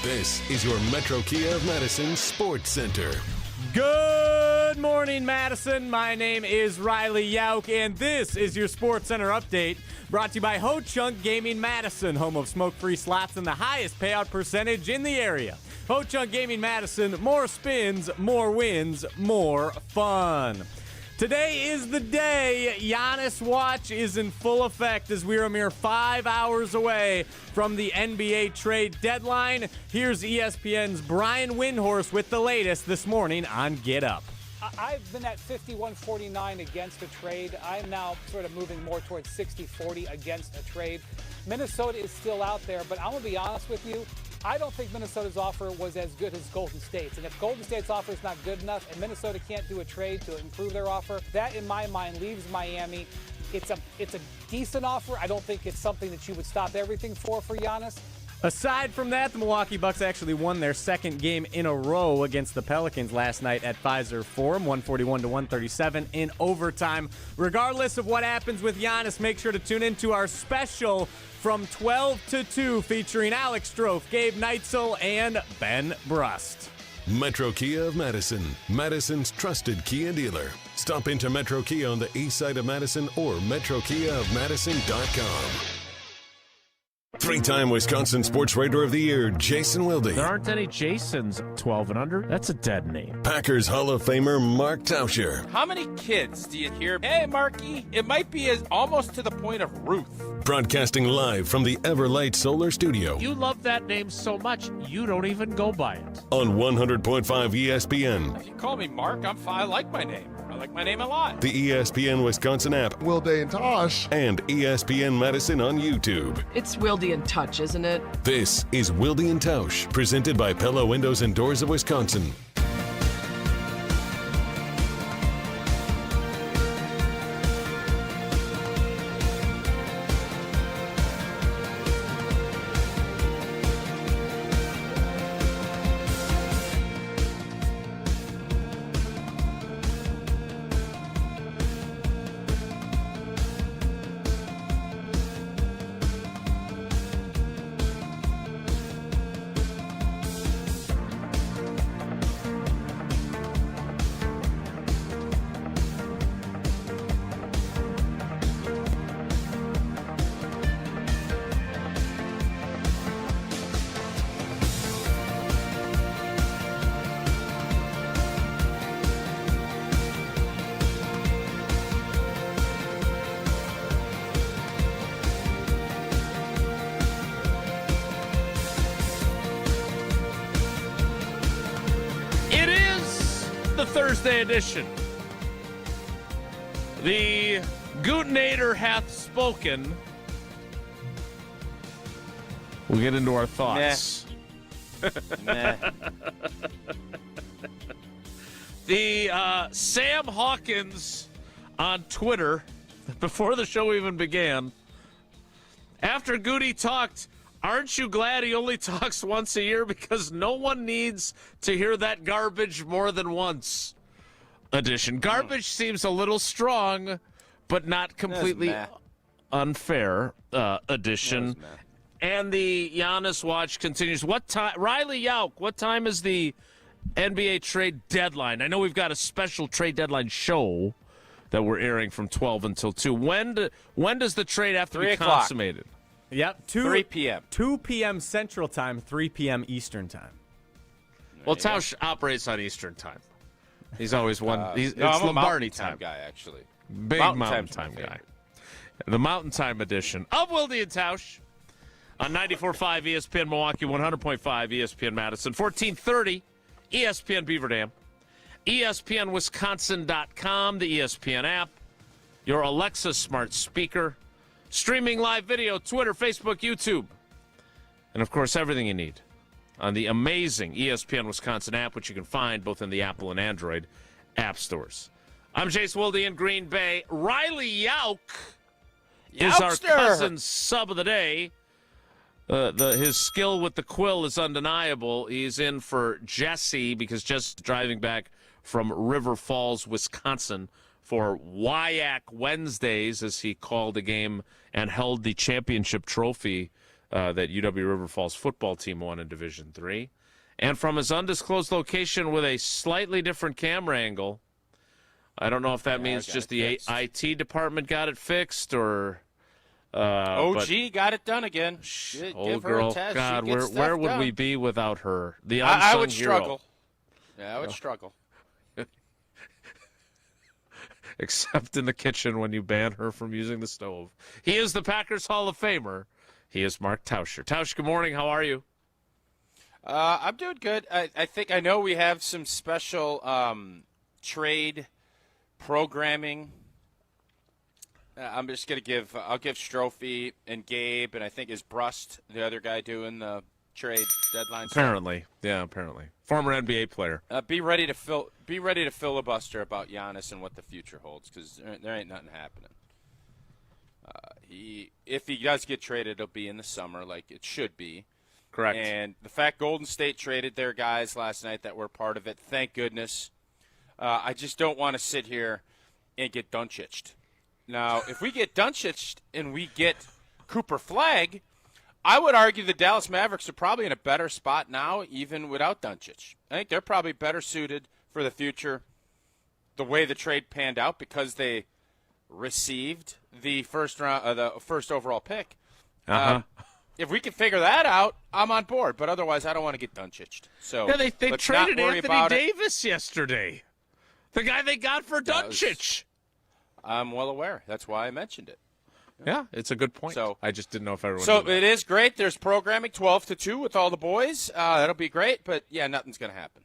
This is your Metro Kia of Madison Sports Center. Good morning, Madison. My name is Riley Yauk, and this is your Sports Center update brought to you by Ho Chunk Gaming Madison, home of smoke-free slots and the highest payout percentage in the area. Ho Chunk Gaming Madison, more spins, more wins, more fun. Today is the day. Giannis watch is in full effect as we're a mere 5 hours away from the NBA trade deadline. Here's ESPN's Brian Windhorst with the latest this morning on Get Up. I've been at 51-49 against a trade. I'm now sort of moving more towards 60-40 against a trade. Minnesota is still out there, but I'm going to be honest with you. I don't think Minnesota's offer was as good as Golden State's. And if Golden State's offer is not good enough and Minnesota can't do a trade to improve their offer, that in my mind leaves Miami. It's a decent offer. I don't think it's something that you would stop everything for Giannis. Aside from that, the Milwaukee Bucks actually won their second game in a row against the Pelicans last night at Pfizer Forum, 141-137 in overtime. Regardless of what happens with Giannis, make sure to tune into our special from 12 to 2 featuring Alex Strofe, Gabe Neitzel, and Ben Brust. Metro Kia of Madison, Madison's trusted Kia dealer. Stop into Metro Kia on the east side of Madison or metrokiaofmadison.com. Three-time Wisconsin Sports Writer of the Year, Jason Wilde. There aren't any Jasons 12 and under. That's a dead name. Packers Hall of Famer, Mark Tauscher. How many kids do you hear, hey, Marky? It might be almost to the point of Ruth. Broadcasting live from the Everlight Solar Studio. You love that name so much, you don't even go by it. On 100.5 ESPN. If you call me Mark, I'm fine. I like my name. I like my name a lot. The ESPN Wisconsin app. Wilde and Tausch. And ESPN Madison on YouTube. It's Wilde and Tausch, isn't it? This is Wilde and Tausch, presented by Pella Windows and Doors of Wisconsin. Thursday edition. The Gutenator hath spoken. We'll get into our thoughts. Nah. The Sam Hawkins on Twitter, before the show even began, after Goody talked, aren't you glad he only talks once a year because no one needs to hear that garbage more than once? Edition. Garbage seems a little strong, but not completely unfair. Edition. And the Giannis watch continues. What time, Riley Yauk, what time is the NBA trade deadline? I know we've got a special trade deadline show that we're airing from 12 until 2. When does the trade have to be consummated? Yep, 3 p.m. 2 p.m. Central Time, 3 p.m. Eastern Time. Well, Tausch operates on Eastern Time. He's always one. It's I'm Lombardi a time guy, actually. Big Mountain Time my guy. The Mountain Time edition of Wilde and Tausch on 94.5 ESPN Milwaukee, 100.5 ESPN Madison, 1430 ESPN Beaver Dam, ESPNWisconsin.com, the ESPN app, your Alexa smart speaker, streaming live video, Twitter, Facebook, YouTube, and, of course, everything you need on the amazing ESPN Wisconsin app, which you can find both in the Apple and Android app stores. I'm Jace Wilde in Green Bay. Riley Yauk is our cousin sub of the day. His skill with the quill is undeniable. He's in for Jesse because Jesse's driving back from River Falls, Wisconsin for WIAC Wednesdays, as he called the game and held the championship trophy that UW River Falls football team won in Division III. And from his undisclosed location with a slightly different camera angle, I don't know if that means just the IT department got it fixed or OG got it done again. Old girl, God, where would we be without her? The unsung I would hero. struggle. Yeah, I would struggle. Except in the kitchen when you ban her from using the stove. He is the Packers Hall of Famer. He is Mark Tauscher. Tausch, good morning. How are you? I'm doing good. I know we have some special trade programming. I'm just going to I'll give Strophe and Gabe, and I think is Brust, the other guy doing the trade deadline. Apparently. Yeah, apparently. Former NBA player. Be ready to filibuster about Giannis and what the future holds, because there ain't nothing happening. If he does get traded, it'll be in the summer like it should be. Correct. And the fact Golden State traded their guys last night that were part of it, thank goodness. I just don't want to sit here and get Doncic'd. Now, if we get Doncic'd and we get Cooper Flagg, I would argue the Dallas Mavericks are probably in a better spot now, even without Doncic. I think they're probably better suited for the future the way the trade panned out because they received the first overall pick. If we can figure that out, I'm on board. But otherwise, I don't want to get Doncic'd. So yeah, they traded Anthony Davis Davis yesterday. The guy they got for Doncic. I'm well aware. That's why I mentioned it. Yeah, it's a good point. So, I just didn't know if everyone So knew that. it is great. There's programming 12 to 2 with all the boys. That'll be great. But, yeah, nothing's going to happen.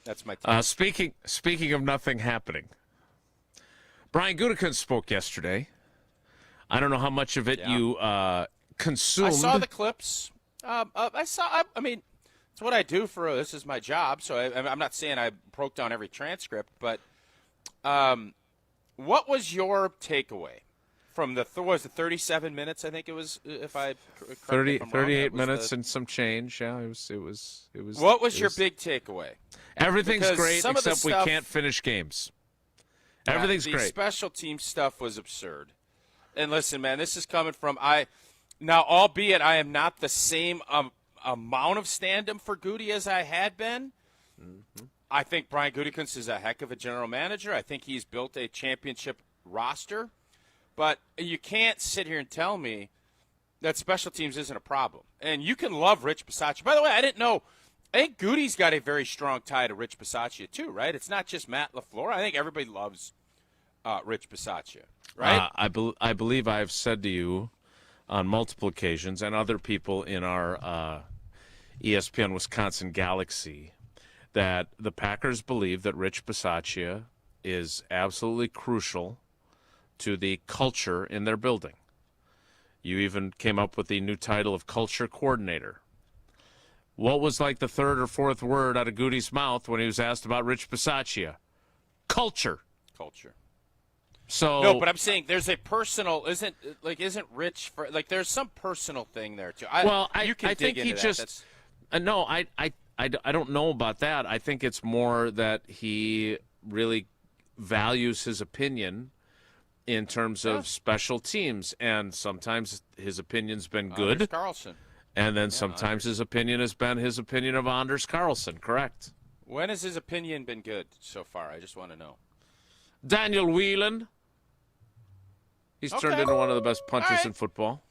That's my take. Speaking of nothing happening, Brian Gutekunst spoke yesterday. I don't know how much of it you consumed. I saw the clips. I mean, it's what I do this is my job. So I'm not saying I broke down every transcript, but what was your takeaway from the 37 minutes? I think it was. If I 38 minutes and some change. Yeah, it was. What was your big takeaway? Everything's Because great some of the except we stuff- can't finish games. Everything's the great. Special team stuff was absurd. And listen, man, this is coming from albeit I am not the same amount of stand-up for Goody as I had been. Mm-hmm. I think Brian Gutekunst is a heck of a general manager. I think he's built a championship roster. But you can't sit here and tell me that special teams isn't a problem. And you can love Rich Bisaccia. By the way, I didn't know. I think Goody's got a very strong tie to Rich Bisaccia, too, right? It's not just Matt LaFleur. I think everybody loves Rich Bisaccia, right? I believe I've said to you on multiple occasions, and other people in our ESPN Wisconsin Galaxy, that the Packers believe that Rich Bisaccia is absolutely crucial to the culture in their building. You even came up with the new title of culture coordinator. What was like the third or fourth word out of Goody's mouth when he was asked about Rich Bisaccia? Culture. Culture. So no, but I'm saying there's a personal isn't Rich for there's some personal thing there too. I think he just no, I don't know about that. I think it's more that he really values his opinion in terms of special teams, and sometimes his opinion's been good. Anders Carlson. And then sometimes his opinion has been his opinion of Anders Carlson, correct? When has his opinion been good so far? I just want to know. Daniel Whelan. He's turned into one of the best punters in football.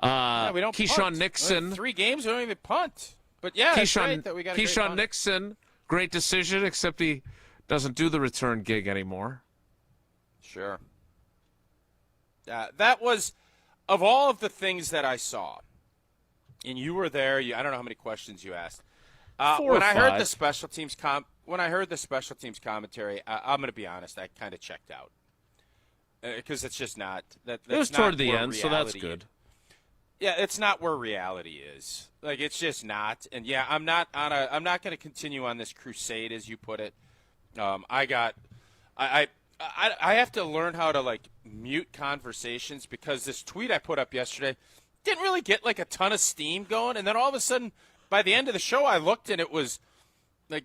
We don't Keyshawn punt. Nixon. 3 games, we don't even punt. But, yeah, it's great that we got a Keyshawn great Nixon, great decision, except he doesn't do the return gig anymore. Sure. That was, of all of the things that I saw, and you were there. I don't know how many questions you asked. When I heard the special teams commentary, I'm going to be honest. I kind of checked out because it's just not that. It was toward the end, so that's good. Yeah, it's not where reality is. It's just not. And yeah, I'm not going to continue on this crusade, as you put it. I have to learn how to mute conversations because this tweet I put up yesterday didn't really get a ton of steam going, and then all of a sudden, by the end of the show, I looked and it was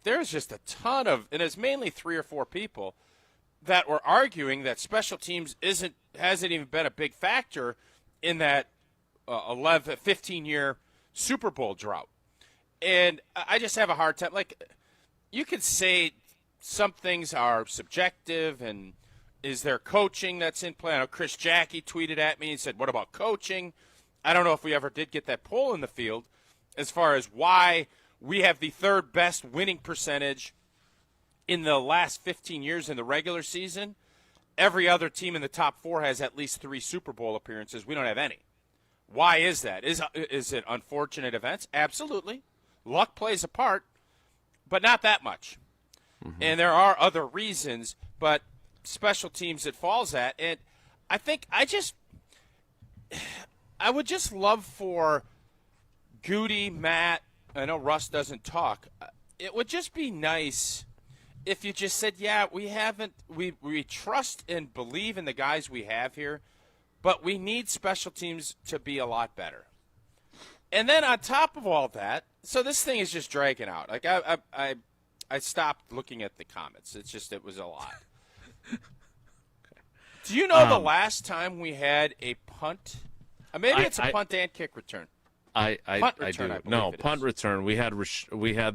there's just a ton of, and it's mainly 3 or 4 people that were arguing that special teams hasn't even been a big factor in that 15-year Super Bowl drought. And I just have a hard time. Like, you could say some things are subjective, and is there coaching that's in play? I know Chris Jackie tweeted at me and said, what about coaching? I don't know if we ever did get that poll in the field as far as why we have the third best winning percentage in the last 15 years in the regular season. Every other team in the top 4 has at least 3 Super Bowl appearances. We don't have any. Why is that? Is it unfortunate events? Absolutely. Luck plays a part, but not that much. Mm-hmm. And there are other reasons, but special teams it falls at. And I think I would just love for Goody, Matt, I know Russ doesn't talk. It would just be nice if you just said, yeah, we trust and believe in the guys we have here, but we need special teams to be a lot better. And then on top of all that, so this thing is just dragging out. Like I stopped looking at the comments. It was a lot. Do you know the last time we had a punt? Maybe it's a punt and kick return. I do. No, punt return. We had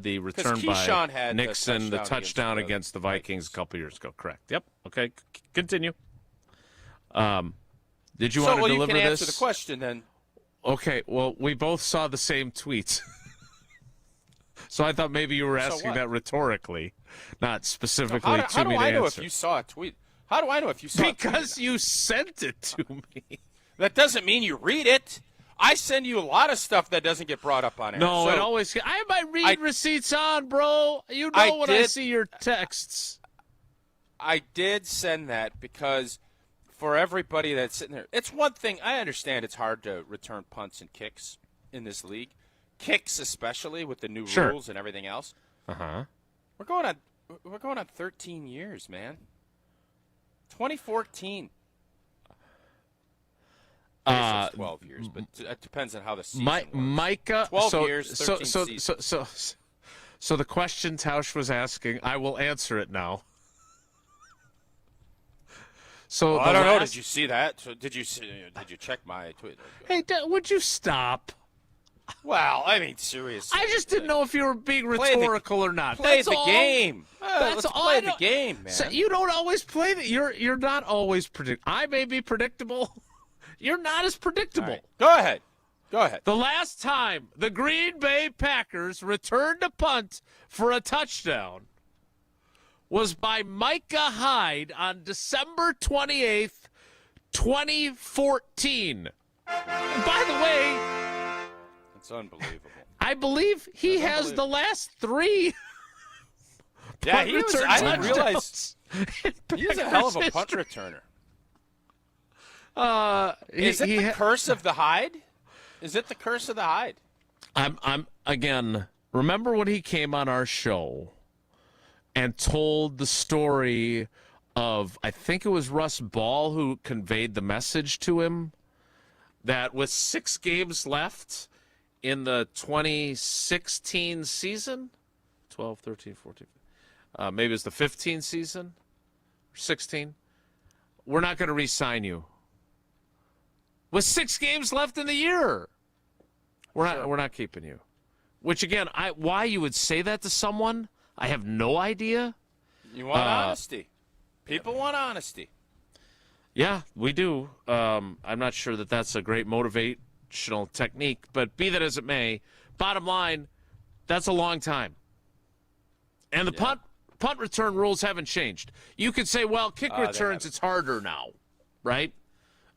the return by Nixon, the touchdown against the Vikings a couple years ago. Correct. Yep. Okay. Continue. Did you want to deliver this? You can answer the question then. Okay. Well, we both saw the same tweets. So I thought maybe you were asking that rhetorically, not specifically to me to answer. How do I know if you saw a tweet? How do I know if you saw Because you sent it to me. That doesn't mean you read it. I send you a lot of stuff that doesn't get brought up on air. No, it always. I have my read receipts on, bro. You know when I see your texts. I did send that because for everybody that's sitting there, it's one thing. I understand it's hard to return punts and kicks in this league. Kicks especially with the new rules and everything else. Uh-huh. We're going on 13 years, man. 2014. 12 years, but it depends on how the season works. Micah, 12 years, 13 seasons. So the question Tausch was asking, I will answer it now. So I don't know. Did you see that? So did you check my tweet? Hey, would you stop? Well, I mean, seriously. I just didn't know if you were being rhetorical or not. Play the game. Let's play the game, man. So you don't always play the. You're not always predictable. I may be predictable. You're not as predictable. Right. Go ahead. The last time the Green Bay Packers returned a punt for a touchdown was by Micah Hyde on December 28th, 2014. And by the way, it's unbelievable. I believe he has the last 3 I didn't realize he was a hell of a punt returner. Is it the curse of the Hyde? Is it the curse of the Hyde? I'm again. Remember when he came on our show and told the story of, I think it was Russ Ball who conveyed the message to him that with 6 games left in the 2016 season, 12, 13, 14, maybe it's the 15 season, or 16, we're not going to re-sign you. With 6 games left in the year, we're not keeping you. Which again, why you would say that to someone, I have no idea. You want honesty. People want honesty. Yeah, we do. I'm not sure that that's a great motivational technique, but be that as it may, bottom line, that's a long time. And the punt return rules haven't changed. You could say, well, kick returns, it's harder now, right?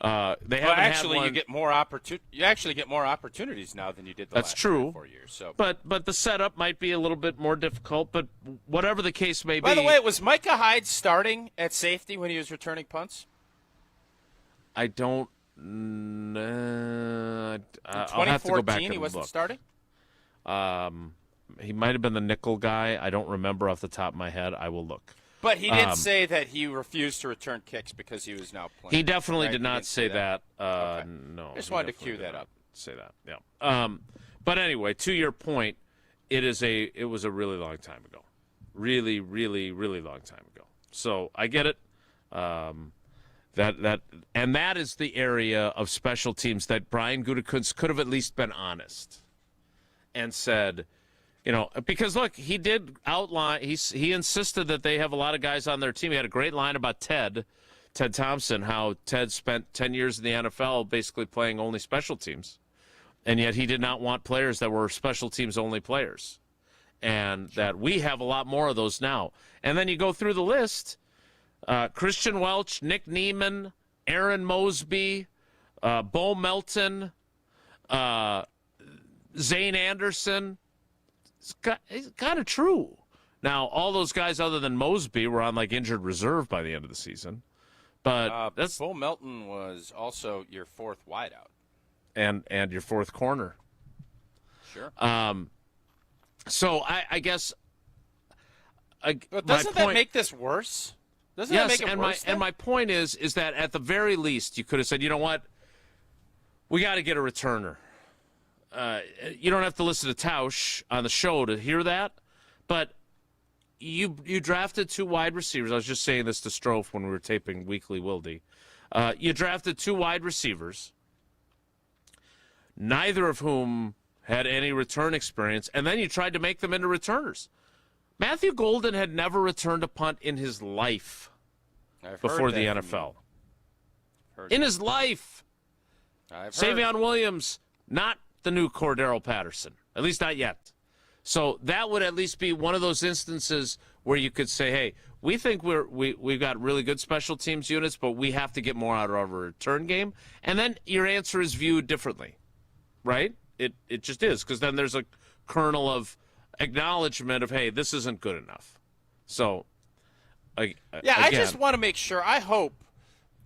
They haven't actually, had one. You actually get more opportunities now than you did the last 3 or 4 years. So, but the setup might be a little bit more difficult. But whatever the case may be. By the way, was Micah Hyde starting at safety when he was returning punts? I don't. In I'll have to go back and he wasn't look. Starting. He might have been the nickel guy. I don't remember off the top of my head. I will look. But he did say that he refused to return kicks because he was now playing. He definitely did not say that. Okay. No. I just wanted to cue that up. Say that, yeah. But anyway, to your point, it was a really long time ago. Really, really, really long time ago. So I get it. That is the area of special teams that Brian Gutekunst could have at least been honest and said, because look, he did outline, he insisted that they have a lot of guys on their team. He had a great line about Ted Thompson, how Ted spent 10 years in the NFL basically playing only special teams, and yet he did not want players that were special teams only players, and that we have a lot more of those now. And then you go through the list. Christian Welch, Nick Neiman, Aaron Mosby, Bo Melton, Zane Anderson. It's kind of true. Now, all those guys other than Mosby were on injured reserve by the end of the season. But Bo Melton was also your fourth wideout. And your fourth corner. Sure. So I guess. But doesn't that make this worse? Doesn't that make it worse? And my point is that at the very least you could have said, you know what, we got to get a returner. You don't have to listen to Tausch on the show to hear that, but you drafted 2 wide receivers. I was just saying this to Strofe when we were taping Weekly Wilde. You drafted 2 wide receivers, neither of whom had any return experience, and then you tried to make them into returners. Matthew Golden had never returned a punt in his life before the NFL. In his life. Savion Williams, not the new Cordero Patterson, at least not yet. So that would at least be one of those instances where you could say, hey, we think we've got really good special teams units, but we have to get more out of our return game. And then your answer is viewed differently, right? It just is, because then there's a kernel of acknowledgement of, hey, this isn't good enough. So, again, I just want to make sure. I hope,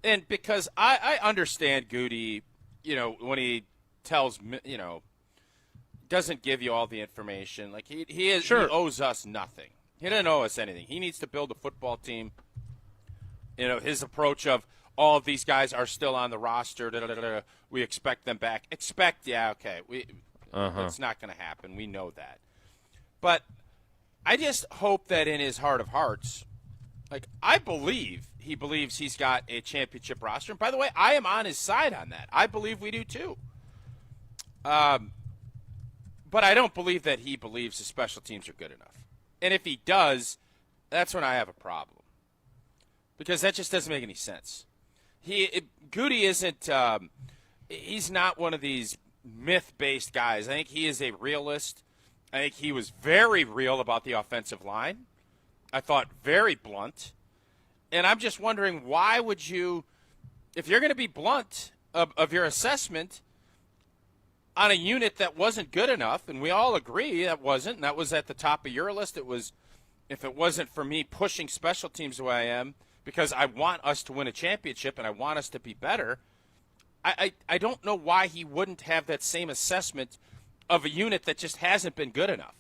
and because I understand Goody, when he tells, doesn't give you all the information. He owes us nothing. He doesn't owe us anything. He needs to build a football team. His approach of all of these guys are still on the roster. We expect them back. It's not going to happen. We know that. But I just hope that in his heart of hearts, I believe he believes he's got a championship roster. And by the way, I am on his side on that. I believe we do too. But I don't believe that he believes the special teams are good enough. And if he does, that's when I have a problem. Because that just doesn't make any sense. Goody isn't he's not one of these myth-based guys. I think he is a realist. I think he was very real about the offensive line. I thought very blunt. And I'm just wondering, why would you, if you're going to be blunt of your assessment on a unit that wasn't good enough, and we all agree that wasn't, and that was at the top of your list, if it wasn't for me pushing special teams the way I am, because I want us to win a championship and I want us to be better, I don't know why he wouldn't have that same assessment of a unit that just hasn't been good enough.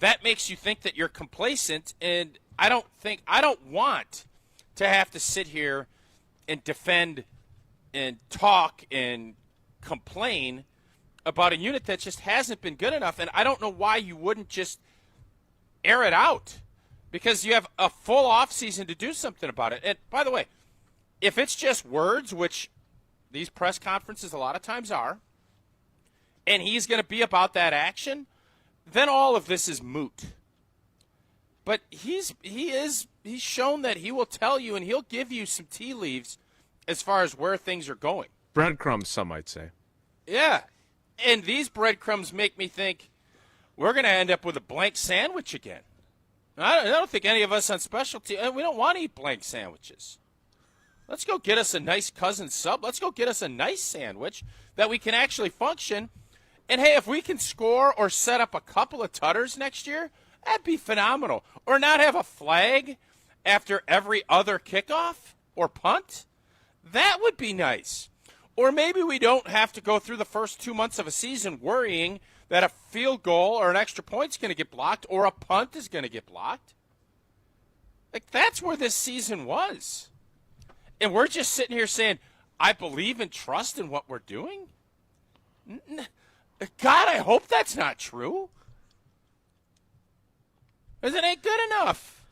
That makes you think that you're complacent, and I don't want to have to sit here and defend and talk and complain about a unit that just hasn't been good enough, and I don't know why you wouldn't just air it out, because you have a full offseason to do something about it. And by the way, if it's just words, which these press conferences a lot of times are, and he's going to be about that action, then all of this is moot. But he's shown that he will tell you, and he'll give you some tea leaves as far as where things are going. Breadcrumbs, some might say. Yeah. And these breadcrumbs make me think we're going to end up with a blank sandwich again. I don't think any of us on specialty, we don't want to eat blank sandwiches. Let's go get us a nice cousin sub. Let's go get us a nice sandwich that we can actually function. And, hey, if we can score or set up a couple of tutters next year, that'd be phenomenal. Or not have a flag after every other kickoff or punt. That would be nice. Or maybe we don't have to go through the first 2 months of a season worrying that a field goal or an extra point is going to get blocked or a punt is going to get blocked. That's where this season was. And we're just sitting here saying, I believe and trust in what we're doing? God, I hope that's not true. Because it ain't good enough.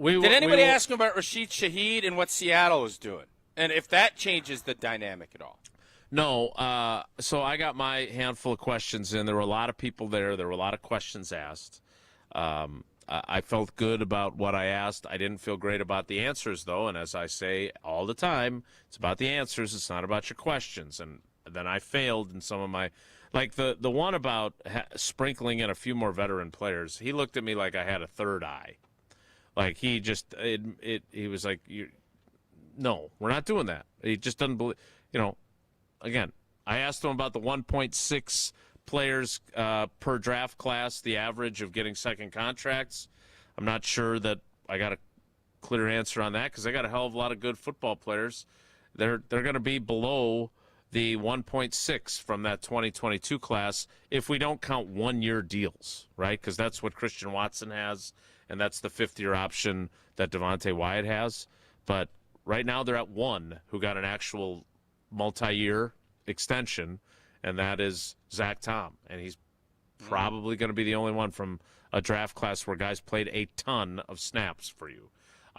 Did anybody ask him about Rashid Shaheed and what Seattle is doing? And if that changes the dynamic at all? No. So I got my handful of questions in. There were a lot of people there. There were a lot of questions asked. I felt good about what I asked. I didn't feel great about the answers, though. And as I say all the time, it's about the answers. It's not about your questions. And then I failed in some of my – like the one about sprinkling in a few more veteran players. He looked at me like I had a third eye. Like he just he was like, no, we're not doing that. He just doesn't believe – again, I asked him about the 1.6 – players per draft class, the average of getting second contracts. I'm not sure that I got a clear answer on that because I got a hell of a lot of good football players. They're going to be below the 1.6 from that 2022 class if we don't count one-year deals, right? Because that's what Christian Watson has, and that's the fifth-year option that Devontae Wyatt has. But right now they're at one who got an actual multi-year extension, and that is Zach Tom, and he's probably going to be the only one from a draft class where guys played a ton of snaps for you.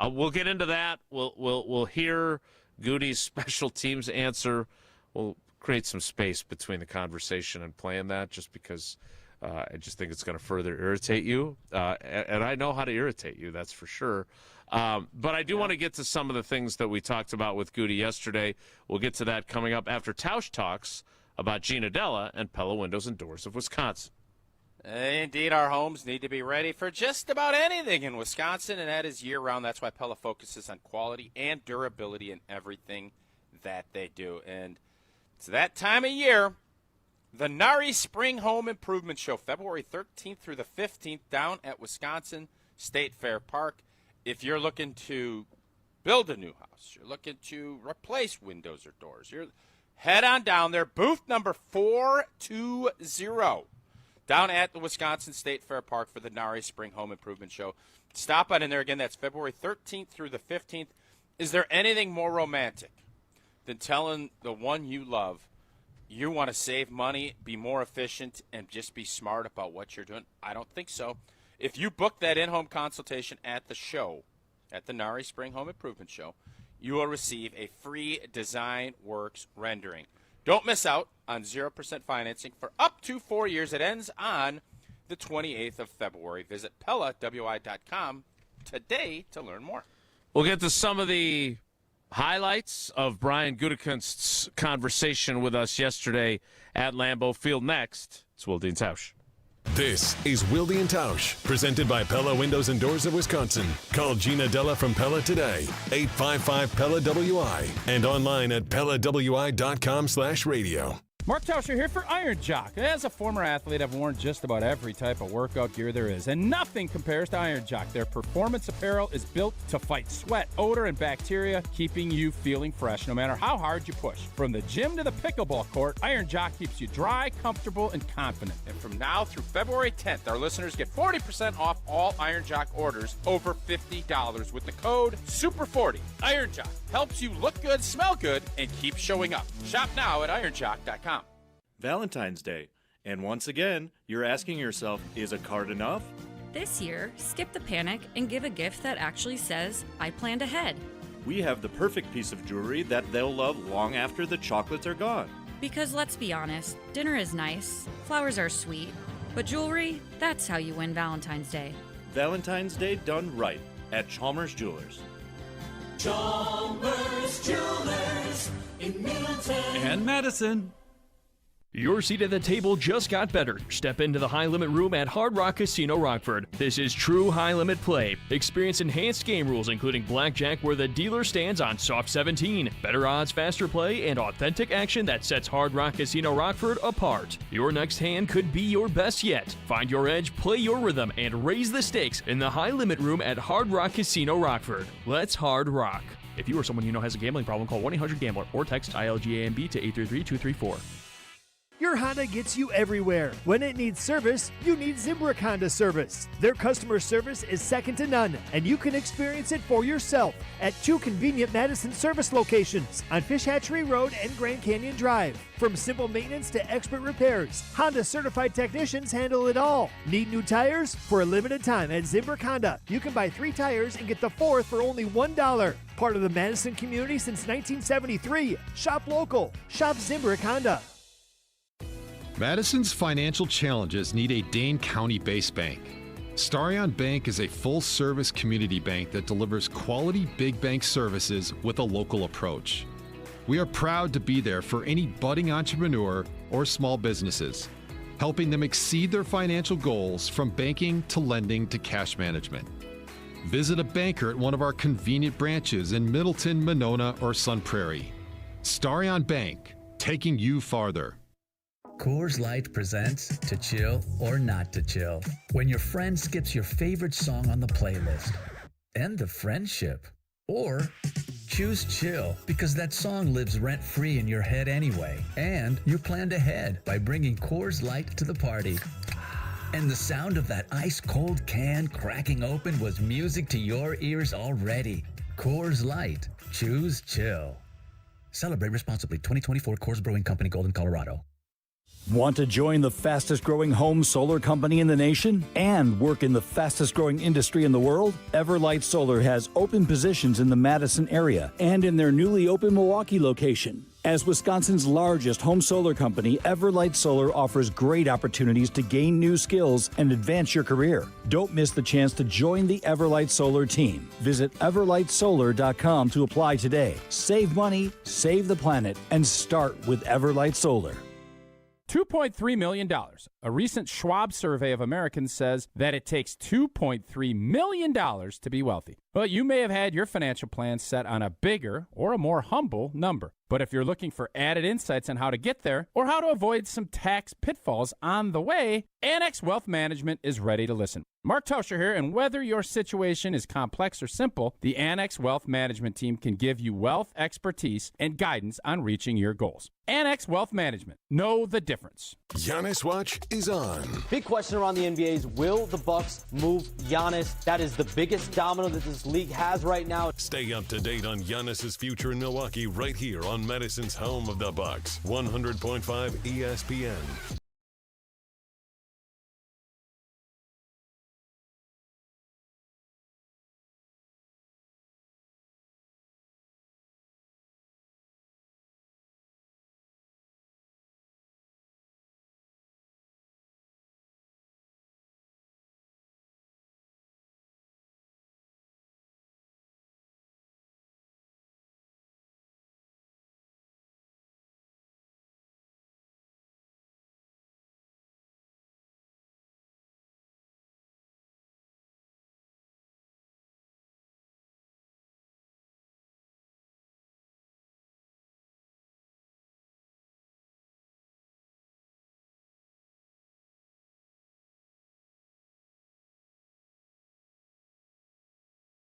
We'll get into that. We'll hear Goody's special teams answer. We'll create some space between the conversation and playing that, just because I just think it's going to further irritate you, and I know how to irritate you, that's for sure. But I do want to get to some of the things that we talked about with Goody yesterday. We'll get to that coming up after Tausch talks about Gina Della and Pella Windows and Doors of Wisconsin. Indeed, our homes need to be ready for just about anything in Wisconsin, and that is year-round. That's why Pella focuses on quality and durability in everything that they do. And it's that time of year, the Nari Spring Home Improvement Show, February 13th through the 15th, down at Wisconsin State Fair Park. If you're looking to build a new house, you're looking to replace windows or doors, head on down there, booth number 420, down at the Wisconsin State Fair Park for the Nari Spring Home Improvement Show. Stop on in there again. That's February 13th through the 15th. Is there anything more romantic than telling the one you love you want to save money, be more efficient, and just be smart about what you're doing? I don't think so. If you book that in-home consultation at the show, at the Nari Spring Home Improvement Show, you will receive a free Design Works rendering. Don't miss out on 0% financing for up to 4 years. It ends on the 28th of February. Visit PellaWI.com today to learn more. We'll get to some of the highlights of Brian Gutekunst's conversation with us yesterday at Lambeau Field next. It's Wilde and Tausch. This is Wilde and Tausch, presented by Pella Windows and Doors of Wisconsin. Call Gina Della from Pella today, 855-PELLA-WI, and online at PellaWI.com/radio. Mark Tauscher here for Iron Jock. As a former athlete, I've worn just about every type of workout gear there is, and nothing compares to Iron Jock. Their performance apparel is built to fight sweat, odor, and bacteria, keeping you feeling fresh no matter how hard you push. From the gym to the pickleball court, Iron Jock keeps you dry, comfortable, and confident. And from now through February 10th, our listeners get 40% off all Iron Jock orders over $50 with the code SUPER40. Iron Jock helps you look good, smell good, and keep showing up. Shop now at ironjock.com. Valentine's Day. And once again, you're asking yourself, is a card enough? This year, skip the panic and give a gift that actually says, I planned ahead. We have the perfect piece of jewelry that they'll love long after the chocolates are gone. Because let's be honest, dinner is nice, flowers are sweet, but jewelry, that's how you win Valentine's Day. Valentine's Day done right at Chalmers Jewelers. Chalmers Jewelers in Middleton and Madison. Your seat at the table just got better. Step into the high-limit room at Hard Rock Casino Rockford. This is true high-limit play. Experience enhanced game rules, including blackjack where the dealer stands on soft 17. Better odds, faster play, and authentic action that sets Hard Rock Casino Rockford apart. Your next hand could be your best yet. Find your edge, play your rhythm, and raise the stakes in the high-limit room at Hard Rock Casino Rockford. Let's Hard Rock. If you or someone you know has a gambling problem, call 1-800-GAMBLER or text ILGAMB to 833-234. Your Honda gets you everywhere. When it needs service, you need Zimbrick Honda service. Their customer service is second to none, and you can experience it for yourself at 2 convenient Madison service locations on Fish Hatchery Road and Grand Canyon Drive. From simple maintenance to expert repairs, Honda certified technicians handle it all. Need new tires? For a limited time at Zimbrick Honda, you can buy 3 tires and get the 4th for only $1. Part of the Madison community since 1973. Shop local. Shop Zimbrick Honda. Madison's financial challenges need a Dane County-based bank. Starion Bank is a full-service community bank that delivers quality big bank services with a local approach. We are proud to be there for any budding entrepreneur or small businesses, helping them exceed their financial goals from banking to lending to cash management. Visit a banker at one of our convenient branches in Middleton, Monona, or Sun Prairie. Starion Bank, taking you farther. Coors Light presents To Chill or Not to Chill. When your friend skips your favorite song on the playlist. End the friendship. Or choose chill because that song lives rent-free in your head anyway. And you planned ahead by bringing Coors Light to the party. And the sound of that ice-cold can cracking open was music to your ears already. Coors Light. Choose chill. Celebrate responsibly. 2024 Coors Brewing Company, Golden, Colorado. Want to join the fastest growing home solar company in the nation and work in the fastest growing industry in the world? Everlight Solar has open positions in the Madison area and in their newly opened Milwaukee location. As Wisconsin's largest home solar company, Everlight Solar offers great opportunities to gain new skills and advance your career. Don't miss the chance to join the Everlight Solar team. Visit everlightsolar.com to apply today. Save money, save the planet, and start with Everlight Solar. $2.3 million. A recent Schwab survey of Americans says that it takes $2.3 million to be wealthy. But you may have had your financial plan set on a bigger or a more humble number. But if you're looking for added insights on how to get there or how to avoid some tax pitfalls on the way, Annex Wealth Management is ready to listen. Mark Tauscher here, and whether your situation is complex or simple, the Annex Wealth Management team can give you wealth expertise and guidance on reaching your goals. Annex Wealth Management. Know the difference. Giannis Watch is on. Big question around the NBA is, will the Bucks move Giannis? That is the biggest domino that this league has right now. Stay up to date on Giannis's future in Milwaukee right here on Madison's home of the Bucks, 100.5 ESPN.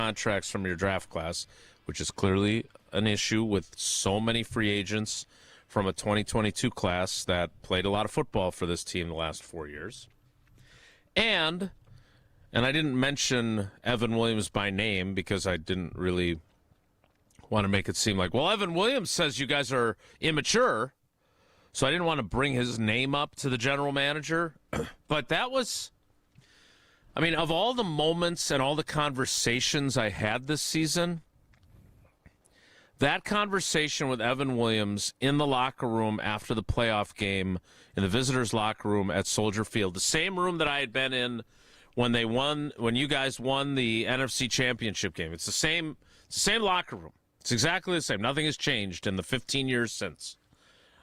Contracts from your draft class, which is clearly an issue with so many free agents from a 2022 class that played a lot of football for this team the last 4 years. And I didn't mention Evan Williams by name because I didn't really want to make it seem like, well, Evan Williams says you guys are immature, so I didn't want to bring his name up to the general manager. But that was... I mean, of all the moments and all the conversations I had this season, that conversation with Evan Williams in the locker room after the playoff game, in the visitors' locker room at Soldier Field, the same room that I had been in when you guys won the NFC Championship game. It's the same locker room. It's exactly the same. Nothing has changed in the 15 years since.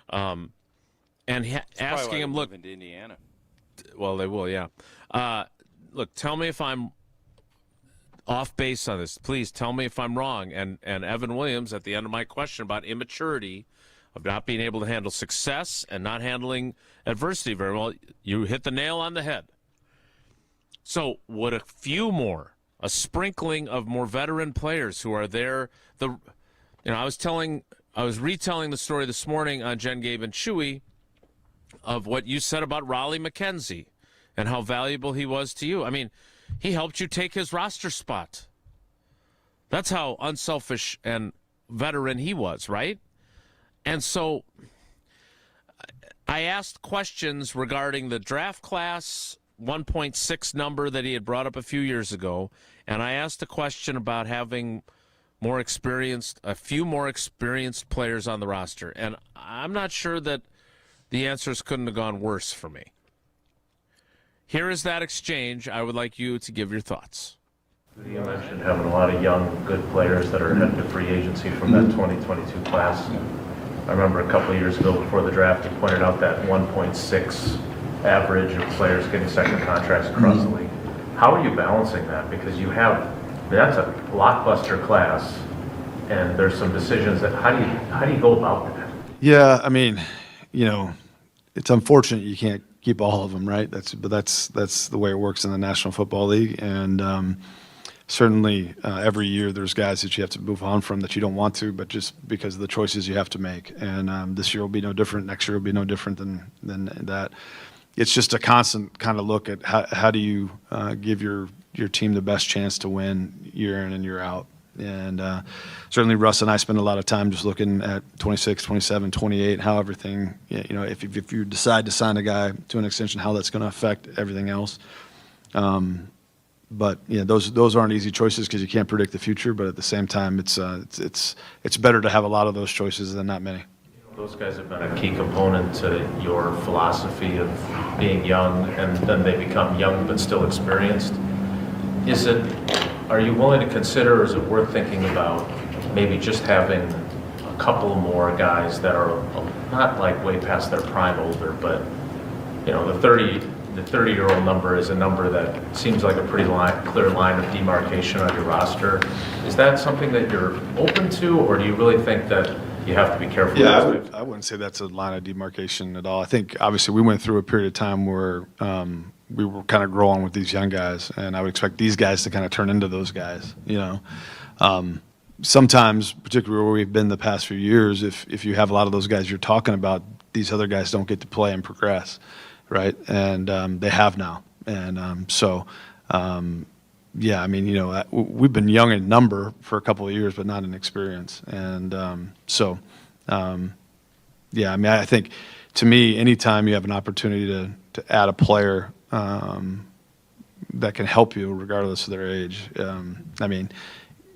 And asking him, look, into Indiana. Well, they will, yeah. Look, tell me if I'm off base on this. Please tell me if I'm wrong. And Evan Williams, at the end of my question about immaturity, of not being able to handle success and not handling adversity very well, you hit the nail on the head. So would a sprinkling of more veteran players who are there, I was retelling the story this morning on Jen, Gabe, and Chewy of what you said about Raleigh McKenzie and how valuable he was to you. I mean, he helped you take his roster spot. That's how unselfish and veteran he was, right? And so I asked questions regarding the draft class 1.6 number that he had brought up a few years ago, and I asked a question about having a few more experienced players on the roster, and I'm not sure that the answers couldn't have gone worse for me. Here is that exchange. I would like you to give your thoughts. You mentioned having a lot of young, good players that are headed to free agency from that 2022 class. I remember a couple of years ago before the draft, you pointed out that 1.6 average of players getting second contracts across the league. How are you balancing that? Because that's a blockbuster class, and there's some decisions that how do you go about that? Yeah, I mean, it's unfortunate you can't keep all of them, right? That's the way it works in the National Football League, and certainly every year there's guys that you have to move on from that you don't want to, but just because of the choices you have to make. And this year will be no different. Next year will be no different than that. It's just a constant kind of look at how do you give your team the best chance to win year in and year out. And certainly Russ and I spend a lot of time just looking at 26, 27, 28, how everything, if you decide to sign a guy to an extension, how that's going to affect everything else. But those aren't easy choices because you can't predict the future. But at the same time, it's better to have a lot of those choices than not many. Those guys have been a key component to your philosophy of being young, and then they become young but still experienced. Are you willing to consider, or is it worth thinking about maybe just having a couple more guys that are not like way past their prime older, but the 30-year-old number is a number that seems like a pretty clear line of demarcation on your roster. Is that something that you're open to, or do you really think that you have to be careful? Yeah, I wouldn't say that's a line of demarcation at all. I think obviously we went through a period of time where we were kind of growing with these young guys, and I would expect these guys to kind of turn into those guys. Sometimes, particularly where we've been the past few years, if you have a lot of those guys you're talking about, these other guys don't get to play and progress, right? And they have now, and yeah, I mean, we've been young in number for a couple of years, but not in experience. And yeah, I mean, I think to me, anytime you have an opportunity to add a player that can help you regardless of their age, I mean,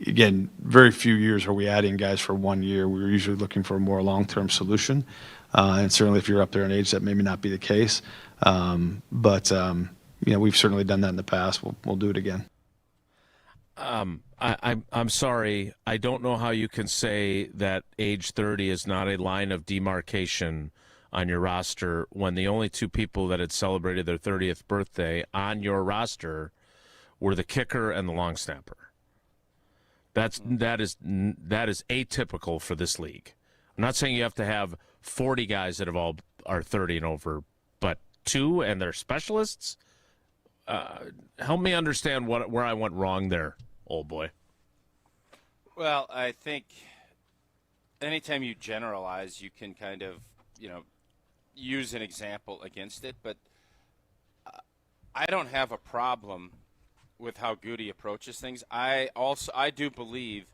again, very few years are we adding guys for 1 year. We're usually looking for a more long-term solution. And certainly if you're up there in age, that may not be the case. But we've certainly done that in the past. We'll do it again. I'm sorry. I don't know how you can say that age 30 is not a line of demarcation on your roster when the only two people that had celebrated their 30th birthday on your roster were the kicker and the long snapper. That is atypical for this league. I'm not saying you have to have 40 guys that are 30 and over, but two and they're specialists. Help me understand where I went wrong there, old boy. Well, I think anytime you generalize, you can kind of, use an example against it. But I don't have a problem with how Goody approaches things. I do believe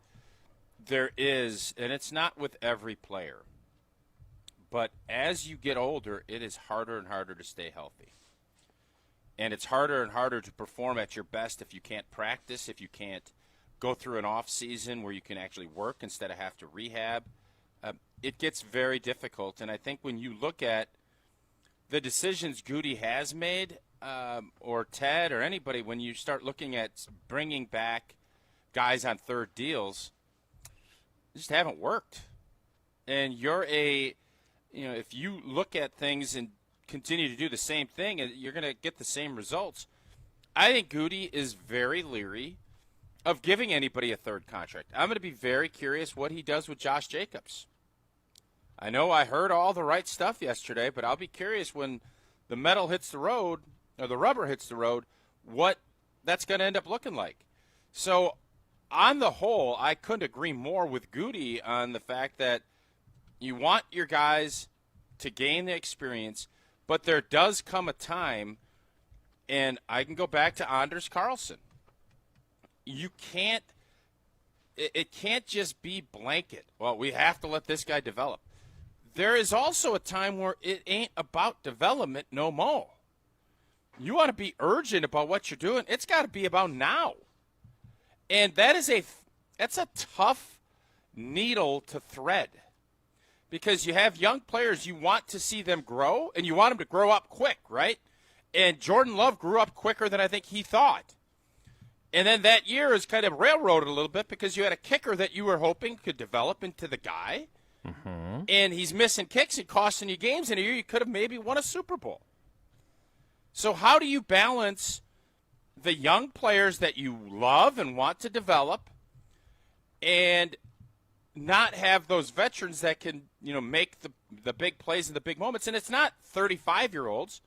there is, and it's not with every player, but as you get older, it is harder and harder to stay healthy. And it's harder and harder to perform at your best if you can't practice, if you can't go through an off season where you can actually work instead of have to rehab. It gets very difficult. And I think when you look at the decisions Goody has made, or Ted or anybody, when you start looking at bringing back guys on third deals, they just haven't worked. And if you look at things and continue to do the same thing, you're going to get the same results. I think Goody is very leery of giving anybody a third contract. I'm going to be very curious what he does with Josh Jacobs. I know I heard all the right stuff yesterday, but I'll be curious when the metal hits the road, or the rubber hits the road, what that's going to end up looking like. So on the whole, I couldn't agree more with Goody on the fact that you want your guys to gain the experience, But there does come a time, and I can go back to Anders Carlson. You can't – it can't just be blanket. Well, we have to let this guy develop. There is also a time where it ain't about development no more. You want to be urgent about what you're doing, it's got to be about now. And that's a tough needle to thread because you have young players, you want to see them grow, and you want them to grow up quick, right? And Jordan Love grew up quicker than I think he thought. And then that year is kind of railroaded a little bit because you had a kicker that you were hoping could develop into the guy. Mm-hmm. And he's missing kicks and costing you games in a year you could have maybe won a Super Bowl. So how do you balance the young players that you love and want to develop and not have those veterans that can, make the big plays and the big moments? And it's not 35-year-olds.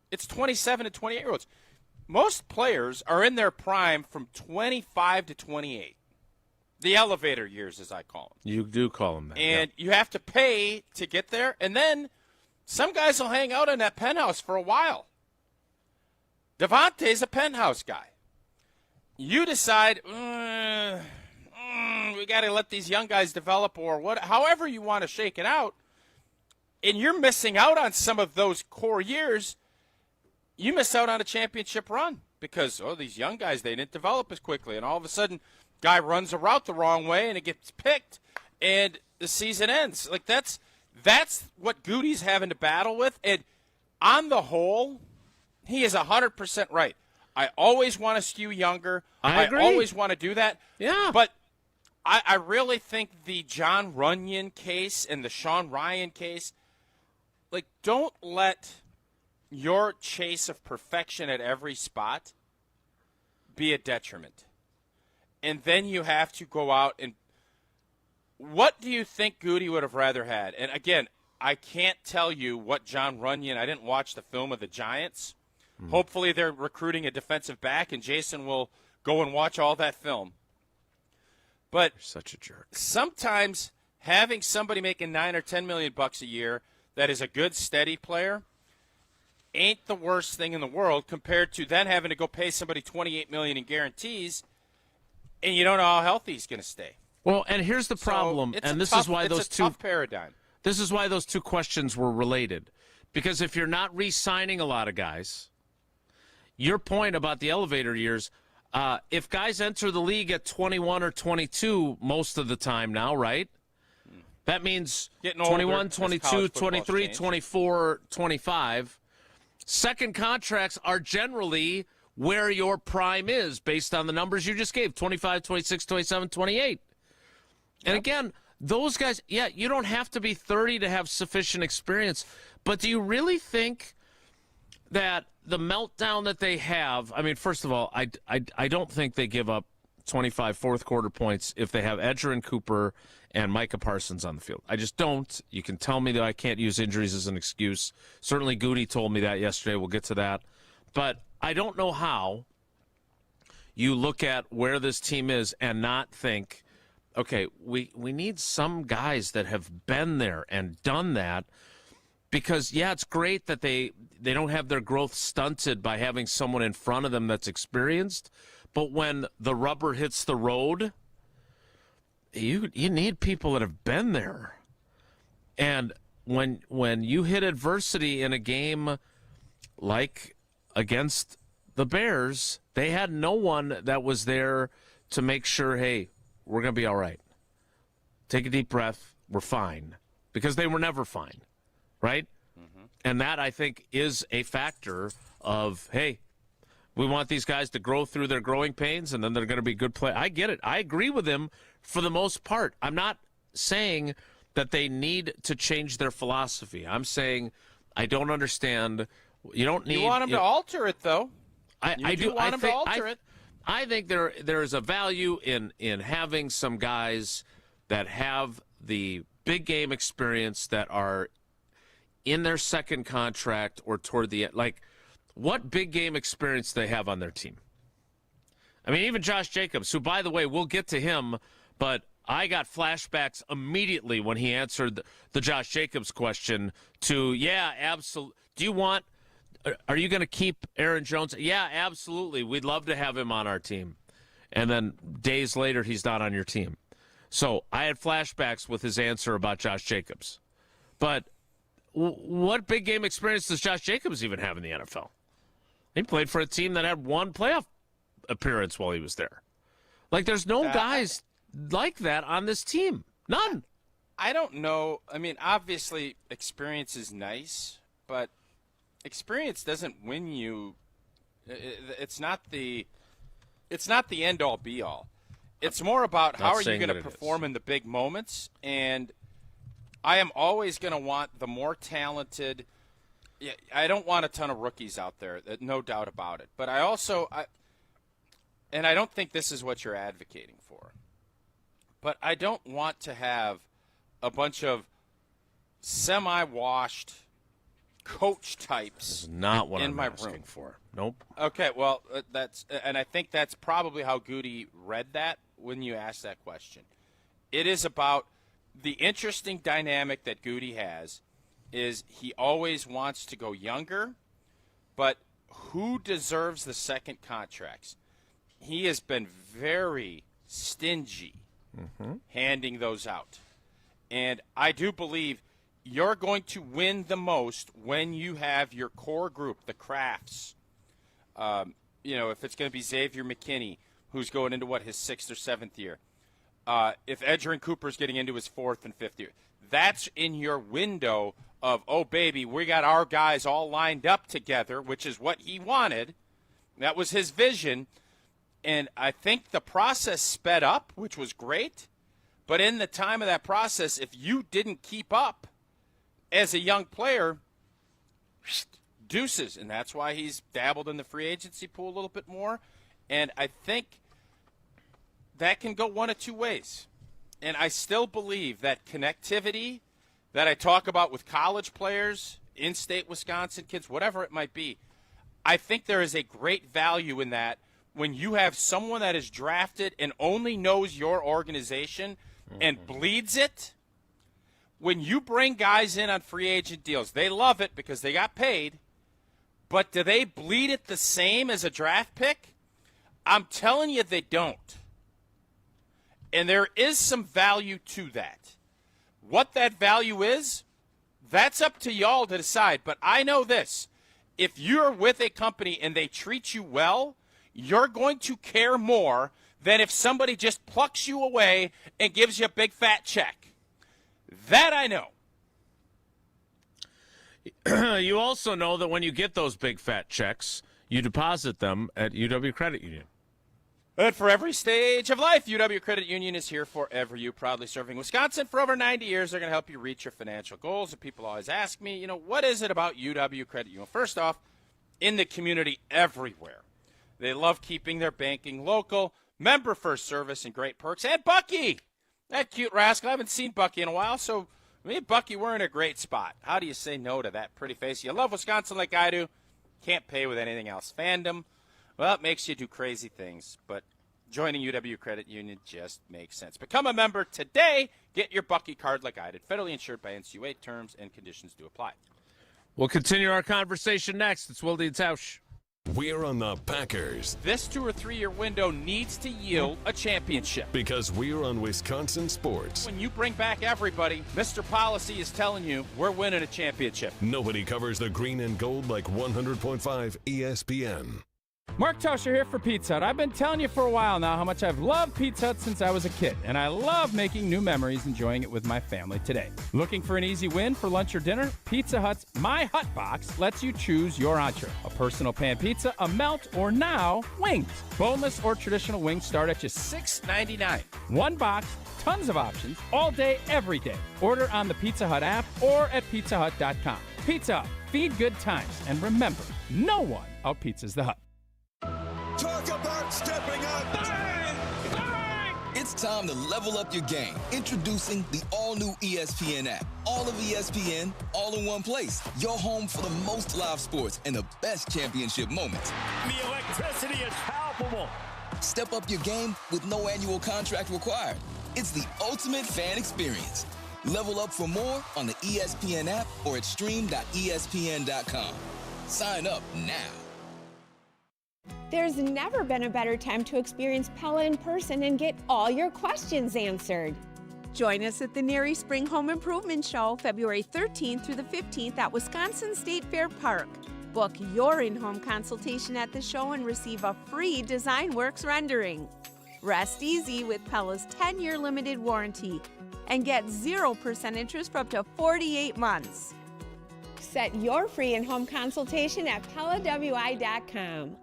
It's 27 and 28-year-olds. Most players are in their prime from 25 to 28. The elevator years, as I call them. You do call them that. And you have to pay to get there. And then some guys will hang out in that penthouse for a while. Devontae's a penthouse guy. You decide, we got to let these young guys develop or however you want to shake it out. And you're missing out on some of those core years. You miss out on a championship run because, these young guys, they didn't develop as quickly. And all of a sudden, guy runs a route the wrong way and it gets picked and the season ends. Like that's what Goody's having to battle with. And on the whole, he is 100% right. I always want to skew younger. I agree. I always want to do that. Yeah. But I really think the John Runyon case and the Sean Ryan case, don't let your chase of perfection at every spot be a detriment. And then you have to go out and what do you think Goody would have rather had? And again, I can't tell you what John Runyon, I didn't watch the film of the Giants. Hopefully they're recruiting a defensive back, and Jason will go and watch all that film. But you're such a jerk. Sometimes having somebody making $9 or $10 million a year that is a good, steady player ain't the worst thing in the world compared to then having to go pay somebody $28 million in guarantees, and you don't know how healthy he's going to stay. Well, and here's the problem, and this is why those two tough paradigm. This is why those two questions were related, because if you're not re-signing a lot of guys. Your point about the elevator years, if guys enter the league at 21 or 22 most of the time now, right? That means 21, 22, 23, 24, 25. Second contracts are generally where your prime is based on the numbers you just gave, 25, 26, 27, 28. And again, those guys, you don't have to be 30 to have sufficient experience, but do you really think that the meltdown that they have, I mean, first of all, I don't think they give up 25 fourth-quarter points if they have Edger and Cooper and Micah Parsons on the field. I just don't. You can tell me that I can't use injuries as an excuse. Certainly Goody told me that yesterday. We'll get to that. But I don't know how you look at where this team is and not think, okay, we need some guys that have been there and done that. Because, it's great that they don't have their growth stunted by having someone in front of them that's experienced. But when the rubber hits the road, you need people that have been there. And when you hit adversity in a game like against the Bears, they had no one that was there to make sure, hey, we're going to be all right. Take a deep breath. We're fine. Because they were never fine. Right? Mm-hmm. And that, I think, is a factor of, hey, we want these guys to grow through their growing pains, and then they're going to be good players. I get it. I agree with him for the most part. I'm not saying that they need to change their philosophy. I'm saying I don't understand. You don't need. You want them to alter it, though. I do want them to alter it. I think there is a value in having some guys that have the big game experience that are in their second contract or toward the end. Like, what big game experience they have on their team. I mean, even Josh Jacobs, who, by the way, we'll get to him, but I got flashbacks immediately when he answered the Josh Jacobs question to, yeah, absolutely. Are you going to keep Aaron Jones? Yeah, absolutely. We'd love to have him on our team. And then days later, he's not on your team. So I had flashbacks with his answer about Josh Jacobs. But what big game experience does Josh Jacobs even have in the NFL? He played for a team that had one playoff appearance while he was there. Like, there's no guys like that on this team. None. I don't know. I mean, obviously, experience is nice, but experience doesn't win you. It's not the end-all, be-all. It's more about how are you going to perform in the big moments, and I am always going to want the more talented. Yeah, I don't want a ton of rookies out there, no doubt about it. But I don't think this is what you're advocating for. But I don't want to have a bunch of semi-washed coach types not what in I'm my asking room for. Nope. Okay, well, and I think that's probably how Goody read that when you asked that question. It is about the interesting dynamic that Goody has is he always wants to go younger, but who deserves the second contracts? He has been very stingy handing those out. And I do believe you're going to win the most when you have your core group, the crafts. If it's going to be Xavier McKinney, who's going into, his 6th or 7th year. If Edgerrin Cooper's getting into his 4th and 5th year. That's in your window of, oh, baby, we got our guys all lined up together, which is what he wanted. That was his vision. And I think the process sped up, which was great. But in the time of that process, if you didn't keep up as a young player, deuces. And that's why he's dabbled in the free agency pool a little bit more. And I think that can go one of two ways. And I still believe that connectivity that I talk about with college players, in-state Wisconsin kids, whatever it might be, I think there is a great value in that when you have someone that is drafted and only knows your organization and bleeds it. When you bring guys in on free agent deals, they love it because they got paid, but do they bleed it the same as a draft pick? I'm telling you they don't. And there is some value to that. What that value is, that's up to y'all to decide. But I know this. If you're with a company and they treat you well, you're going to care more than if somebody just plucks you away and gives you a big fat check. That I know. You also know that when you get those big fat checks, you deposit them at UW Credit Union. But for every stage of life, UW Credit Union is here for you, proudly serving Wisconsin for over 90 years. They're going to help you reach your financial goals. And people always ask me, what is it about UW Credit Union? First off, in the community everywhere. They love keeping their banking local, member-first service, and great perks. And Bucky, that cute rascal. I haven't seen Bucky in a while, so me and Bucky, we're in a great spot. How do you say no to that pretty face? You love Wisconsin like I do. Can't pay with anything else. Fandom, well, it makes you do crazy things, but joining UW Credit Union just makes sense. Become a member today. Get your Bucky card like I did. Federally insured by NCUA. Terms and conditions do apply. We'll continue our conversation next. It's Wilde and Tausch. We're on the Packers. This 2 or 3 year window needs to yield a championship. Because we're on Wisconsin sports. When you bring back everybody, Mr. Policy is telling you we're winning a championship. Nobody covers the green and gold like 100.5 ESPN. Mark Tauscher here for Pizza Hut. I've been telling you for a while now how much I've loved Pizza Hut since I was a kid, and I love making new memories enjoying it with my family today. Looking for an easy win for lunch or dinner? Pizza Hut's My Hut Box lets you choose your entree. A personal pan pizza, a melt, or now, wings. Boneless or traditional wings start at just $6.99. One box, tons of options, all day, every day. Order on the Pizza Hut app or at pizzahut.com. Pizza Hut, feed good times, and remember, no one out-pizzas the Hut. Talk about stepping up. Bang! Bang! It's time to level up your game. Introducing the all-new ESPN app. All of ESPN, all in one place. Your home for the most live sports and the best championship moments. The electricity is palpable. Step up your game with no annual contract required. It's the ultimate fan experience. Level up for more on the ESPN app or at stream.espn.com. Sign up now. There's never been a better time to experience Pella in person and get all your questions answered. Join us at the Neri Spring Home Improvement Show, February 13th through the 15th at Wisconsin State Fair Park. Book your in-home consultation at the show and receive a free DesignWorks rendering. Rest easy with Pella's 10-year limited warranty and get 0% interest for up to 48 months. Set your free in-home consultation at PellaWI.com.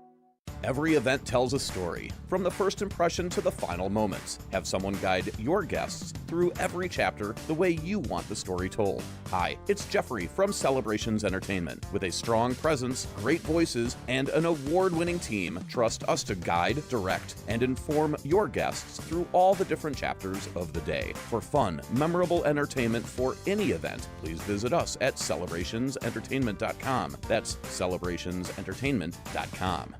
Every event tells a story, from the first impression to the final moments. Have someone guide your guests through every chapter the way you want the story told. Hi, it's Jeffrey from Celebrations Entertainment. With a strong presence, great voices, and an award-winning team, trust us to guide, direct, and inform your guests through all the different chapters of the day. For fun, memorable entertainment for any event, please visit us at celebrationsentertainment.com. That's celebrationsentertainment.com.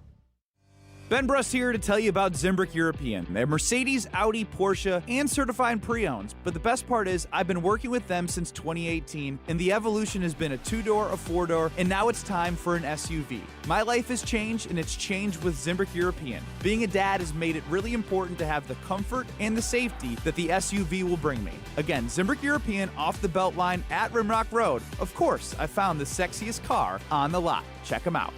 Ben Bruss here to tell you about Zimbrick European. They're Mercedes, Audi, Porsche, and certified pre-owned. But the best part is I've been working with them since 2018, and the evolution has been a 2-door, a 4-door, and now it's time for an SUV. My life has changed, and it's changed with Zimbrick European. Being a dad has made it really important to have the comfort and the safety that the SUV will bring me. Again, Zimbrick European off the Beltline at Rimrock Road. Of course, I found the sexiest car on the lot. Check them out.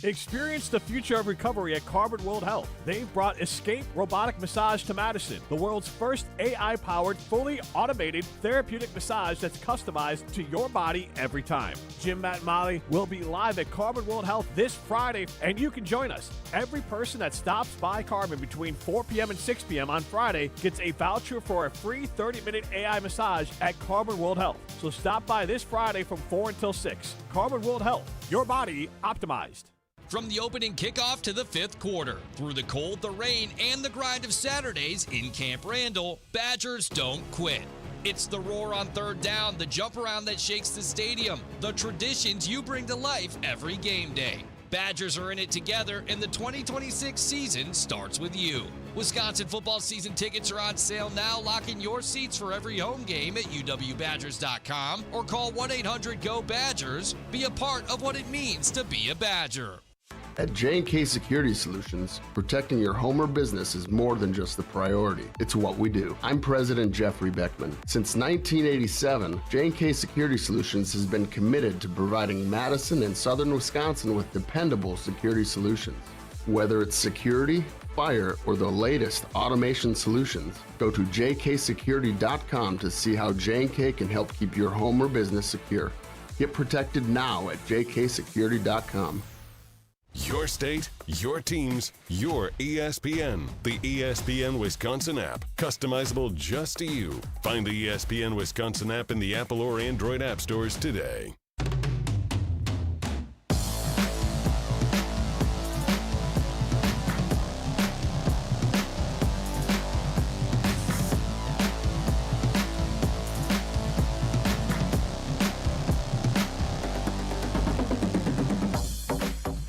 Experience the future of recovery at Carbon World Health. They've brought Escape Robotic Massage to Madison, the world's first AI-powered, fully automated therapeutic massage that's customized to your body every time. Jim, Matt, and Molly will be live at Carbon World Health this Friday, and you can join us. Every person that stops by Carbon between 4 p.m. and 6 p.m. on Friday gets a voucher for a free 30-minute AI massage at Carbon World Health. So stop by this Friday from 4 until 6. Carbon World Health, your body optimized. From the opening kickoff to the fifth quarter, through the cold, the rain, and the grind of Saturdays in Camp Randall, Badgers don't quit. It's the roar on third down, the jump around that shakes the stadium, the traditions you bring to life every game day. Badgers are in it together, and the 2026 season starts with you. Wisconsin football season tickets are on sale now. Lock in your seats for every home game at uwbadgers.com or call 1-800-GO-BADGERS. Be a part of what it means to be a Badger. At J&K Security Solutions, protecting your home or business is more than just the priority. It's what we do. I'm President Jeffrey Beckman. Since 1987, J&K Security Solutions has been committed to providing Madison and southern Wisconsin with dependable security solutions. Whether it's security, fire, or the latest automation solutions, go to jksecurity.com to see how J&K can help keep your home or business secure. Get protected now at jksecurity.com. Your state, your teams, your ESPN. The ESPN Wisconsin app. Customizable just to you. Find the ESPN Wisconsin app in the Apple or Android app stores today.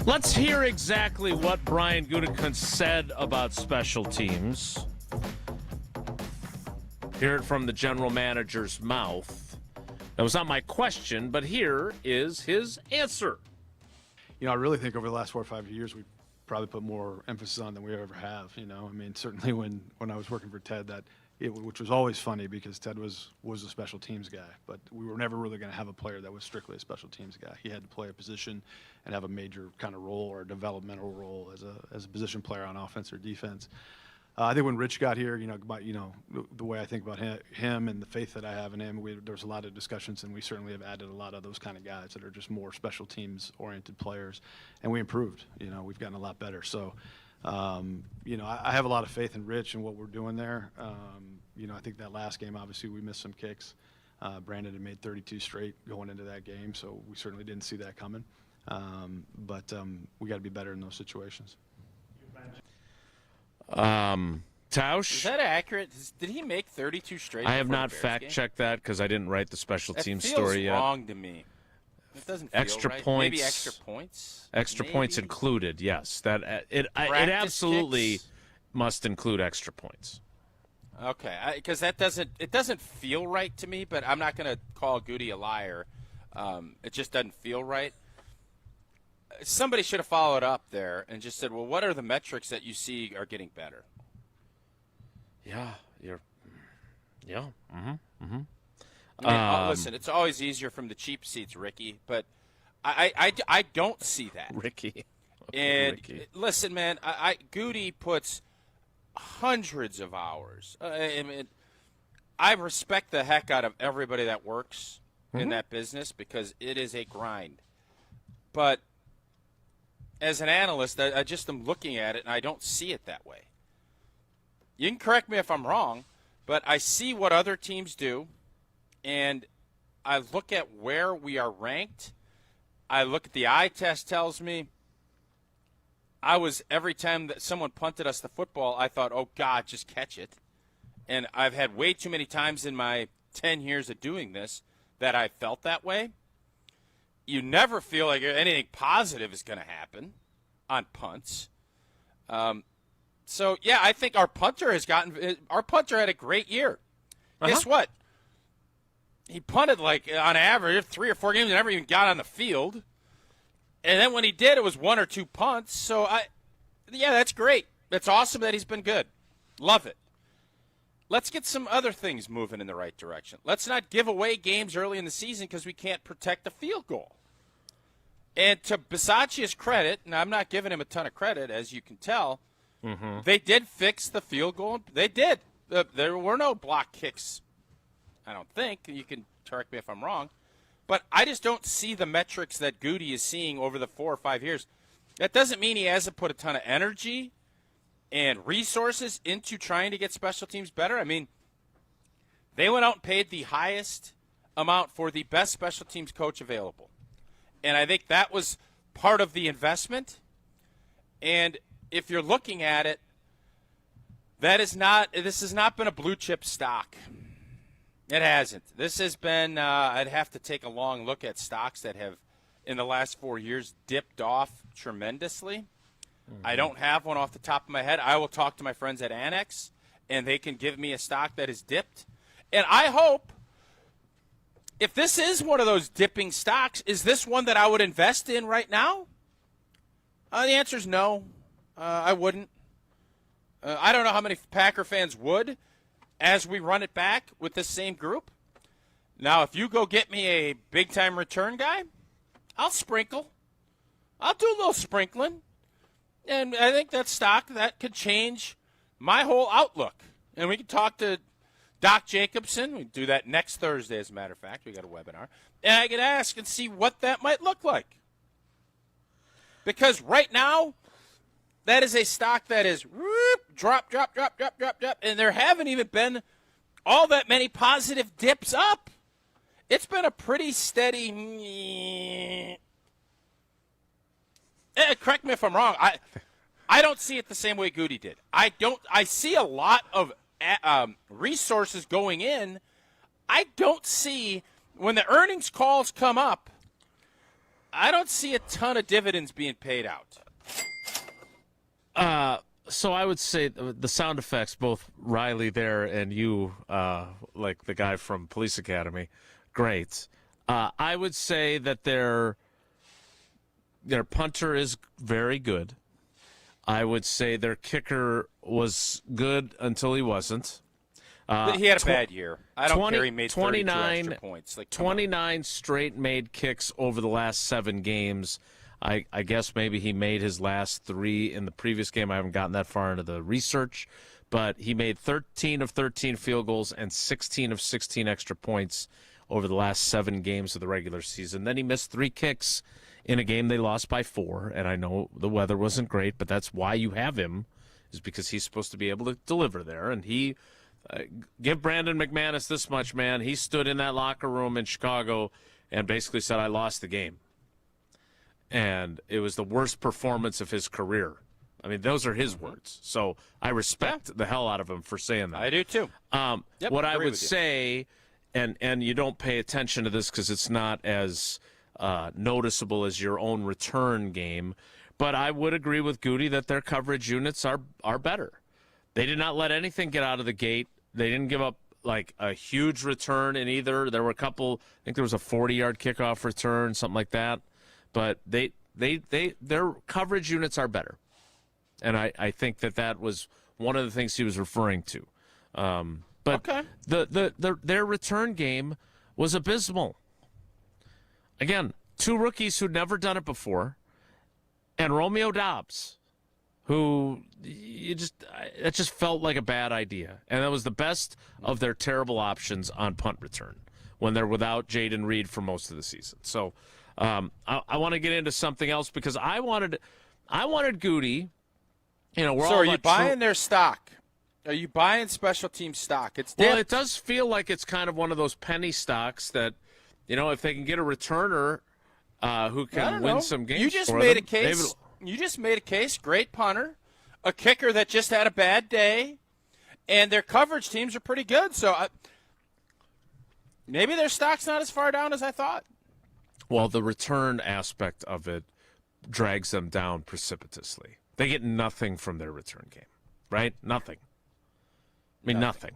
Let's hear exactly what Brian Gutekunst said about special teams. Hear it from the general manager's mouth. That was not my question, but here is his answer. You know, I really think over the last 4 or 5 years, we've probably put more emphasis on than we ever have. You know, I mean, certainly when I was working for Ted, which was always funny because Ted was a special teams guy, but we were never really going to have a player that was strictly a special teams guy. He had to play a position and have a major kind of role or a developmental role as a position player on offense or defense. I think when Rich got here, the way I think about him and the faith that I have in him, there was a lot of discussions, and we certainly have added a lot of those kind of guys that are just more special teams oriented players, and we improved. You know, we've gotten a lot better. So. I have a lot of faith in Rich and what we're doing there. I think that last game, obviously, we missed some kicks. Brandon had made 32 straight going into that game, so we certainly didn't see that coming. But we got to be better in those situations. Tausch? Is that accurate? Did he make 32 straight? I have not fact-checked that because I didn't write the special team story yet. That feels wrong to me. It doesn't feel extra right. points. Maybe extra points. Extra points included. Yes, it absolutely. Kicks. must include extra points. Okay, because it doesn't feel right to me, but I'm not going to call Goody a liar. It just doesn't feel right. Somebody should have followed up there and just said, well, what are the metrics that you see are getting better? Yeah. Mm-hmm. I mean, listen, it's always easier from the cheap seats, Ricky, but I don't see that. Ricky. And Ricky. Listen, man, Goody puts hundreds of hours. I mean, I respect the heck out of everybody that works in that business because it is a grind. But as an analyst, I just am looking at it, and I don't see it that way. You can correct me if I'm wrong, but I see what other teams do, and I look at where we are ranked. I look at the eye test tells me. Every time that someone punted us the football, I thought, oh, God, just catch it. And I've had way too many times in my 10 years of doing this that I felt that way. You never feel like anything positive is going to happen on punts. So, yeah, I think our punter had a great year. Guess what? He punted on average 3 or 4 games and never even got on the field. And then when he did, it was 1 or 2 punts. So, that's great. That's awesome that he's been good. Love it. Let's get some other things moving in the right direction. Let's not give away games early in the season because we can't protect the field goal. And to Bisaccia's credit, and I'm not giving him a ton of credit, as you can tell, they did fix the field goal. They did. There were no block kicks, I don't think. You can correct me if I'm wrong. But I just don't see the metrics that Goody is seeing over the 4 or 5 years. That doesn't mean he hasn't put a ton of energy and resources into trying to get special teams better. I mean, they went out and paid the highest amount for the best special teams coach available. And I think that was part of the investment. And if you're looking at it, this has not been a blue chip stock. It hasn't. This has been, I'd have to take a long look at stocks that have, in the last 4 years, dipped off tremendously. I don't have one off the top of my head. I will talk to my friends at Annex, and they can give me a stock that is dipped. And I hope, if this is one of those dipping stocks, is this one that I would invest in right now? The answer is no. I wouldn't. I don't know how many Packer fans would, as we run it back with this same group. Now, if you go get me a big-time return guy, I'll sprinkle. I'll do a little sprinkling. And I think that stock, that could change my whole outlook. And we can talk to Doc Jacobson. We do that next Thursday, as a matter of fact. We got a webinar. And I can ask and see what that might look like. Because right now, that is a stock that is drop. And there haven't even been all that many positive dips up. It's been a pretty steady. Correct me if I'm wrong. I don't see it the same way Goody did. I see a lot of resources going in. I don't see, when the earnings calls come up, I don't see a ton of dividends being paid out. So I would say the sound effects, both Riley there and you, like the guy from Police Academy, great. I would say that their punter is very good. I would say their kicker was good until he wasn't. But he had a bad year. I don't care. He made 32 extra points. 29 straight made kicks over the last 7 games. I guess maybe he made his last 3 in the previous game. I haven't gotten that far into the research. But he made 13 of 13 field goals and 16 of 16 extra points over the last 7 games of the regular season. Then he missed 3 kicks in a game they lost by 4. And I know the weather wasn't great, but that's why you have him, is because he's supposed to be able to deliver there. And he give Brandon McManus this much, man. He stood in that locker room in Chicago and basically said, I lost the game. And it was the worst performance of his career. I mean, those are his words. So I respect the hell out of him for saying that. I do, too. What I would say, and you don't pay attention to this because it's not as noticeable as your own return game, but I would agree with Goody that their coverage units are better. They did not let anything get out of the gate. They didn't give up like a huge return in either. There were a couple, I think there was a 40-yard kickoff return, something like that. But their coverage units are better. And I think that was one of the things he was referring to. But okay. Their return game was abysmal. Again, two rookies who'd never done it before, and Romeo Doubs, who it just felt like a bad idea. And that was the best of their terrible options on punt return when they're without Jaden Reed for most of the season. So I want to get into something else because I wanted Goody. We're so all are you buying their stock? Are you buying special team stock? Well, it does feel like it's kind of one of those penny stocks that, if they can get a returner who can win some games. You just made a case. You just made a case. Great punter, a kicker that just had a bad day, and their coverage teams are pretty good. So maybe their stock's not as far down as I thought. Well, the return aspect of it drags them down precipitously. They get nothing from their return game, right? Nothing. I mean, nothing.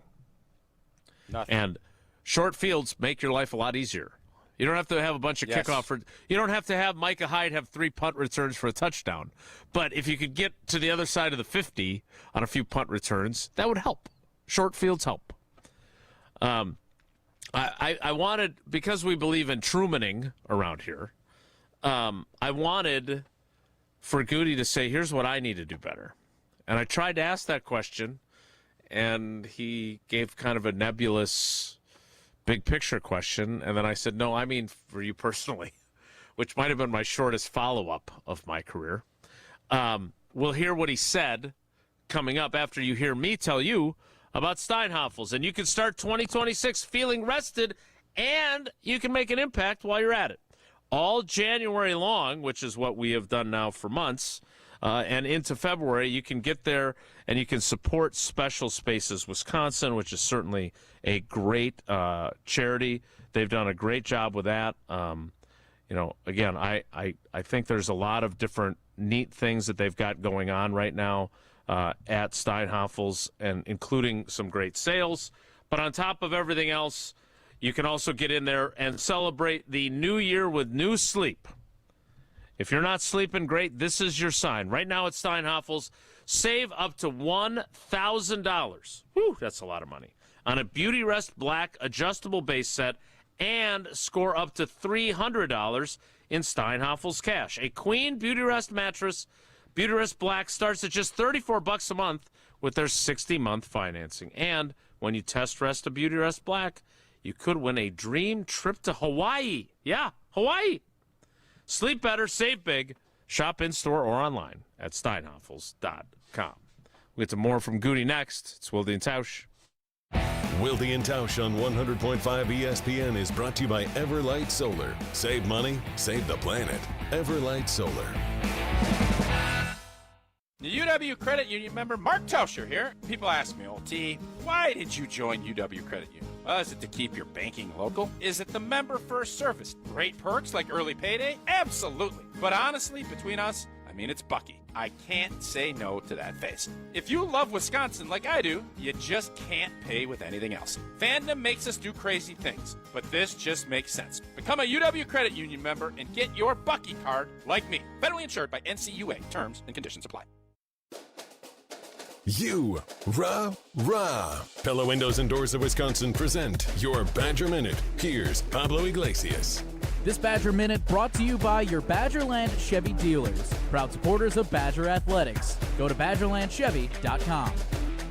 And short fields make your life a lot easier. You don't have to have a bunch of kickoff. You don't have to have Micah Hyde have 3 punt returns for a touchdown. But if you could get to the other side of the 50 on a few punt returns, that would help. Short fields help. I wanted, because we believe in Trumaning around here, I wanted for Goody to say, here's what I need to do better. And I tried to ask that question, and he gave kind of a nebulous big picture question. And then I said, no, I mean for you personally, which might have been my shortest follow-up of my career. We'll hear what he said coming up after you hear me tell you about Steinhafels. And you can start 2026 feeling rested, and you can make an impact while you're at it. All January long, which is what we have done now for months, and into February, you can get there and you can support Special Spaces Wisconsin, which is certainly a great charity. They've done a great job with that. Again, I think there's a lot of different neat things that they've got going on right now at Steinhafels, and including some great sales. But on top of everything else, you can also get in there and celebrate the new year with new sleep. If you're not sleeping great, this is your sign. Right now at Steinhafels, save up to $1,000. Whew, that's a lot of money. On a Beauty Rest Black adjustable base set, and score up to $300 in Steinhafels cash. A Queen Beauty Rest mattress, Beauty Rest Black, starts at just $34 a month with their 60-month financing. And when you test rest a Beauty Rest Black, you could win a dream trip to Hawaii. Yeah, Hawaii. Sleep better, save big. Shop in-store or online at steinhafels.com. We'll get to more from Goody next. It's Wilde and Tausch. Wilde and Tausch on 100.5 ESPN is brought to you by Everlight Solar. Save money, save the planet. Everlight Solar. The UW Credit Union member Mark Tauscher here. People ask me, old T, why did you join UW Credit Union? Is it to keep your banking local? Is it the member-first service? Great perks like early payday? Absolutely. But honestly, between us, it's Bucky. I can't say no to that face. If you love Wisconsin like I do, you just can't pay with anything else. Fandom makes us do crazy things, but this just makes sense. Become a UW Credit Union member and get your Bucky card like me. Federally insured by NCUA. Terms and conditions apply. Pella Windows and Doors of Wisconsin present your Badger Minute. Here's Pablo Iglesias. This Badger Minute brought to you by your Badgerland Chevy dealers, proud supporters of Badger Athletics. Go to BadgerlandChevy.com.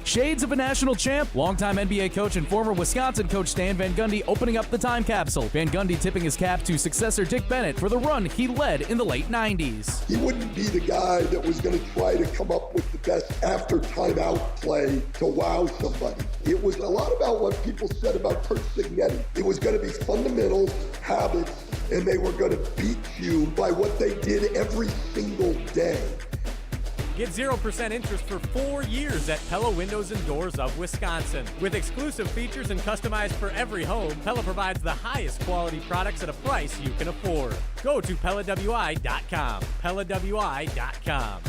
Shades of a national champ, longtime NBA coach and former Wisconsin coach Stan Van Gundy opening up the time capsule. Van Gundy tipping his cap to successor Dick Bennett for the run he led in the late 90s. He wouldn't be the guy that was going to try to come up with the best after timeout play to wow somebody. It was a lot about what people said about Curt Cignetti. It was going to be fundamentals, habits, and they were going to beat you by what they did every single day. Get 0% interest for 4 years at Pella Windows and Doors of Wisconsin. With exclusive features and customized for every home, Pella provides the highest quality products at a price you can afford. Go to PellaWI.com. PellaWI.com.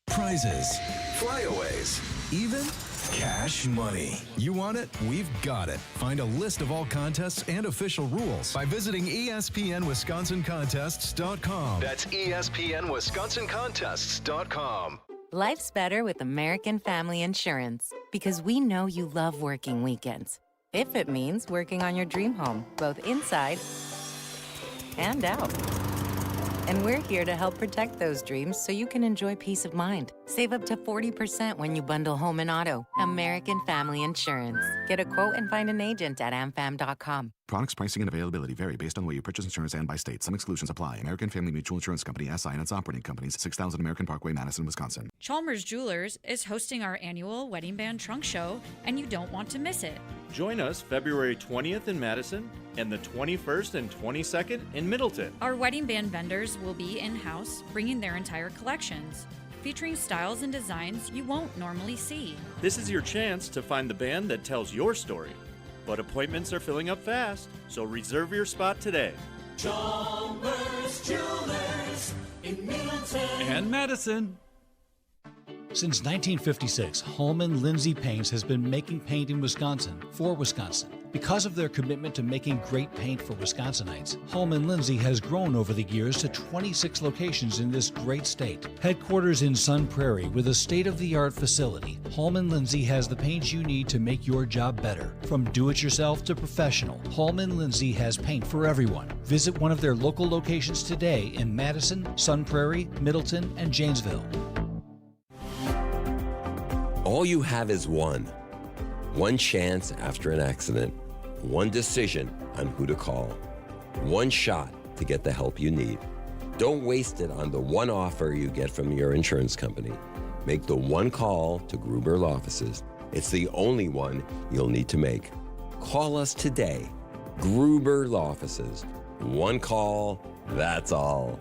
Prizes, Flyaways. Even cash money. You want it? We've got it. Find a list of all contests and official rules by visiting ESPNWisconsinContests.com. That's ESPNWisconsinContests.com. Life's better with American Family Insurance because we know you love working weekends. If it means working on your dream home, both inside and out. And we're here to help protect those dreams so you can enjoy peace of mind. Save up to 40% when you bundle home and auto. American Family Insurance. Get a quote and find an agent at amfam.com. Products, pricing, and availability vary based on the way you purchase insurance and by state. Some exclusions apply. American Family Mutual Insurance Company, SI, and its operating companies, 6000 American Parkway, Madison, Wisconsin. Chalmers Jewelers is hosting our annual Wedding Band Trunk Show, and you don't want to miss it. Join us February 20th in Madison and the 21st and 22nd in Middleton. Our wedding band vendors will be in-house, bringing their entire collections, featuring styles and designs you won't normally see. This is your chance to find the band that tells your story. But appointments are filling up fast, so reserve your spot today. Chalmers Jewelers in Middleton and Madison. Since 1956, Holman Lindsay Paints has been making paint in Wisconsin for Wisconsin. Because of their commitment to making great paint for Wisconsinites, Holman Lindsay has grown over the years to 26 locations in this great state. Headquarters in Sun Prairie with a state-of-the-art facility, Holman Lindsay has the paint you need to make your job better. From do-it-yourself to professional, Holman Lindsay has paint for everyone. Visit one of their local locations today in Madison, Sun Prairie, Middleton, and Janesville. All you have is one chance after an accident, one decision on who to call, one shot to get the help you need. Don't waste it on the one offer you get from your insurance company. Make the one call to Gruber Law Offices. It's the only one you'll need to make. Call us today. Gruber Law Offices. One call, that's all.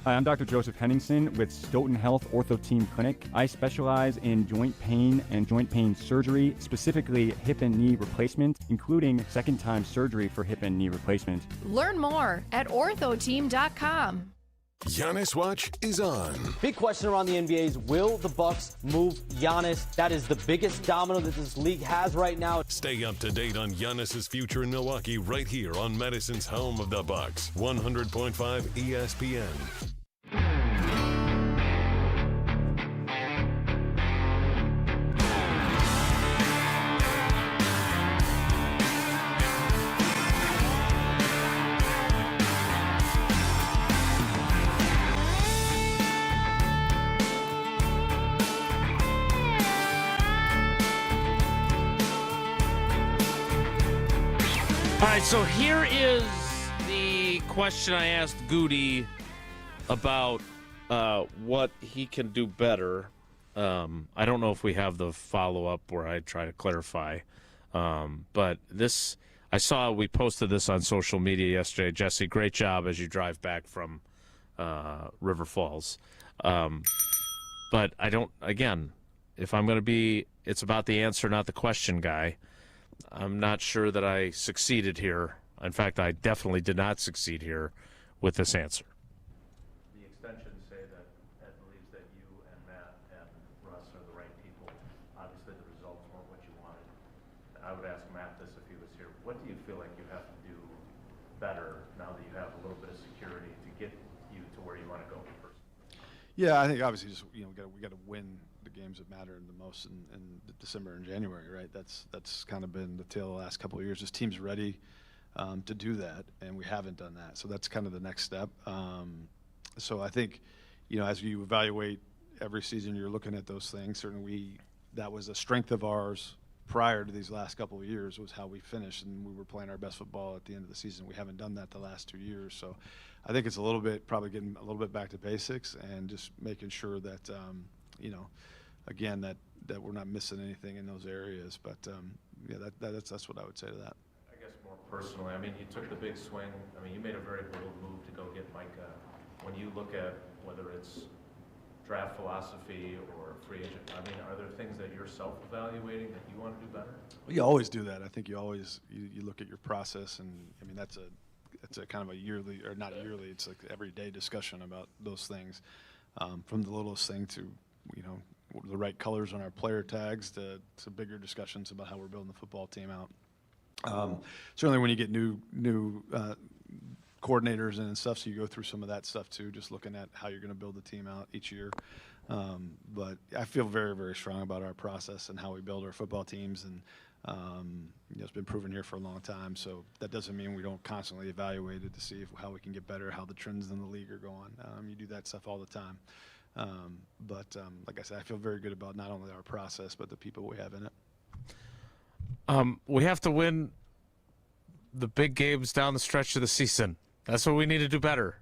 Hi, I'm Dr. Joseph Henningsen with Stoughton Health Ortho Team Clinic. I specialize in joint pain and joint pain surgery, specifically hip and knee replacement, including second-time surgery for hip and knee replacement. Learn more at orthoteam.com. Giannis Watch is on. Big question around the NBA is, will the Bucks move Giannis? That is the biggest domino that this league has right now. Stay up to date on Giannis's future in Milwaukee right here on Madison's home of the Bucks, 100.5 ESPN. All right, so here is the question I asked Goody about what he can do better. I don't know if we have the follow-up where I try to clarify. But this, I saw we posted this on social media yesterday. Jesse, great job as you drive back from River Falls. But I don't, again, if I'm going to be, it's about the answer, not the question guy. I'm not sure that I succeeded here. In fact, I definitely did not succeed here with this answer. The extensions say that Ed believes that you and Matt and Russ are the right people. Obviously, the results weren't what you wanted. I would ask Matt this if he was here. What do you feel like you have to do better now that you have a little bit of security to get you to where you want to go first? Yeah, I think obviously just we got to win the games that matter the most in December and January, right? That's kind of been the tale of the last couple of years. This team's ready to do that, and we haven't done that. So that's kind of the next step. So I think, as you evaluate every season, you're looking at those things. Certainly, that was a strength of ours prior to these last couple of years, was how we finished, and we were playing our best football at the end of the season. We haven't done that the last 2 years. So I think it's probably getting a little bit back to basics and just making sure that, again, that we're not missing anything in those areas. But that's what I would say to that. I guess more personally, you took the big swing. You made a very bold move to go get Micah. When you look at whether it's draft philosophy or free agent, are there things that you're self-evaluating that you want to do better? Well, you always do that. I think you always you look at your process, and that's it's a kind of a yearly, or not yearly, it's like everyday discussion about those things, from the littlest thing to, the right colors on our player tags to bigger discussions about how we're building the football team out. Certainly when you get new coordinators and stuff, so you go through some of that stuff too, just looking at how you're going to build the team out each year. But I feel very, very strong about our process and how we build our football teams, and it's been proven here for a long time. So that doesn't mean we don't constantly evaluate it to see how we can get better, how the trends in the league are going. You do that stuff all the time. But like I said, I feel very good about not only our process but the people we have in it. We have to win the big games down the stretch of the season. That's what we need to do better.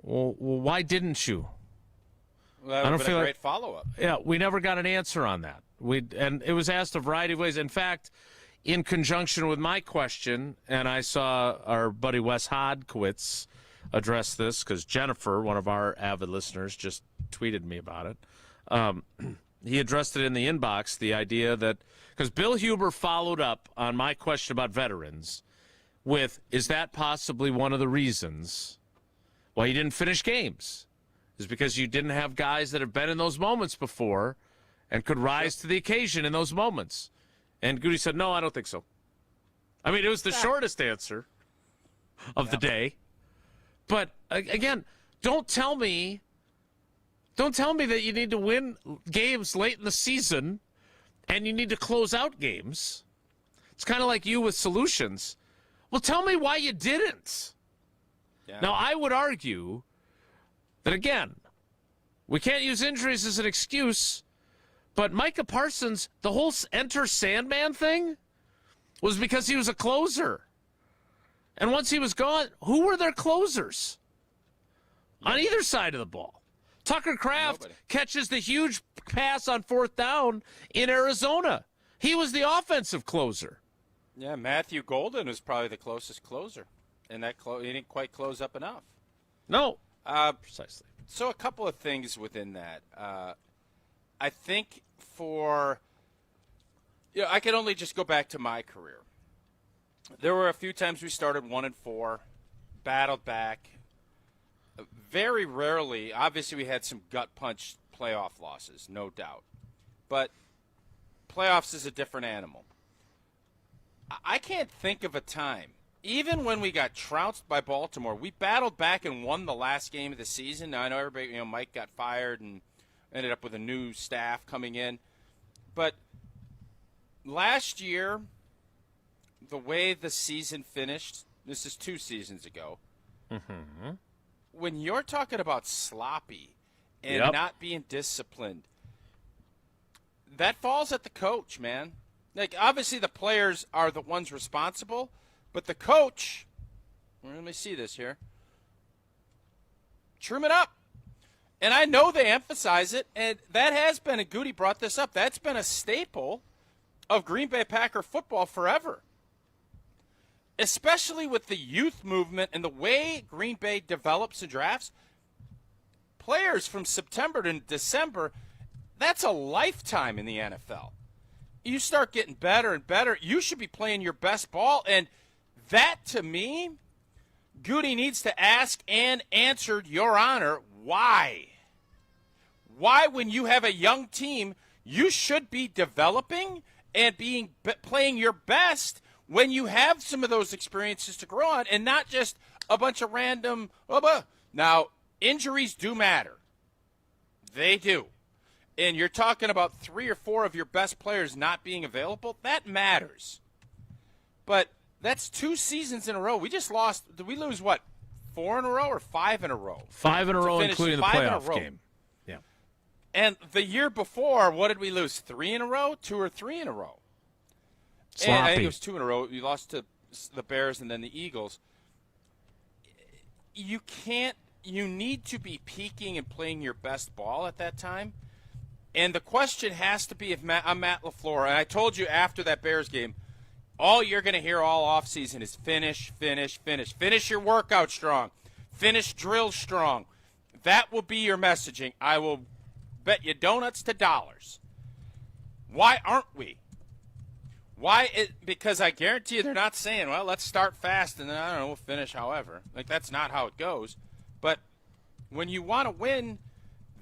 Well, why didn't you? Well, that would have been a great follow-up. Yeah, we never got an answer on that. And it was asked a variety of ways. In fact, in conjunction with my question, and I saw our buddy Wes Hodkowitz address this because Jennifer, one of our avid listeners, just tweeted me about it. He addressed it in the inbox, the idea that – because Bill Huber followed up on my question about veterans with, is that possibly one of the reasons why you didn't finish games? Is because you didn't have guys that have been in those moments before and could rise to the occasion in those moments. And Goody said, no, I don't think so. I mean, it was the shortest answer of the day. But, again, don't tell me that you need to win games late in the season and you need to close out games. It's kind of like you with solutions. Well, tell me why you didn't. Yeah. Now, I would argue that, again, we can't use injuries as an excuse, but Micah Parsons, the whole enter Sandman thing was because he was a closer. And once he was gone, who were their closers on either side of the ball? Tucker Kraft catches the huge pass on 4th down in Arizona. He was the offensive closer. Yeah, Matthew Golden was probably the closest closer, and that he didn't quite close up enough. No. Precisely. So a couple of things within that. I think I can only just go back to my career. There were a few times we started 1-4, battled back. Very rarely, obviously we had some gut punch playoff losses, no doubt. But playoffs is a different animal. I can't think of a time. Even when we got trounced by Baltimore, we battled back and won the last game of the season. Now, I know everybody, Mike got fired and ended up with a new staff coming in. But last year, the way the season finished, this is 2 seasons ago, when you're talking about sloppy and not being disciplined, that falls at the coach, man. Like, obviously the players are the ones responsible, but the coach, let me see this here, trim it up. And I know they emphasize it, and that has been, and Goody brought this up, that's been a staple of Green Bay Packer football forever. Especially with the youth movement and the way Green Bay develops and drafts. Players from September to December, that's a lifetime in the NFL. You start getting better and better. You should be playing your best ball. And that, to me, Goody needs to ask and answer, Your Honor, why? Why, when you have a young team, you should be developing and playing your best when you have some of those experiences to grow on and not just a bunch of random. Now, injuries do matter. They do. And you're talking about 3 or 4 of your best players not being available. That matters. But that's 2 seasons in a row. We just lost. Did we lose, 4 in a row or 5 in a row? 5 in a row, including the playoff game. Yeah. And the year before, what did we lose? 3 in a row? 2 or 3 in a row? Sloppy. And I think it was 2 in a row. You lost to the Bears and then the Eagles. You need to be peaking and playing your best ball at that time. And the question has to be, I'm Matt LaFleur, and I told you after that Bears game, all you're going to hear all offseason is finish, finish, finish. Finish your workout strong. Finish drill strong. That will be your messaging. I will bet you donuts to dollars. Why aren't we? Why? Because I guarantee you they're not saying, well, let's start fast and then, I don't know, we'll finish however. Like, that's not how it goes. But when you want to win,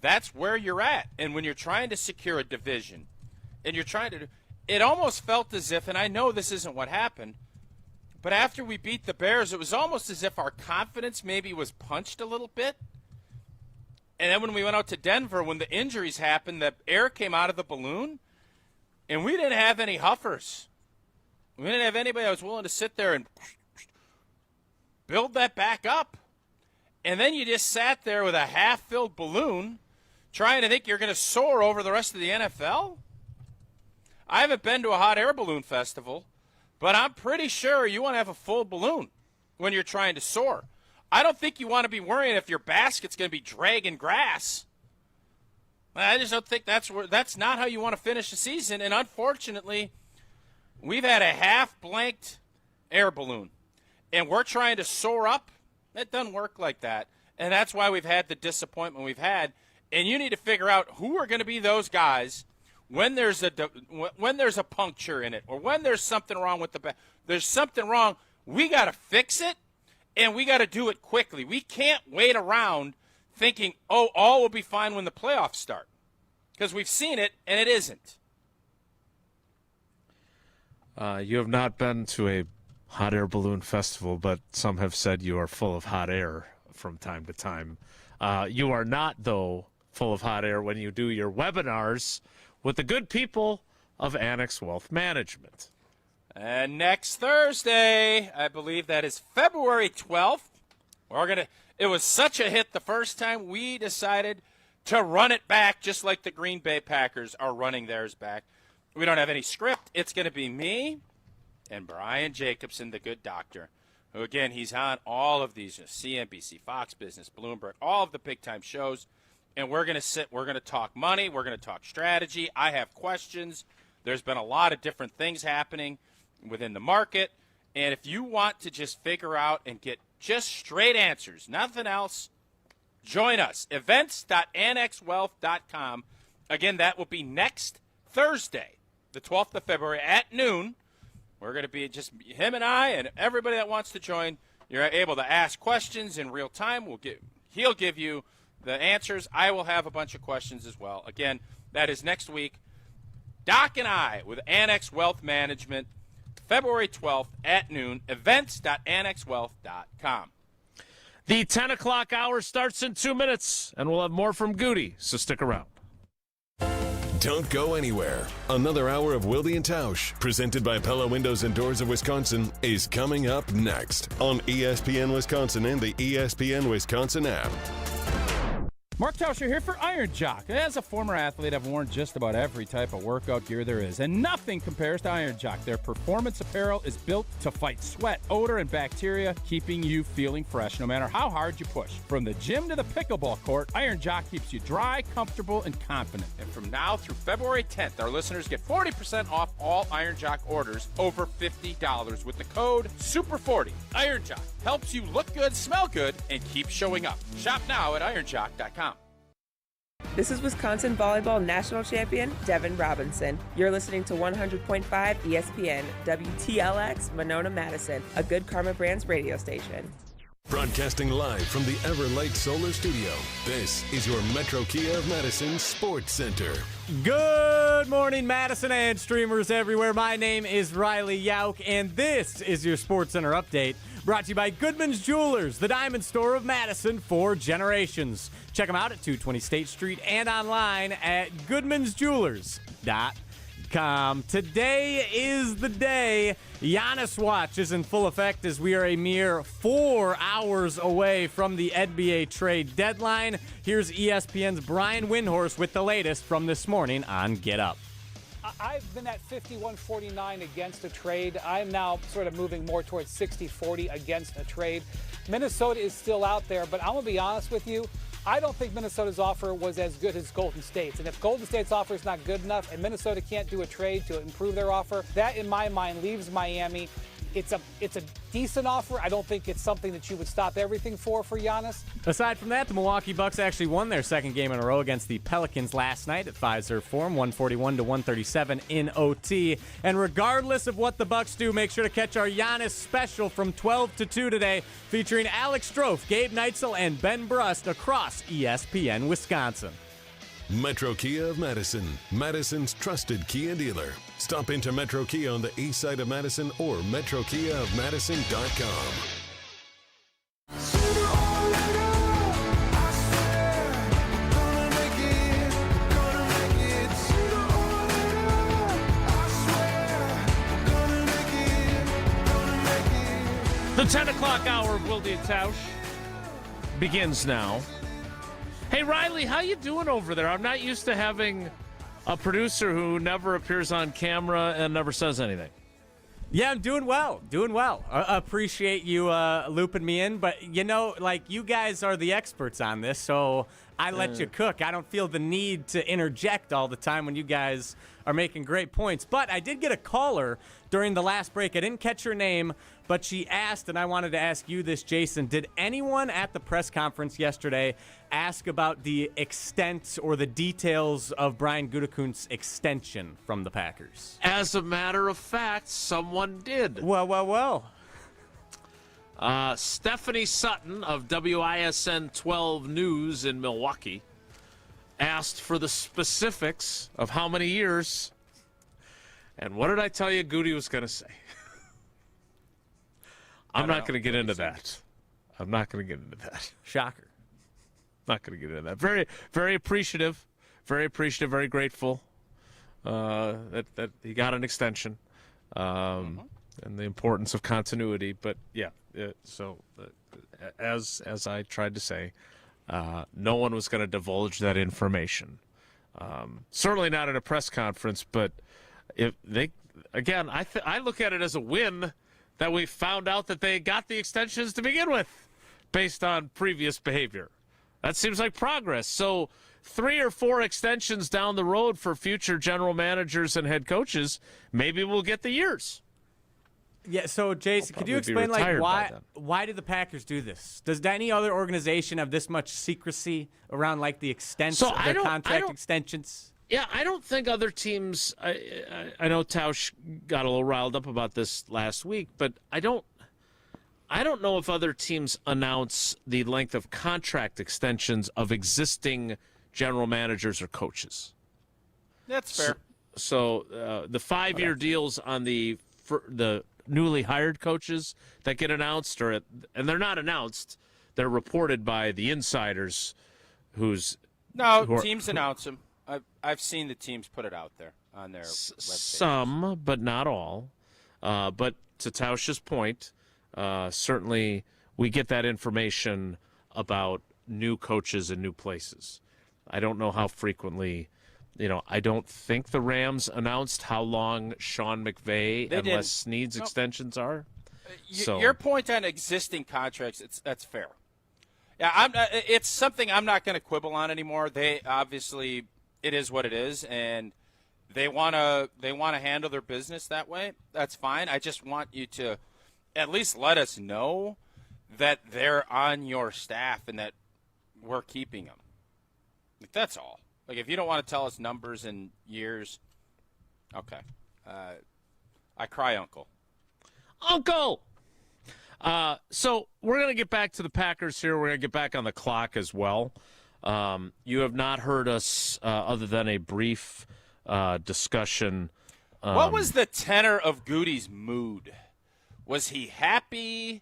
that's where you're at. And when you're trying to secure a division and you're trying to – it almost felt as if – and I know this isn't what happened, but after we beat the Bears, it was almost as if our confidence maybe was punched a little bit. And then when we went out to Denver, when the injuries happened, the air came out of the balloon, and we didn't have any huffers. We didn't have anybody that was willing to sit there and build that back up. And then you just sat there with a half-filled balloon trying to think you're going to soar over the rest of the NFL? I haven't been to a hot air balloon festival, but I'm pretty sure you want to have a full balloon when you're trying to soar. I don't think you want to be worrying if your basket's going to be dragging grass. I just don't think that's not how you want to finish the season. And unfortunately, we've had a half-blanked air balloon, and we're trying to soar up. It doesn't work like that, and that's why we've had the disappointment we've had. And you need to figure out who are going to be those guys when there's a puncture in it, or when there's something wrong with there's something wrong. We got to fix it, and we got to do it quickly. We can't wait around thinking, oh, all will be fine when the playoffs start, because we've seen it, and it isn't. You have not been to a hot air balloon festival, but some have said you are full of hot air from time to time. You are not, though, full of hot air when you do your webinars with the good people of Annex Wealth Management. And next Thursday, I believe that is February 12th, it was such a hit the first time, we decided to run it back just like the Green Bay Packers are running theirs back. We don't have any script. It's going to be me and Brian Jacobson, the good doctor, who, again, he's on all of these, CNBC, Fox Business, Bloomberg, all of the big-time shows, and we're going to talk money, we're going to talk strategy. I have questions. There's been a lot of different things happening within the market, and if you want to just figure out and get just straight answers, nothing else, join us. Events.annexwealth.com. Again, that will be next Thursday, the 12th of February at noon. We're going to be just him and I and everybody that wants to join. You're able to ask questions in real time. He'll give you the answers. I will have a bunch of questions as well. Again, that is next week. Doc and I with Annex Wealth Management, February 12th at noon, events.annexwealth.com. The 10 o'clock hour starts in 2 minutes, and we'll have more from Goody, so stick around. Don't go anywhere. Another hour of Wilde and Tausch, presented by Pella Windows and Doors of Wisconsin, is coming up next on ESPN Wisconsin and the ESPN Wisconsin app. Mark Tauscher here for Iron Jock. As a former athlete, I've worn just about every type of workout gear there is, and nothing compares to Iron Jock. Their performance apparel is built to fight sweat, odor, and bacteria, keeping you feeling fresh no matter how hard you push. From the gym to the pickleball court, Iron Jock keeps you dry, comfortable, and confident. And from now through February 10th, our listeners get 40% off all Iron Jock orders over $50 with the code SUPER40. Iron Jock helps you look good, smell good, and keep showing up. Shop now at ironjock.com. This is Wisconsin Volleyball National Champion Devin Robinson. You're listening to 100.5 ESPN, WTLX, Monona, Madison, a Good Karma Brands radio station. Broadcasting live from the Everlight Solar Studio, this is your Metro Kia of Madison Sports Center. Good morning, Madison and streamers everywhere. My name is Riley Yauk, and this is your Sports Center update, brought to you by Goodman's Jewelers, the diamond store of Madison for generations. Check them out at 220 State Street and online at goodmansjewelers.com. Today is the day. Giannis watch is in full effect as we are a mere 4 hours away from the NBA trade deadline. Here's ESPN's Brian Windhorst with the latest from this morning on Get Up. I've been at 51-49 against a trade. I'm now sort of moving more towards 60-40 against a trade. Minnesota is still out there, but I'm going to be honest with you. I don't think Minnesota's offer was as good as Golden State's. And if Golden State's offer is not good enough and Minnesota can't do a trade to improve their offer, that, in my mind, leaves Miami It's a decent offer. I don't think it's something that you would stop everything for Giannis. Aside from that, the Milwaukee Bucks actually won their second game in a row against the Pelicans last night at Pfizer Forum, 141-137 in OT. And regardless of what the Bucks do, make sure to catch our Giannis special from 12 to 2 today, featuring Alex Strofe, Gabe Neitzel, and Ben Brust across ESPN Wisconsin. Metro Kia of Madison, Madison's trusted Kia dealer. Stop into Metro Kia on the east side of Madison or metrokiaofmadison.com. The 10 o'clock hour of Wilde and Tausch begins now. Hey, Riley, how you doing over there? I'm not used to having a producer who never appears on camera and never says anything. Yeah, I'm doing well. Appreciate you looping me in. But, you guys are the experts on this, so I let you cook. I don't feel the need to interject all the time when you guys are making great points. But I did get a caller during the last break. I didn't catch her name, but she asked, and I wanted to ask you this, Jason. Did anyone at the press conference yesterday ask about the extent or the details of Brian Gutekunst's extension from the Packers? As a matter of fact, someone did. Well. Stephanie Sutton of WISN 12 News in Milwaukee asked for the specifics of how many years. And what did I tell you Goody was going to say? I'm not going to get into that. I'm not going to get into that. Shocker. Not going to get into that. Very, very appreciative. Very appreciative. Very grateful that he got an extension and the importance of continuity. But yeah, as I tried to say, no one was going to divulge that information. Certainly not at a press conference. But if they again, I look at it as a win that we found out that they got the extensions to begin with based on previous behavior. That seems like progress. So 3 or 4 extensions down the road for future general managers and head coaches, maybe we'll get the years. Yeah, so Jason, could you explain why did the Packers do this? Does any other organization have this much secrecy around the extent of their contract extensions? Yeah, I don't think other teams. I know Tausch got a little riled up about this last week, but I don't know if other teams announce the length of contract extensions of existing general managers or coaches. That's fair. So the 5-year deals on the newly hired coaches that get announced, and they're not announced, they're reported by the insiders, teams announce them. I've seen the teams put it out there on their webpage. Some, but not all. But to Tausch's point, certainly we get that information about new coaches and new places. I don't know how frequently. I don't think the Rams announced how long Sean McVay and Les Snead's extensions are. Your point on existing contracts, that's fair. Yeah, it's something I'm not going to quibble on anymore. They obviously, it is what it is, and they want to handle their business that way. That's fine. I just want you to at least let us know that they're on your staff and that we're keeping them. That's all. If you don't want to tell us numbers and years, okay. I cry uncle. Uncle! So we're going to get back to the Packers here. We're going to get back on the clock as well. You have not heard us other than a brief discussion. What was the tenor of Goody's mood? Was he happy?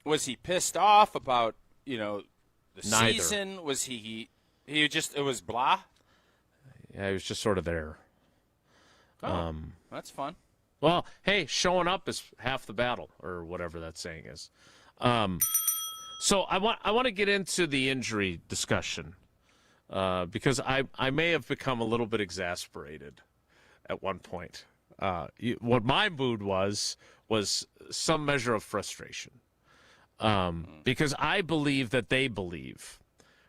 Was he pissed off about, the season? Was he just, it was blah? Yeah, he was just sort of there. Oh, that's fun. Well, hey, showing up is half the battle, or whatever that saying is. So I want to get into the injury discussion because I may have become a little bit exasperated at one point. What my mood was some measure of frustration because I believe that they believe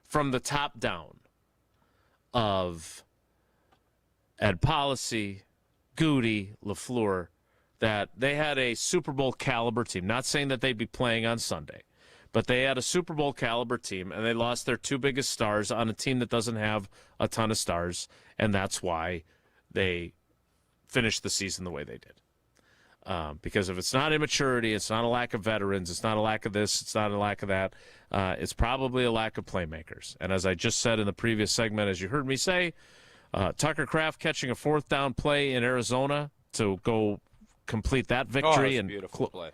from the top down of Ed Policy, Goody, LaFleur, that they had a Super Bowl caliber team. Not saying that they'd be playing on Sunday, but they had a Super Bowl caliber team, and they lost their two biggest stars on a team that doesn't have a ton of stars, and that's why they finished the season the way they did. Because if it's not immaturity, it's not a lack of veterans, it's not a lack of this, it's not a lack of that, it's probably a lack of playmakers. And as I just said in the previous segment, as you heard me say, Tucker Kraft catching a fourth down play in Arizona to go complete that victory and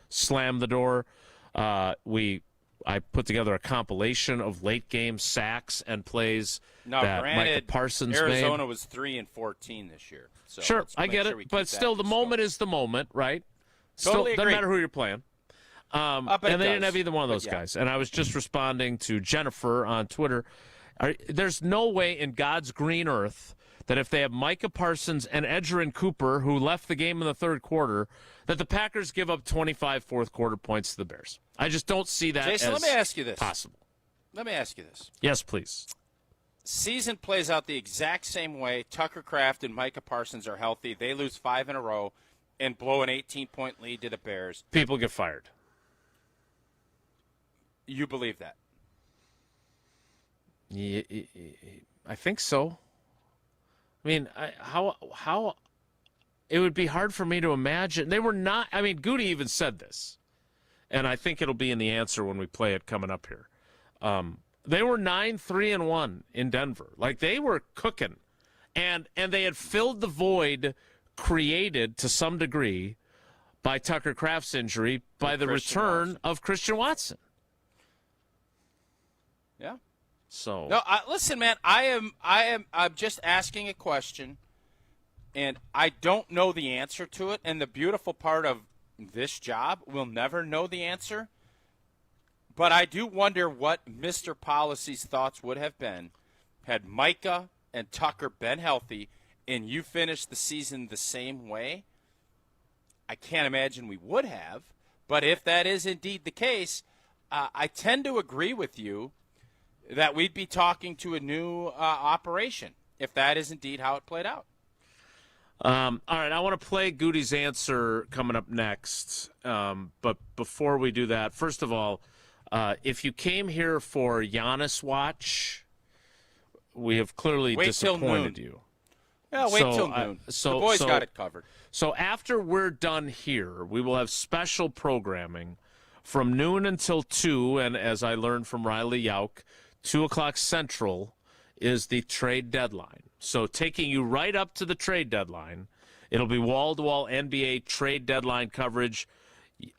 slam the door. I put together a compilation of late game sacks and plays that Micah Parsons Arizona made. was 3-14 this year. So sure, I get it, but still, the moment is the moment, right? Totally Still, doesn't agree. matter who you're playing. And they didn't have either one of those guys. And I was just responding to Jennifer on Twitter. There's no way in God's green earth that if they have Micah Parsons and Edgerrin Cooper, who left the game in the third quarter, that the Packers give up 25 fourth-quarter points to the Bears. I just don't see that Jason, as let me ask you this. possible. Let me ask you this. Yes, please. Season plays out the exact same way. Tucker Kraft and Micah Parsons are healthy. They lose 5 in a row and blow an 18-point lead to the Bears. People get fired. You believe that? Yeah, I think so. I mean, how it would be hard for me to imagine. They were not. I mean, Goody even said this, and I think it'll be in the answer when we play it coming up here. They were 9-3-1 in Denver. Like, they were cooking, and they had filled the void created to some degree by Tucker Kraft's injury by the return of Christian Watson. Yeah. So no, listen, man. I'm just asking a question, and I don't know the answer to it. And the beautiful part of this job, we'll never know the answer. But I do wonder what Mr. Policy's thoughts would have been had Micah and Tucker been healthy, and you finished the season the same way. I can't imagine we would have. But if that is indeed the case, I tend to agree with you that we'd be talking to a new operation if that is indeed how it played out. All right, I want to play Goody's answer coming up next. But before we do that, first of all, if you came here for Giannis Watch, we have clearly disappointed you. Yeah, wait till noon. The boys got it covered. So after we're done here, we will have special programming from noon until 2, and as I learned from Riley Yauk, 2 o'clock Central is the trade deadline. So taking you right up to the trade deadline, it'll be wall-to-wall NBA trade deadline coverage.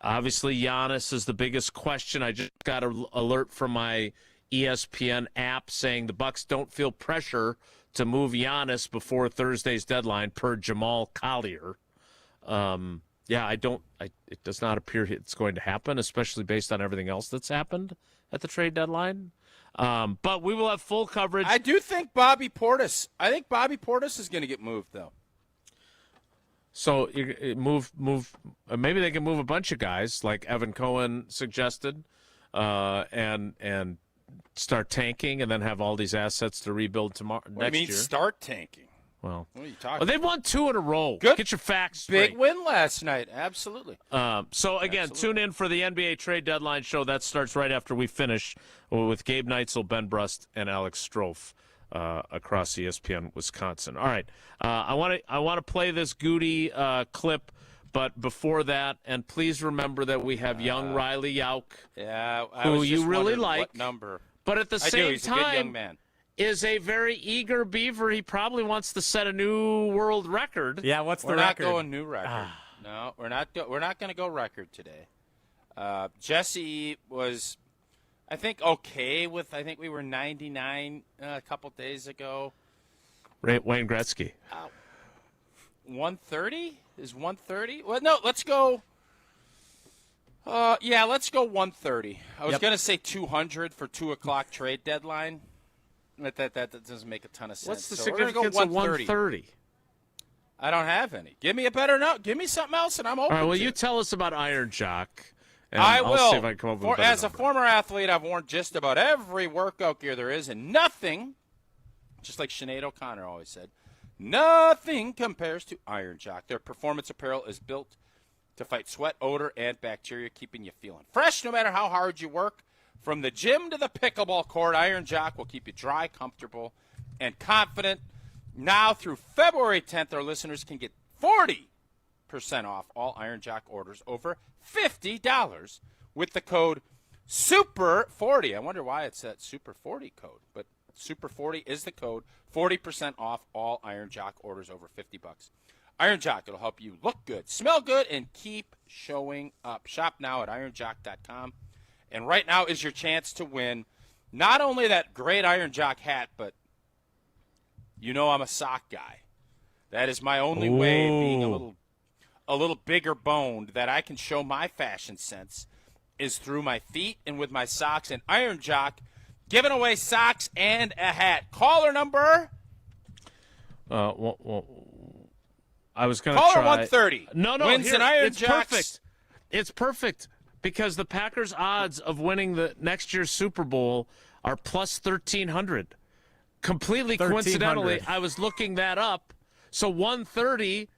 Obviously, Giannis is the biggest question. I just got an alert from my ESPN app saying the Bucks don't feel pressure to move Giannis before Thursday's deadline per Jamal Collier. It does not appear it's going to happen, especially based on everything else that's happened at the trade deadline. But we will have full coverage. I do think Bobby Portis is going to get moved, though. So you move. Maybe they can move a bunch of guys, like Evan Cohen suggested, and start tanking, and then have all these assets to rebuild tomorrow. What do you mean start tanking? Well, what are you talking they've won 2 in a row. Good. Get your facts straight. Big win last night. Absolutely. So, again, tune in for the NBA trade deadline show. That starts right after we finish with Gabe Neitzel, Ben Brust, and Alex Strofe across ESPN Wisconsin. All right. I want to play this Goody clip, but before that, and please remember that we have young Riley Yauk, who you really like. What number? But at the same He's a good young time, man. is a very eager Beaver. He probably wants to set a new world record. Yeah, what's the record? record? We're not going new record. No, we're not. We're not going to go record today. Jesse was, I think, okay with. I think we were 99 a couple days ago. Wayne Gretzky. 130 is 130. Well, no, let's go. Let's go 130. I was going to say 200 for 2 o'clock trade deadline. That doesn't make a ton of sense. What's the So we're gonna go significance of 130? I don't have any. Give me a better note. Give me something else, and I'm open. All right, well, to you it. tell us about Iron Jock. And I I'll will. see if I can come up with a better As a number. former athlete, I've worn just about every workout gear there is, and nothing, just like Sinead O'Connor always said, nothing compares to Iron Jock. Their performance apparel is built to fight sweat, odor, and bacteria, keeping you feeling fresh no matter how hard you work. From the gym to the pickleball court, Iron Jock will keep you dry, comfortable, and confident. Now through February 10th, our listeners can get 40% off all Iron Jock orders over $50 with the code SUPER40. I wonder why it's that SUPER40 code, but SUPER40 is the code. 40% off all Iron Jock orders over $50. Iron Jock, it'll help you look good, smell good, and keep showing up. Shop now at ironjock.com. And right now is your chance to win not only that great Iron Jock hat, but you know I'm a sock guy. That is my only way of being a little bigger boned that I can show my fashion sense is through my feet and with my socks. And Iron Jock giving away socks and a hat. Caller number? I was going to try. Caller 130. No, wins an Iron Jock. Perfect. It's perfect because the Packers' odds of winning the next year's Super Bowl are plus 1,300. Completely coincidentally, I was looking that up. So 130,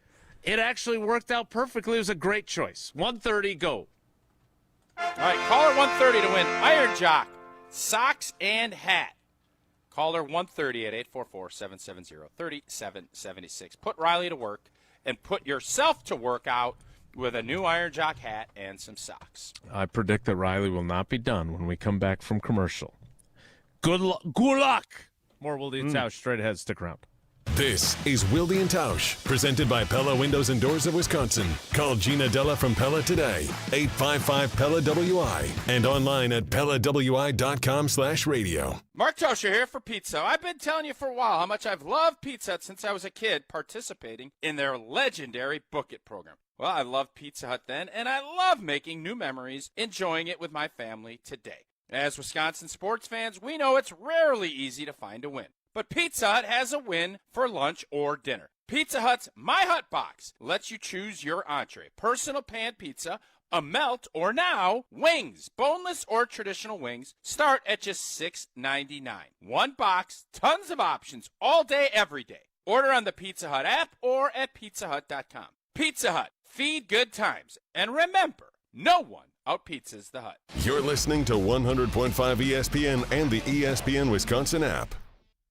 it actually worked out perfectly. It was a great choice. 130, go. All right, caller 130 to win Iron Jock, socks and hat. Caller 130 at 844-770-3776. Put Riley to work and put yourself to work out with a new Iron Jock hat and some socks. I predict that Riley will not be done when we come back from commercial. Good luck. More Wilde and Tausch straight ahead. Stick around. This is Wilde and Tausch, presented by Pella Windows and Doors of Wisconsin. Call Gina Della from Pella today, 855-PELLA-WI, and online at PellaWI.com/radio. Mark Tauscher here for Pizza. I've been telling you for a while how much I've loved Pizza Hut since I was a kid participating in their legendary Book It program. Well, I loved Pizza Hut then, and I love making new memories, enjoying it with my family today. As Wisconsin sports fans, we know it's rarely easy to find a win. But Pizza Hut has a win for lunch or dinner. Pizza Hut's My Hut Box lets you choose your entree, personal pan pizza, a melt, or now wings. Boneless or traditional wings start at just $6.99. One box, tons of options, all day, every day. Order on the Pizza Hut app or at pizzahut.com. Pizza Hut, feed good times. And remember, no one out-pizzas the Hut. You're listening to 100.5 ESPN and the ESPN Wisconsin app.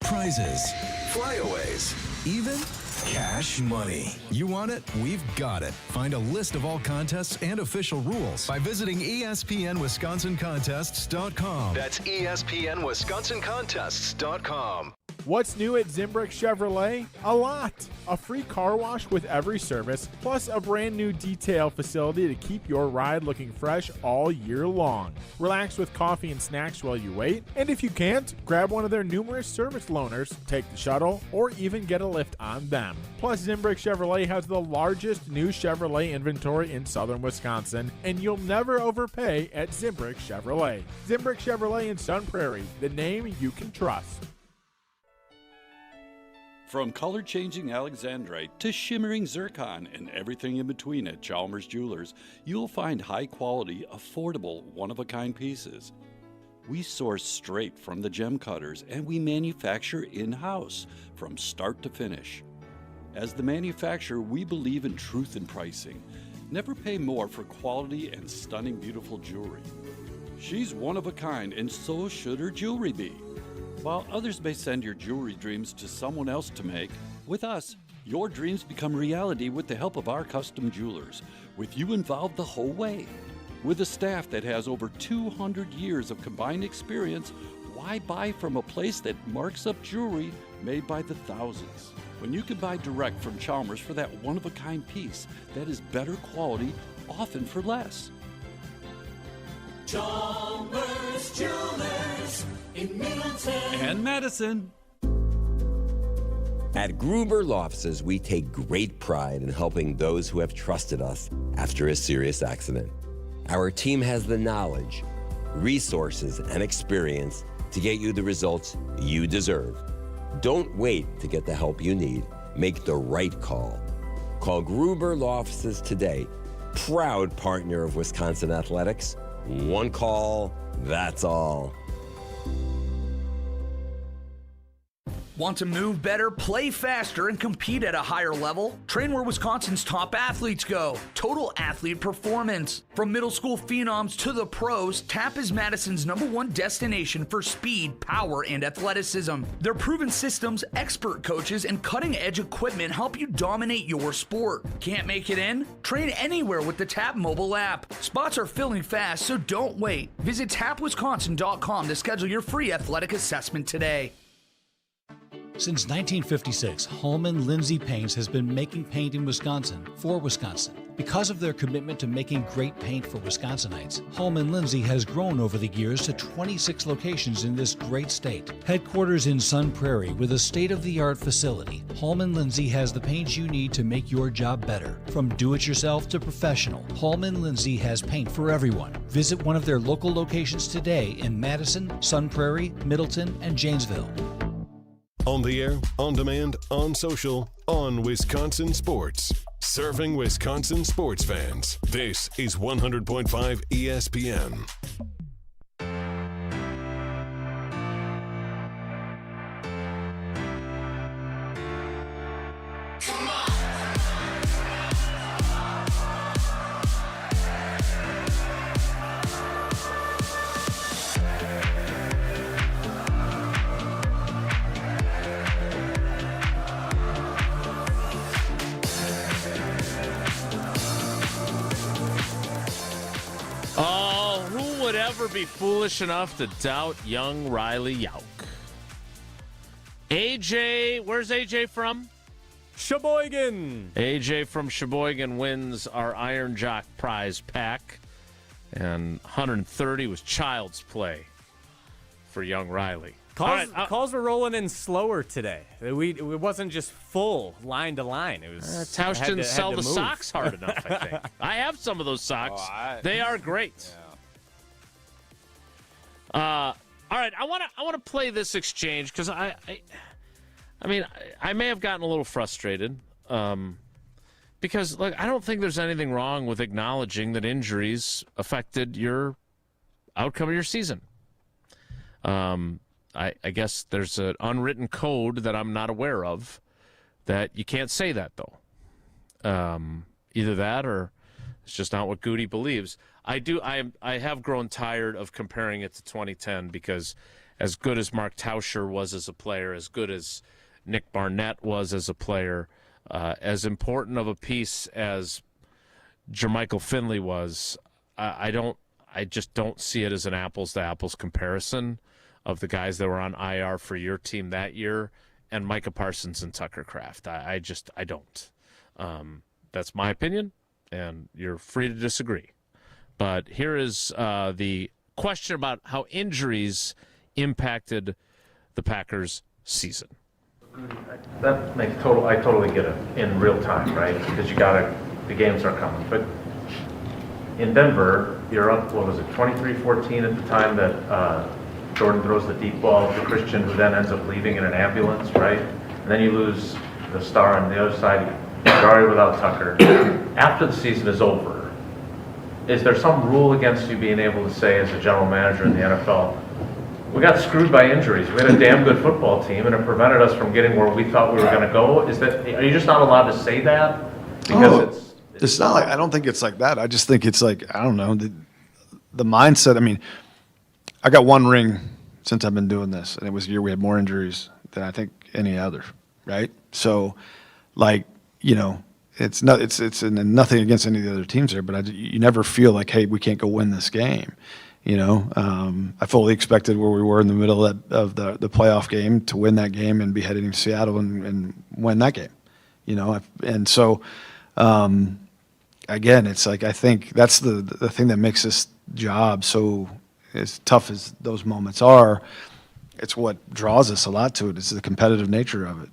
Prizes, flyaways, even cash money. You want it? We've got it. Find a list of all contests and official rules by visiting ESPNWisconsinContests.com. That's ESPNWisconsinContests.com. What's new at Zimbrick Chevrolet? A lot. A free car wash with every service, plus a brand new detail facility to keep your ride looking fresh all year long. Relax with coffee and snacks while you wait, and if you can't, grab one of their numerous service loaners, take the shuttle, or even get a lift on them. Plus, Zimbrick Chevrolet has the largest new Chevrolet inventory in southern Wisconsin, and you'll never overpay at Zimbrick Chevrolet. Zimbrick Chevrolet in Sun Prairie, the name you can trust. From color-changing Alexandrite to shimmering zircon and everything in between at Chalmers Jewelers, you'll find high-quality, affordable, one-of-a-kind pieces. We source straight from the gem cutters, and we manufacture in-house from start to finish. As the manufacturer, we believe in truth in pricing. Never pay more for quality and stunning, beautiful jewelry. She's one of a kind, and so should her jewelry be. While others may send your jewelry dreams to someone else to make, with us, your dreams become reality with the help of our custom jewelers, with you involved the whole way. With a staff that has over 200 years of combined experience, why buy from a place that marks up jewelry made by the thousands? When you can buy direct from Chalmers for that one-of-a-kind piece that is better quality, often for less. Chalmers Jewelers in Middleton and Madison. At Gruber Law Offices, we take great pride in helping those who have trusted us after a serious accident. Our team has the knowledge, resources, and experience to get you the results you deserve. Don't wait to get the help you need. Make the right call. Call Gruber Law Offices today, proud partner of Wisconsin Athletics. One call, that's all. Want to move better, play faster, and compete at a higher level? Train where Wisconsin's top athletes go. Total Athlete Performance. From middle school phenoms to the pros, TAP is Madison's #1 destination for speed, power, and athleticism. Their proven systems, expert coaches, and cutting-edge equipment help you dominate your sport. Can't make it in? Train anywhere with the TAP mobile app. Spots are filling fast, so don't wait. Visit tapwisconsin.com to schedule your free athletic assessment today. Since 1956, Holman Lindsay Paints has been making paint in Wisconsin for Wisconsin. Because of their commitment to making great paint for Wisconsinites, Holman Lindsay has grown over the years to 26 locations in this great state. Headquarters in Sun Prairie with a state-of-the-art facility, Holman Lindsay has the paints you need to make your job better. From do-it-yourself to professional, Holman Lindsay has paint for everyone. Visit one of their local locations today in Madison, Sun Prairie, Middleton, and Janesville. On the air, on demand, on social, on Wisconsin Sports. Serving Wisconsin sports fans. This is 100.5 ESPN. Be foolish enough to doubt young Riley Yauk. AJ, where's AJ from? Sheboygan. AJ from Sheboygan wins our Iron Jock prize pack, and 130 was child's play for young Riley. Calls were rolling in slower today. It wasn't just full line to line. It was Tausch didn't sell the socks hard enough, I think. I have some of those socks. They are great. Yeah. All right, I want to play this exchange because I mean I may have gotten a little frustrated because I don't think there's anything wrong with acknowledging that injuries affected your outcome of your season. I guess there's an unwritten code that I'm not aware of that you can't say that though. Either that or it's just not what Goody believes. I have grown tired of comparing it to 2010 because as good as Mark Tauscher was as a player, as good as Nick Barnett was as a player, as important of a piece as Jermichael Finley was, I just don't see it as an apples to apples comparison of the guys that were on IR for your team that year and Micah Parsons and Tucker Kraft. I don't. That's my opinion, and you're free to disagree. But here is the question about how injuries impacted the Packers' season. That makes I totally get it in real time, right? Because the games are coming. But in Denver, you're up, 23-14 at the time that Jordan throws the deep ball to Christian, who then ends up leaving in an ambulance, right? And then you lose the star on the other side, Gary without Tucker. After the season is over, is there some rule against you being able to say as a general manager in the NFL, we got screwed by injuries. We had a damn good football team, and it prevented us from getting where we thought we were going to go? Are you just not allowed to say that? Because it's not like, I don't think it's like that. I just think it's like, I don't know, the mindset. I mean, I got one ring since I've been doing this, and it was a year we had more injuries than I think any other, right? So, it's nothing against any of the other teams there, but you never feel like, hey, we can't go win this game. I fully expected where we were in the middle of the playoff game to win that game and be heading to Seattle and win that game. And so again, it's like I think that's the thing that makes this job so as tough as those moments are. It's what draws us a lot to it. It's the competitive nature of it,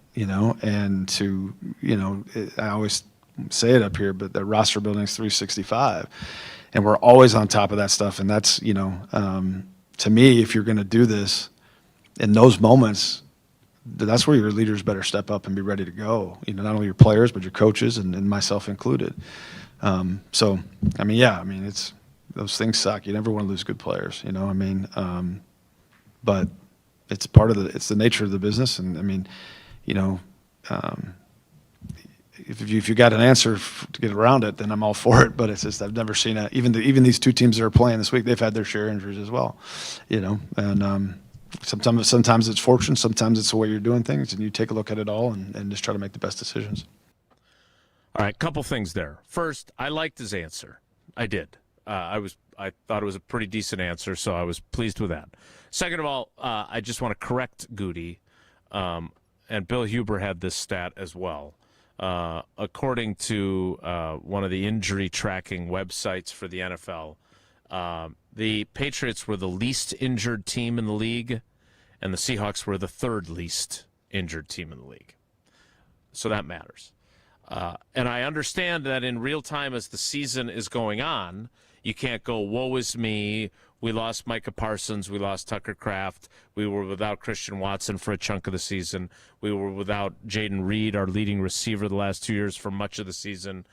and I always say it up here, but the roster building is 365, and we're always on top of that stuff. And that's, to me, if you're going to do this in those moments, that's where your leaders better step up and be ready to go. Not only your players, but your coaches and myself included. It's those things suck. You never want to lose good players, but it's part of it's the nature of the business. And I mean, if you got an answer to get around it, then I'm all for it. But it's just I've never seen even these two teams that are playing this week, they've had their share of injuries as well, and sometimes it's fortune, sometimes it's the way you're doing things, and you take a look at it all and just try to make the best decisions. All right, couple things there. First, I liked his answer. I did. I thought it was a pretty decent answer, so I was pleased with that. Second of all, I just want to correct Goody, and Bill Huber had this stat as well. According to one of the injury tracking websites for the NFL, the Patriots were the least injured team in the league, and the Seahawks were the third least injured team in the league. So that matters. And I understand that in real time as the season is going on, you can't go, woe is me, we lost Micah Parsons, we lost Tucker Kraft, we were without Christian Watson for a chunk of the season, we were without Jaden Reed, our leading receiver the last 2 years for much of the season,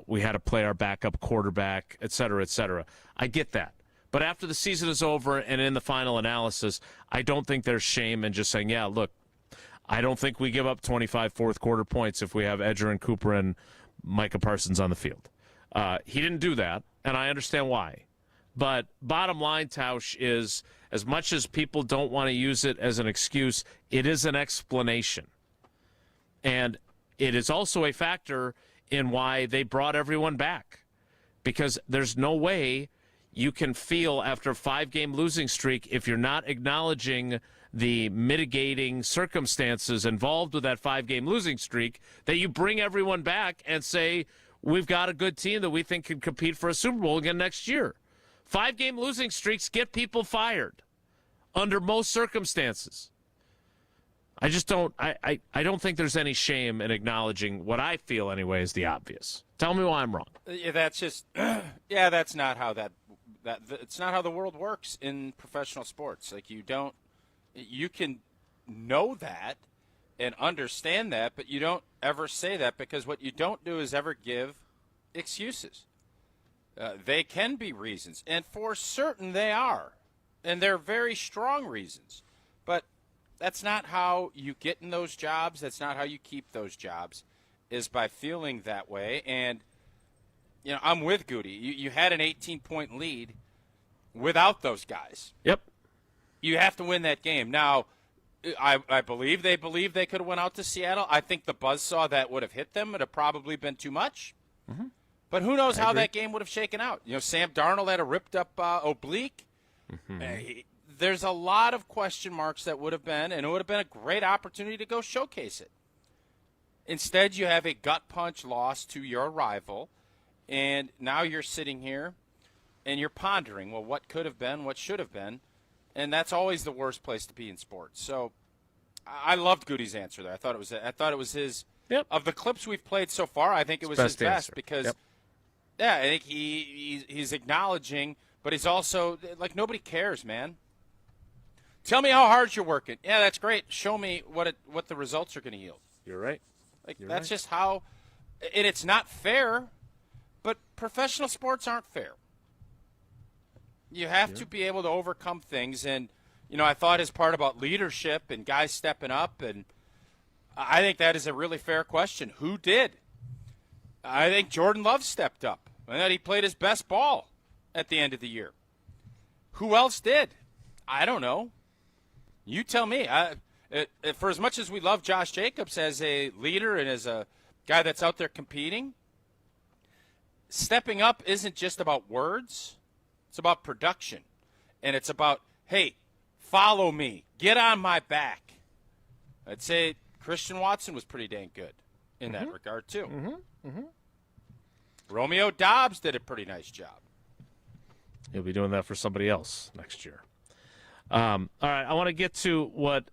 we had to play our backup quarterback, et cetera, et cetera. I get that. But after the season is over and in the final analysis, I don't think there's shame in just saying, yeah, look, I don't think we give up 25 fourth-quarter points if we have Edger and Cooper and Micah Parsons on the field. He didn't do that, and I understand why. But bottom line, Tausch, is as much as people don't want to use it as an excuse, it is an explanation. And it is also a factor in why they brought everyone back. Because there's no way you can feel after a 5-game losing streak, if you're not acknowledging the mitigating circumstances involved with that 5-game losing streak, that you bring everyone back and say, we've got a good team that we think can compete for a Super Bowl again next year. 5-game losing streaks get people fired under most circumstances. I just don't I don't think there's any shame in acknowledging what I feel anyway is the obvious. Tell me why I'm wrong. Yeah, that's just that's not how it's not how the world works in professional sports. Like you can know that and understand that, but you don't ever say that, because what you don't do is ever give excuses. They can be reasons, and for certain they are, and they're very strong reasons. But that's not how you get in those jobs. That's not how you keep those jobs, is by feeling that way. And, I'm with Goody. You had an 18-point lead without those guys. Yep. You have to win that game. Now, I believe they could have went out to Seattle. I think the buzzsaw that would have hit them would have probably been too much. Mm-hmm. But who knows how that game would have shaken out. Sam Darnold had a ripped-up oblique. Mm-hmm. There's a lot of question marks that would have been, and it would have been a great opportunity to go showcase it. Instead, you have a gut punch loss to your rival, and now you're sitting here, and you're pondering, well, what could have been, what should have been, and that's always the worst place to be in sports. So I loved Goody's answer there. I thought it was his. Yep. Of the clips we've played so far, I think it was his best because, I think he's acknowledging, but he's also like, nobody cares, man. Tell me how hard you're working. Yeah, that's great. Show me what the results are going to yield. You're right. That's just how, and it's not fair, but professional sports aren't fair. You have to be able to overcome things, and I thought his part about leadership and guys stepping up, and I think that is a really fair question. Who did? I think Jordan Love stepped up, and that he played his best ball at the end of the year. Who else did? I don't know. You tell me. For as much as we love Josh Jacobs as a leader and as a guy that's out there competing, stepping up isn't just about words. It's about production. And it's about, hey, follow me. Get on my back. I'd say Christian Watson was pretty dang good in that regard, too. Mm-hmm. Mm-hmm. Romeo Doubs did a pretty nice job. He'll be doing that for somebody else next year. All right, I want to get to what,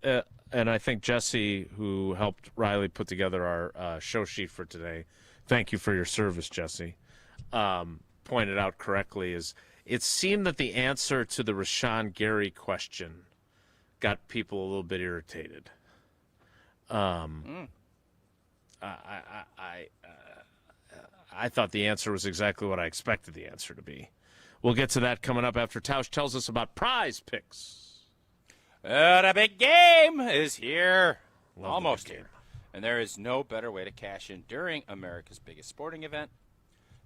and I think Jesse, who helped Riley put together our show sheet for today, thank you for your service, Jesse, pointed out correctly, is it seemed that the answer to the Rashan Gary question got people a little bit irritated. I thought the answer was exactly what I expected the answer to be. We'll get to that coming up after Tausch tells us about Prize Picks. The big game is here. Almost here. And there is no better way to cash in during America's biggest sporting event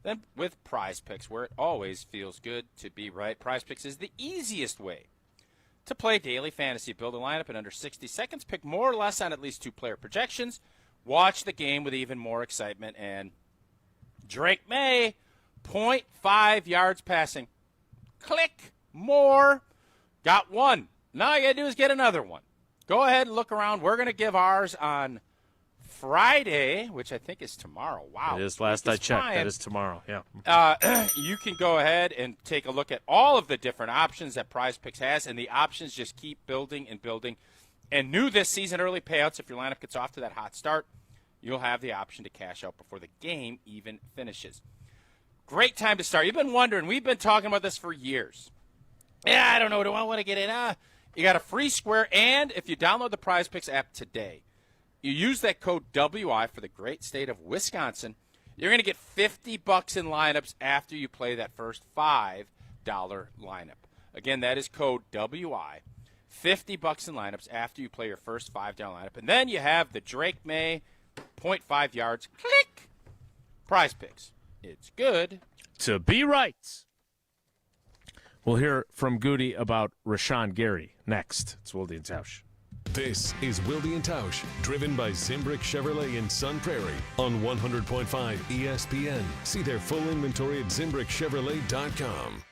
than with Prize Picks, where it always feels good to be right. Prize Picks is the easiest way to play daily fantasy. Build a lineup in under 60 seconds. Pick more or less on at least 2-player projections. Watch the game with even more excitement. And Drake May, 0.5 yards passing. Click more. Got one. Now all you got to do is get another one. Go ahead and look around. We're going to give ours on Friday, which I think is tomorrow. Wow. It is. Last I checked, that is tomorrow. Yeah. You can go ahead and take a look at all of the different options that Prize Picks has, and the options just keep building and building. And new this season, early payouts, if your lineup gets off to that hot start, you'll have the option to cash out before the game even finishes. Great time to start. You've been wondering. We've been talking about this for years. Yeah, I don't know. Do I want to get in? You got a free square, and if you download the Prize Picks app today, you use that code WI for the great state of Wisconsin, you're going to get $50 in lineups after you play that first $5 lineup. Again, that is code WI. $50 in lineups after you play your first $5 lineup. And then you have the Drake May, 0.5 yards. Click. Prize Picks. It's good to be right. We'll hear from Goody about Rashan Gary next. It's Wilde and Tausch. This is Wilde and Tausch, driven by Zimbrick Chevrolet in Sun Prairie on 100.5 ESPN. See their full inventory at ZimbrickChevrolet.com.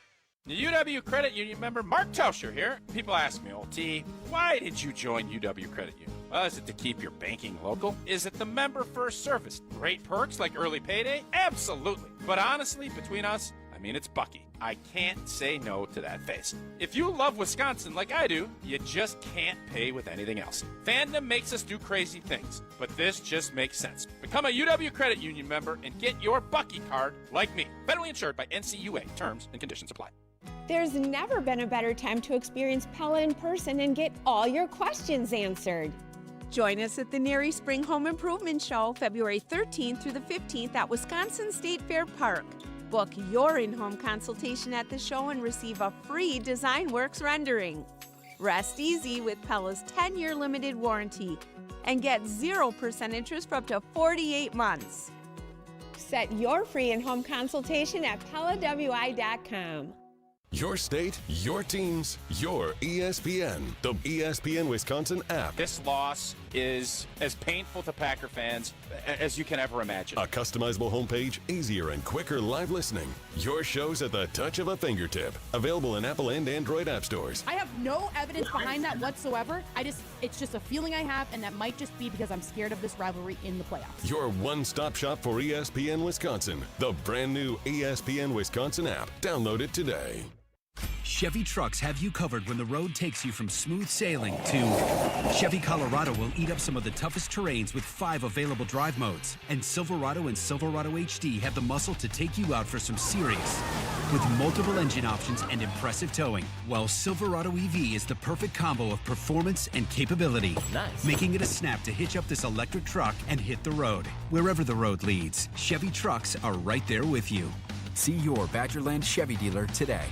The UW Credit Union member Mark Tauscher here. People ask me, T, why did you join UW Credit Union? Well, is it to keep your banking local? Is it the member first service? Great perks like early payday? Absolutely. But honestly, between us, it's Bucky. I can't say no to that face. If you love Wisconsin like I do, you just can't pay with anything else. Fandom makes us do crazy things, but this just makes sense. Become a UW Credit Union member and get your Bucky card like me. Federally insured by NCUA. Terms and conditions apply. There's never been a better time to experience Pella in person and get all your questions answered. Join us at the Neri Spring Home Improvement Show, February 13th through the 15th at Wisconsin State Fair Park. Book your in-home consultation at the show and receive a free DesignWorks rendering. Rest easy with Pella's 10-year limited warranty and get 0% interest for up to 48 months. Set your free in-home consultation at PellaWI.com. Your state, your teams, your ESPN. The ESPN Wisconsin app. This loss is as painful to Packer fans as you can ever imagine. A customizable homepage, easier and quicker live listening. Your shows at the touch of a fingertip. Available in Apple and Android app stores. I have no evidence behind that whatsoever. It's just a feeling I have, and that might just be because I'm scared of this rivalry in the playoffs. Your one-stop shop for ESPN Wisconsin. The brand new ESPN Wisconsin app. Download it today. Chevy trucks have you covered when the road takes you from smooth sailing to Chevy Colorado will eat up some of the toughest terrains with 5 available drive modes. And Silverado and Silverado HD have the muscle to take you out for some serious with multiple engine options and impressive towing. While Silverado EV is the perfect combo of performance and capability, making it a snap to hitch up this electric truck and hit the road. Wherever the road leads, Chevy trucks are right there with you. See your Badgerland Chevy dealer today.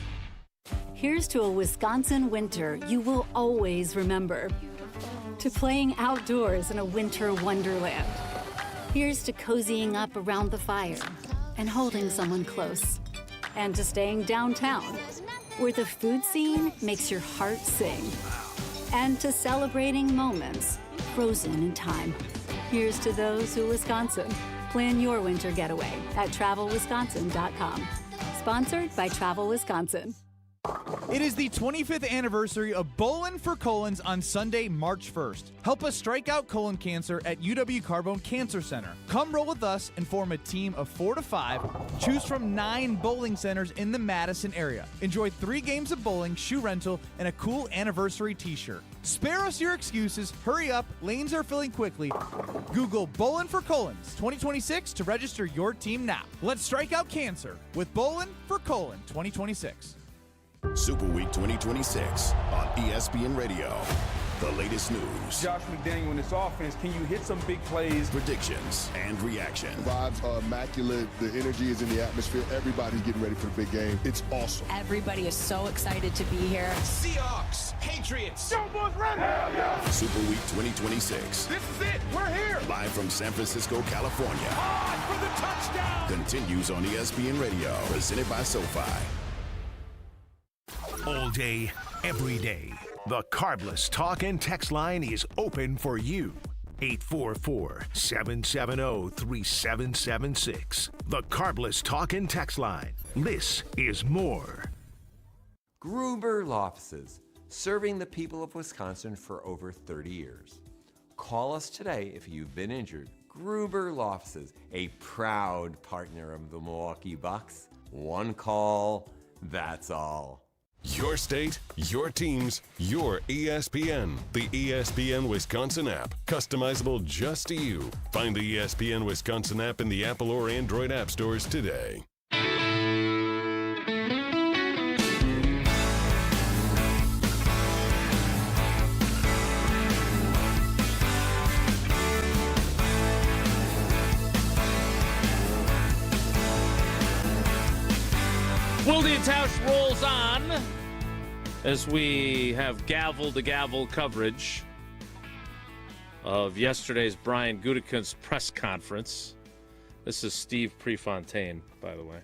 Here's to a Wisconsin winter you will always remember. To playing outdoors in a winter wonderland. Here's to cozying up around the fire and holding someone close. And to staying downtown, where the food scene makes your heart sing. And to celebrating moments frozen in time. Here's to those who Wisconsin. Plan your winter getaway at TravelWisconsin.com. Sponsored by Travel Wisconsin. It is the 25th anniversary of Bowling for Colons on Sunday, March 1st. Help us strike out colon cancer at UW Carbone Cancer Center. Come roll with us and form a team of 4 to 5. Choose from 9 bowling centers in the Madison area. Enjoy 3 games of bowling, shoe rental, and a cool anniversary t-shirt. Spare us your excuses. Hurry up. Lanes are filling quickly. Google Bowling for Colons 2026 to register your team now. Let's strike out cancer with Bowling for Colon 2026. Super Week 2026 on ESPN Radio. The latest news, Josh McDaniel and his offense, can you hit some big plays? predictions, and reaction. Vibes are immaculate. The energy is in the atmosphere. Everybody's getting ready for the big game. It's awesome. Everybody is so excited to be here. Seahawks, Patriots. Cowboys ready. Hell yeah. Super Week 2026. This is it. We're here. Live from San Francisco, California. On for the touchdown. Continues on ESPN Radio. Presented by SoFi. All day, every day. The Carbless Talk and Text line is open for you. 844-770-3776. The Carbless Talk and Text line. This is more. Gruber Law Offices, serving the people of Wisconsin for over 30 years. Call us today if you've been injured. Gruber Law Offices, a proud partner of the Milwaukee Bucks. One call, that's all. Your state, your teams, your ESPN. The ESPN Wisconsin app. Customizable just to you. Find the ESPN Wisconsin app in the Apple or Android app stores today. Wilde and Tausch rolls on as we have gavel-to-gavel coverage of yesterday's Brian Gutekunst press conference. This is Steve Prefontaine, by the way.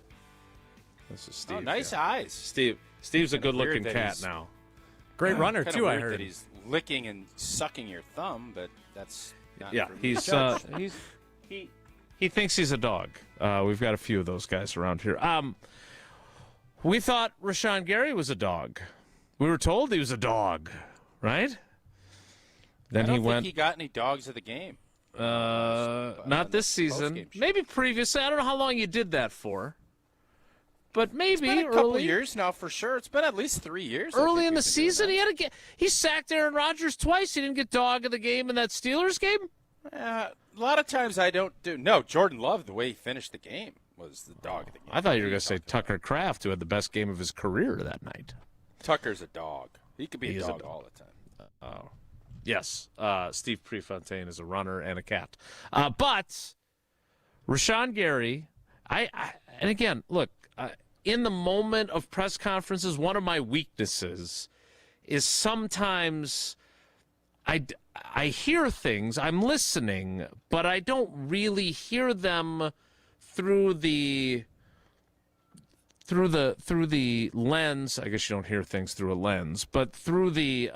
This is Steve. Oh, nice eyes. Steve's a good-looking cat now. Great runner, too, I heard. That he's licking and sucking your thumb, but that's not Yeah, for me to he's judge. he thinks he's a dog. We've got a few of those guys around here. We thought Rashan Gary was a dog. We were told he was a dog, right? Then I don't he went. think he got any dogs of the game. Not this season. Maybe previously. I don't know how long you did that for. But maybe It's been a couple early. years now for sure. It's been at least 3 years. I Early think in the we've been doing season, he sacked Aaron Rodgers twice. He didn't get dog of the game in that Steelers game. that. A lot of times I don't do. No, Jordan Love, the way he finished the game was the dog of the game. I thought you were going to say Tucker Kraft, who had the best game of his career that night. Tucker's a dog. He could be He a is a dog dog. all the time. Oh, yes. Steve Prefontaine is a runner and a cat. But Rashan Gary, and again, look, in the moment of press conferences, one of my weaknesses is sometimes I hear things, I'm listening, but I don't really hear them through the lens. I guess you don't hear things through a lens, but through the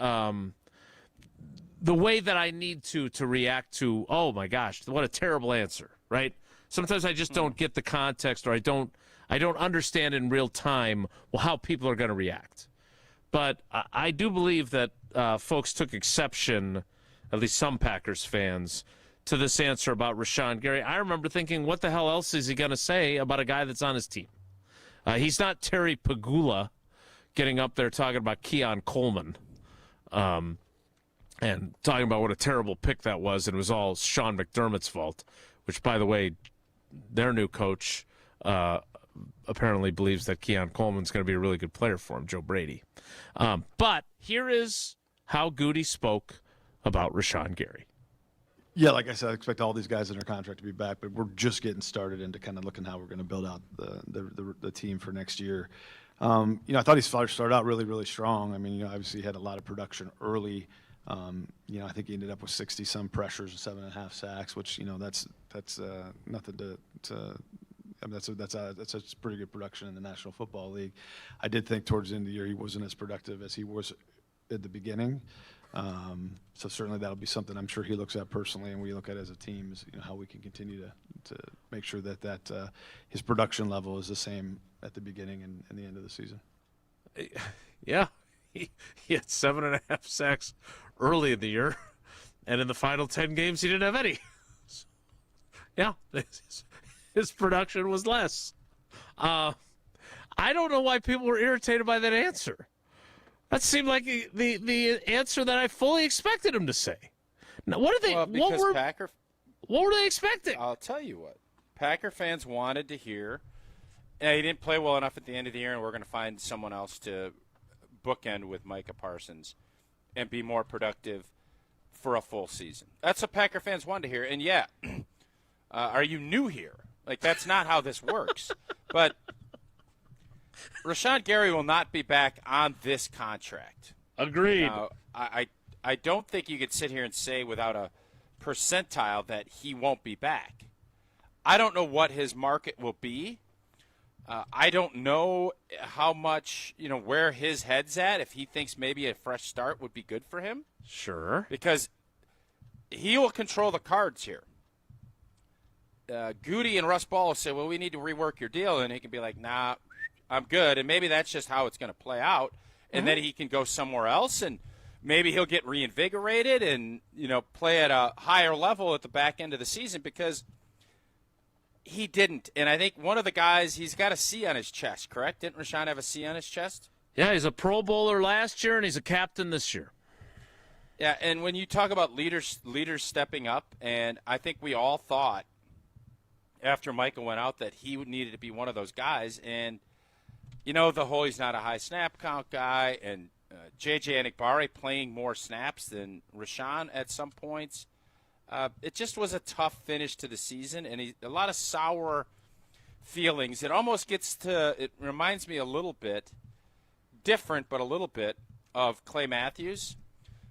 way that I need to react to, oh my gosh, what a terrible answer, right? Sometimes I just don't get the context, or I don't understand in real time how people are going to react. But I do believe that folks took exception, at least some Packers fans, to this answer about Rashan Gary. I remember thinking, what the hell else is he going to say about a guy that's on his team? He's not Terry Pagula getting up there talking about Keon Coleman and talking about what a terrible pick that was, and it was all Sean McDermott's fault, which, by the way, their new coach apparently believes that Keon Coleman's going to be a really good player for him, Joe Brady. But here is how Goody spoke about Rashan Gary. Yeah, like I said, I expect all these guys in their contract to be back, but we're just getting started into kind of looking how we're going to build out the team for next year. I thought he started out really, really strong. I mean, obviously he had a lot of production early. I think he ended up with 60-some pressures and 7.5 sacks, which that's nothing to. I mean, that's a pretty good production in the National Football League. I did think towards the end of the year he wasn't as productive as he was at the beginning. So certainly that'll be something I'm sure he looks at personally, and we look at as a team, is how we can continue to make sure that his production level is the same at the beginning and the end of the season. Yeah, he had 7.5 sacks early in the year, and in the final 10 games he didn't have any. Yeah, his production was less. I don't know why people were irritated by that answer. That seemed like the answer that I fully expected him to say. Now, what are they? What were they expecting? I'll tell you what. Packer fans wanted to hear. He didn't play well enough at the end of the year, and we're going to find someone else to bookend with Micah Parsons and be more productive for a full season. That's what Packer fans wanted to hear. And, yeah, are you new here? Like, that's not how this works. But Rashan Gary will not be back on this contract. Agreed. Now, I don't think you could sit here and say without a percentile that he won't be back. I don't know what his market will be. I don't know how much, where his head's at, if he thinks maybe a fresh start would be good for him. Sure. Because he will control the cards here. Goody and Russ Ball will say, well, we need to rework your deal. And he can be like, nah, I'm good. And maybe that's just how it's going to play out. And then he can go somewhere else, and maybe he'll get reinvigorated and, play at a higher level at the back end of the season, because he didn't. And I think one of the guys, he's got a C on his chest, correct? Didn't Rashan have a C on his chest? Yeah, he's a Pro Bowler last year, and he's a captain this year. Yeah, and when you talk about leaders stepping up, and I think we all thought after Michael went out that he needed to be one of those guys. And, the whole he's not a high snap count guy, and J.J. Enikbare playing more snaps than Rashan at some points. It just was a tough finish to the season, and a lot of sour feelings. It almost it reminds me a little bit, different but a little bit, of Clay Matthews,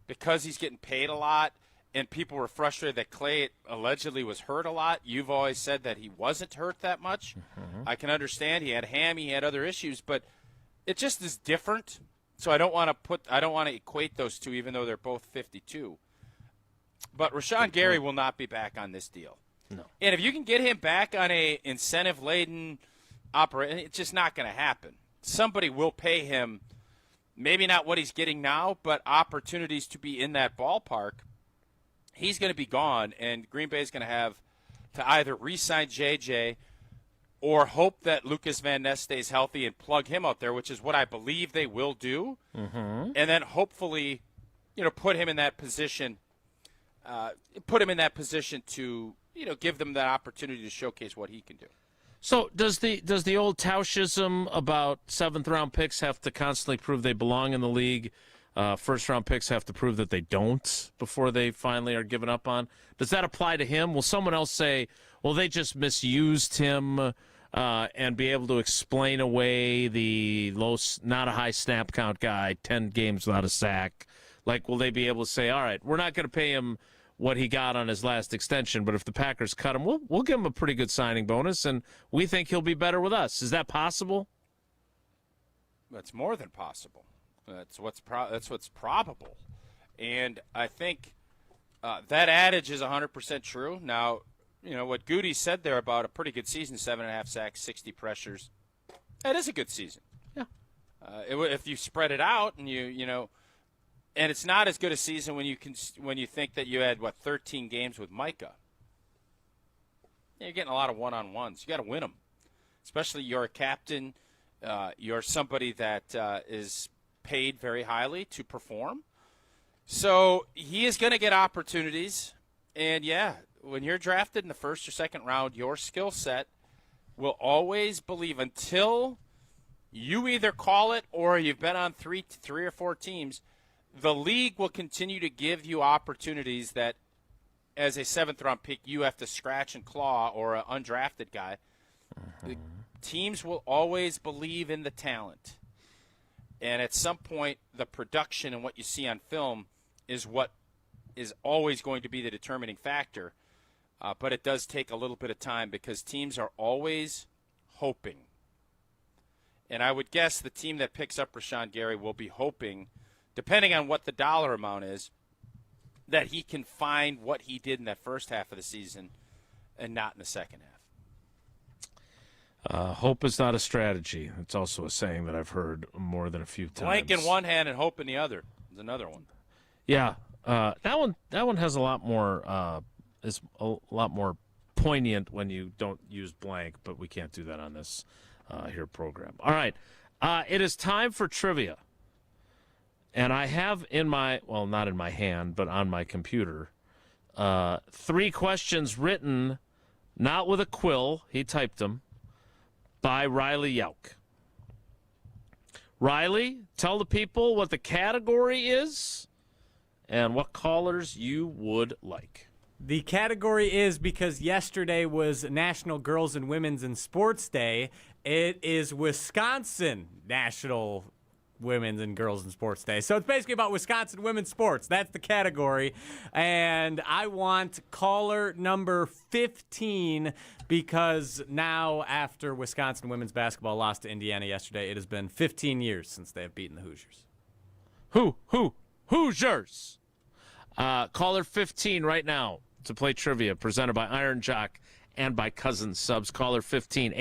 because he's getting paid a lot, and people were frustrated that Clay allegedly was hurt a lot. You've always said that he wasn't hurt that much. I can understand. He had hammy, he had other issues, but it just is different. So I don't want to equate those two, even though they're both 52. But Rashan Gary will not be back on this deal. No. And if you can get him back on a incentive-laden operation, it's just not going to happen. Somebody will pay him, maybe not what he's getting now, but opportunities to be in that ballpark. He's going to be gone, and Green Bay is going to have to either re-sign J.J. or hope that Lucas Van Ness stays healthy and plug him out there, which is what I believe they will do. And then hopefully, put him in that position. To give them that opportunity to showcase what he can do. So does the old Tauschism about seventh-round picks have to constantly prove they belong in the league? First-round picks have to prove that they don't before they finally are given up on. Does that apply to him? Will someone else say, well, they just misused him and be able to explain away the not a high snap count guy, 10 games without a sack? Like, will they be able to say, all right, we're not going to pay him what he got on his last extension, but if the Packers cut him, we'll give him a pretty good signing bonus, and we think he'll be better with us. Is that possible? That's more than possible. That's what's probable. And I think that adage is 100% true. Now, what Goody said there about a pretty good season, 7.5 sacks, 60 pressures, that is a good season. Yeah. If you spread it out and and it's not as good a season when you think that you had 13 games with Micah. You're getting a lot of one-on-ones. You got to win them, especially you're a captain. You're somebody that is paid very highly to perform. So he is going to get opportunities. And, yeah, when you're drafted in the first or second round, your skill set will always believe until you either call it or you've been on three or four teams, the league will continue to give you opportunities that as a seventh-round pick you have to scratch and claw, or an undrafted guy. The teams will always believe in the talent. And at some point, the production and what you see on film is what is always going to be the determining factor. But it does take a little bit of time because teams are always hoping. And I would guess the team that picks up Rashan Gary will be hoping, depending on what the dollar amount is, that he can find what he did in that first half of the season and not in the second half. Hope is not a strategy. It's also a saying that I've heard more than a few times. Blank in one hand and hope in the other is another one. Yeah, that one has a lot more is a lot more poignant when you don't use blank, but we can't do that on this here program. All right, it is time for trivia, and I have not in my hand, but on my computer, 3 questions written, not with a quill. He typed them. By Riley Yauk. Riley, tell the people what the category is and what callers you would like. The category is, because yesterday was National Girls and Women's in Sports Day, it is Wisconsin National Women's and Girls in Sports Day. So it's basically about Wisconsin women's sports. That's the category. And I want caller number 15, because now after Wisconsin women's basketball lost to Indiana yesterday, it has been 15 years since they have beaten the Hoosiers. Hoosiers! Caller 15 right now to play trivia, presented by Iron Jock and by Cousins Subs. Caller 15,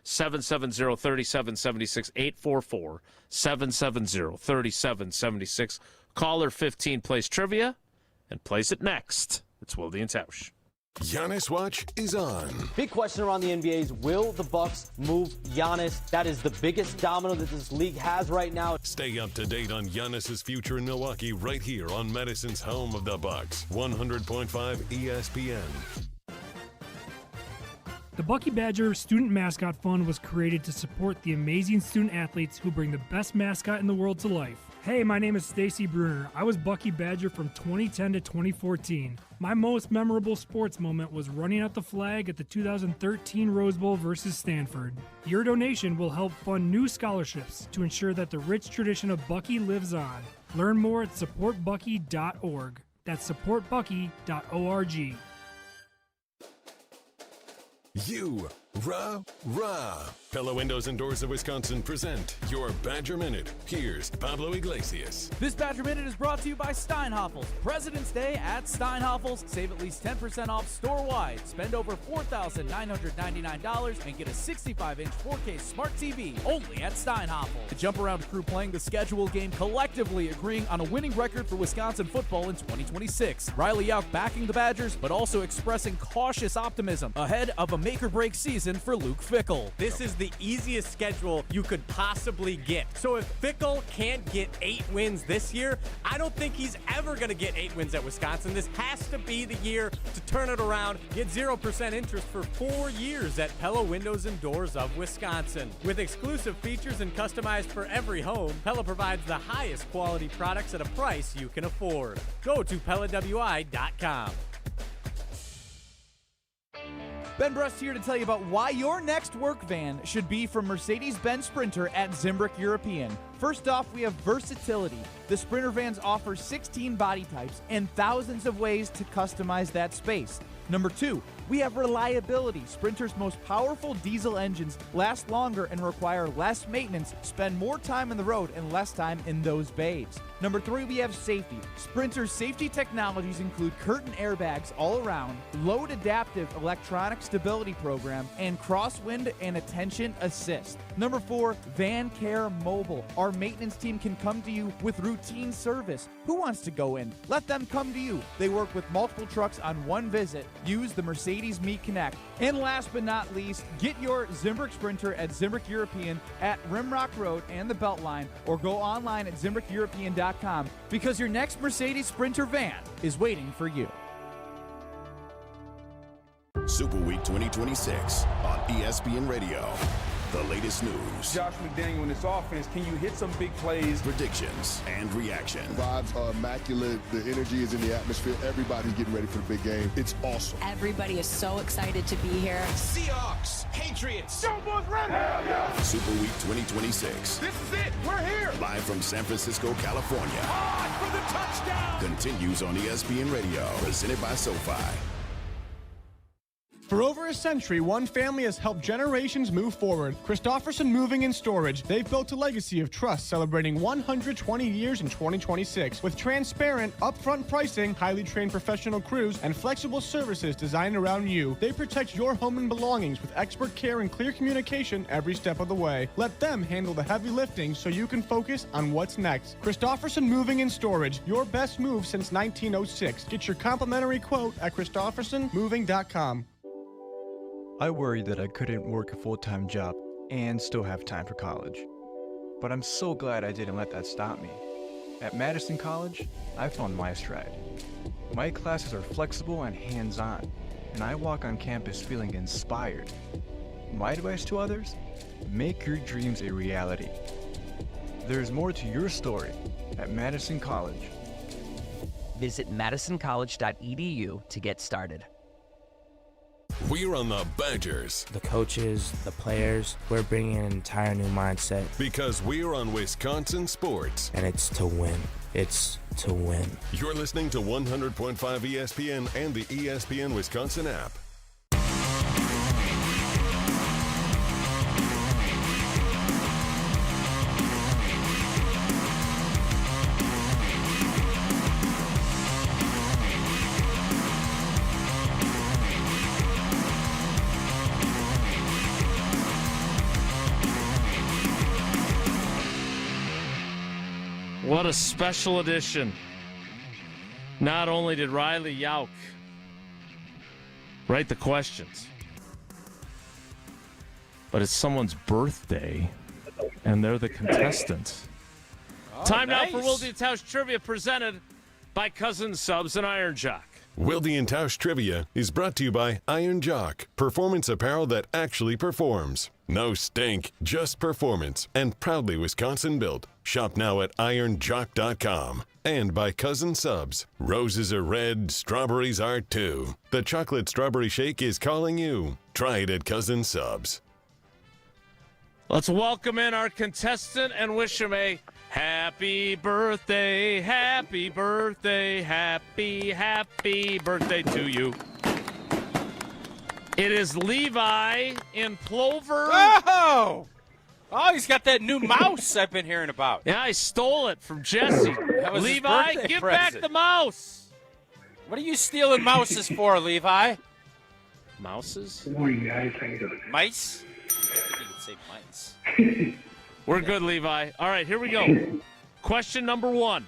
844-770-3776, 844-770-3776. Caller 15 plays trivia and plays it next. It's Wilde and Tausch. Giannis Watch is on. Big question around the NBA is, will the Bucks move Giannis? That is the biggest domino that this league has right now. Stay up to date on Giannis's future in Milwaukee right here on Madison's home of the Bucks, 100.5 ESPN. The Bucky Badger Student Mascot Fund was created to support the amazing student athletes who bring the best mascot in the world to life. Hey, my name is Stacy Bruner. I was Bucky Badger from 2010 to 2014. My most memorable sports moment was running out the flag at the 2013 Rose Bowl versus Stanford. Your donation will help fund new scholarships to ensure that the rich tradition of Bucky lives on. Learn more at supportbucky.org. That's supportbucky.org. Pella Windows and Doors of Wisconsin present your Badger Minute. Here's Pablo Iglesias. This Badger Minute is brought to you by Steinhoffels. President's Day at Steinhoffels. Save at least 10% off store-wide. Spend over $4,999 and get a 65-inch 4K smart TV only at Steinhoffels. The Jump Around crew playing the scheduled game collectively agreeing on a winning record for Wisconsin football in 2026. Riley Yauk backing the Badgers, but also expressing cautious optimism ahead of a make-or-break season for Luke Fickell. This is the easiest schedule you could possibly get. So if Fickell can't get 8 wins this year, I don't think he's ever going to get 8 wins at Wisconsin. This has to be the year to turn it around. Get 0% interest for 4 years at Pella Windows and Doors of Wisconsin. With exclusive features and customized for every home, Pella provides the highest quality products at a price you can afford. Go to PellaWI.com. Ben Brust here to tell you about why your next work van should be from Mercedes-Benz Sprinter at Zimbrick European. First off, we have versatility. The Sprinter vans offer 16 body types and thousands of ways to customize that space. Number 2, we have reliability. Sprinter's most powerful diesel engines last longer and require less maintenance, spend more time on the road and less time in those bays. Number 3, we have safety. Sprinter's safety technologies include curtain airbags all around, load adaptive electronic stability program, and crosswind and attention assist. Number 4, Van Care Mobile. Our maintenance team can come to you with routine service. Who wants to go in? Let them come to you. They work with multiple trucks on one visit. Use the Mercedes Me Connect. And last but not least, get your Zimbrick Sprinter at Zimbrick European at Rimrock Road and the Beltline, or go online at ZimbrickEuropean.com, because your next Mercedes Sprinter van is waiting for you. Super Week 2026 on ESPN Radio. The latest news, Josh McDaniel and his offense, can you hit some big plays? predictions, and reaction. Vibes are immaculate. The energy is in the atmosphere. Everybody's getting ready for the big game. It's awesome. Everybody is so excited to be here. Seahawks, Patriots. Cowboys ready. Hell yeah. Super Week 2026. This is it. We're here. Live from San Francisco, California. On for the touchdown. Continues on ESPN Radio. Presented by SoFi. For over a century, one family has helped generations move forward. Christofferson Moving and Storage. They've built a legacy of trust, celebrating 120 years in 2026. With transparent, upfront pricing, highly trained professional crews, and flexible services designed around you, they protect your home and belongings with expert care and clear communication every step of the way. Let them handle the heavy lifting so you can focus on what's next. Christofferson Moving and Storage. Your best move since 1906. Get your complimentary quote at ChristoffersonMoving.com. I worried that I couldn't work a full-time job and still have time for college. But I'm so glad I didn't let that stop me. At Madison College, I found my stride. My classes are flexible and hands-on, and I walk on campus feeling inspired. My advice to others? Make your dreams a reality. There's more to your story at Madison College. Visit madisoncollege.edu to get started. We're on the Badgers. The coaches, the players, we're bringing an entire new mindset. Because we're on Wisconsin sports. And it's to win. It's to win. You're listening to 100.5 ESPN and the ESPN Wisconsin app. What a special edition. Not only did Riley Yauk write the questions, but it's someone's birthday, and they're the contestant. Time nice. now for Wilde and Tausch Trivia, presented by Cousin Subs and Iron Jock. Wilde and Tausch Trivia is brought to you by Iron Jock, performance apparel that actually performs. No stink, just performance, and proudly Wisconsin built. Shop now at ironjock.com. And by Cousin Subs. Roses are red, strawberries are too. The chocolate strawberry shake is calling you. Try it at Cousin Subs. Let's welcome in our contestant and wish him a happy birthday, happy birthday, happy birthday to you. It is Levi in Plover. Oh, he's got that new mouse I've been hearing about. Yeah, I stole it from Jesse. That was Levi, his birthday give present. back the mouse. What are you stealing mouses for, Levi? Mouses? Good morning, guys. How you doing? Mice? I think you could say mice. We're good, Levi. All right, here we go. Question number 1.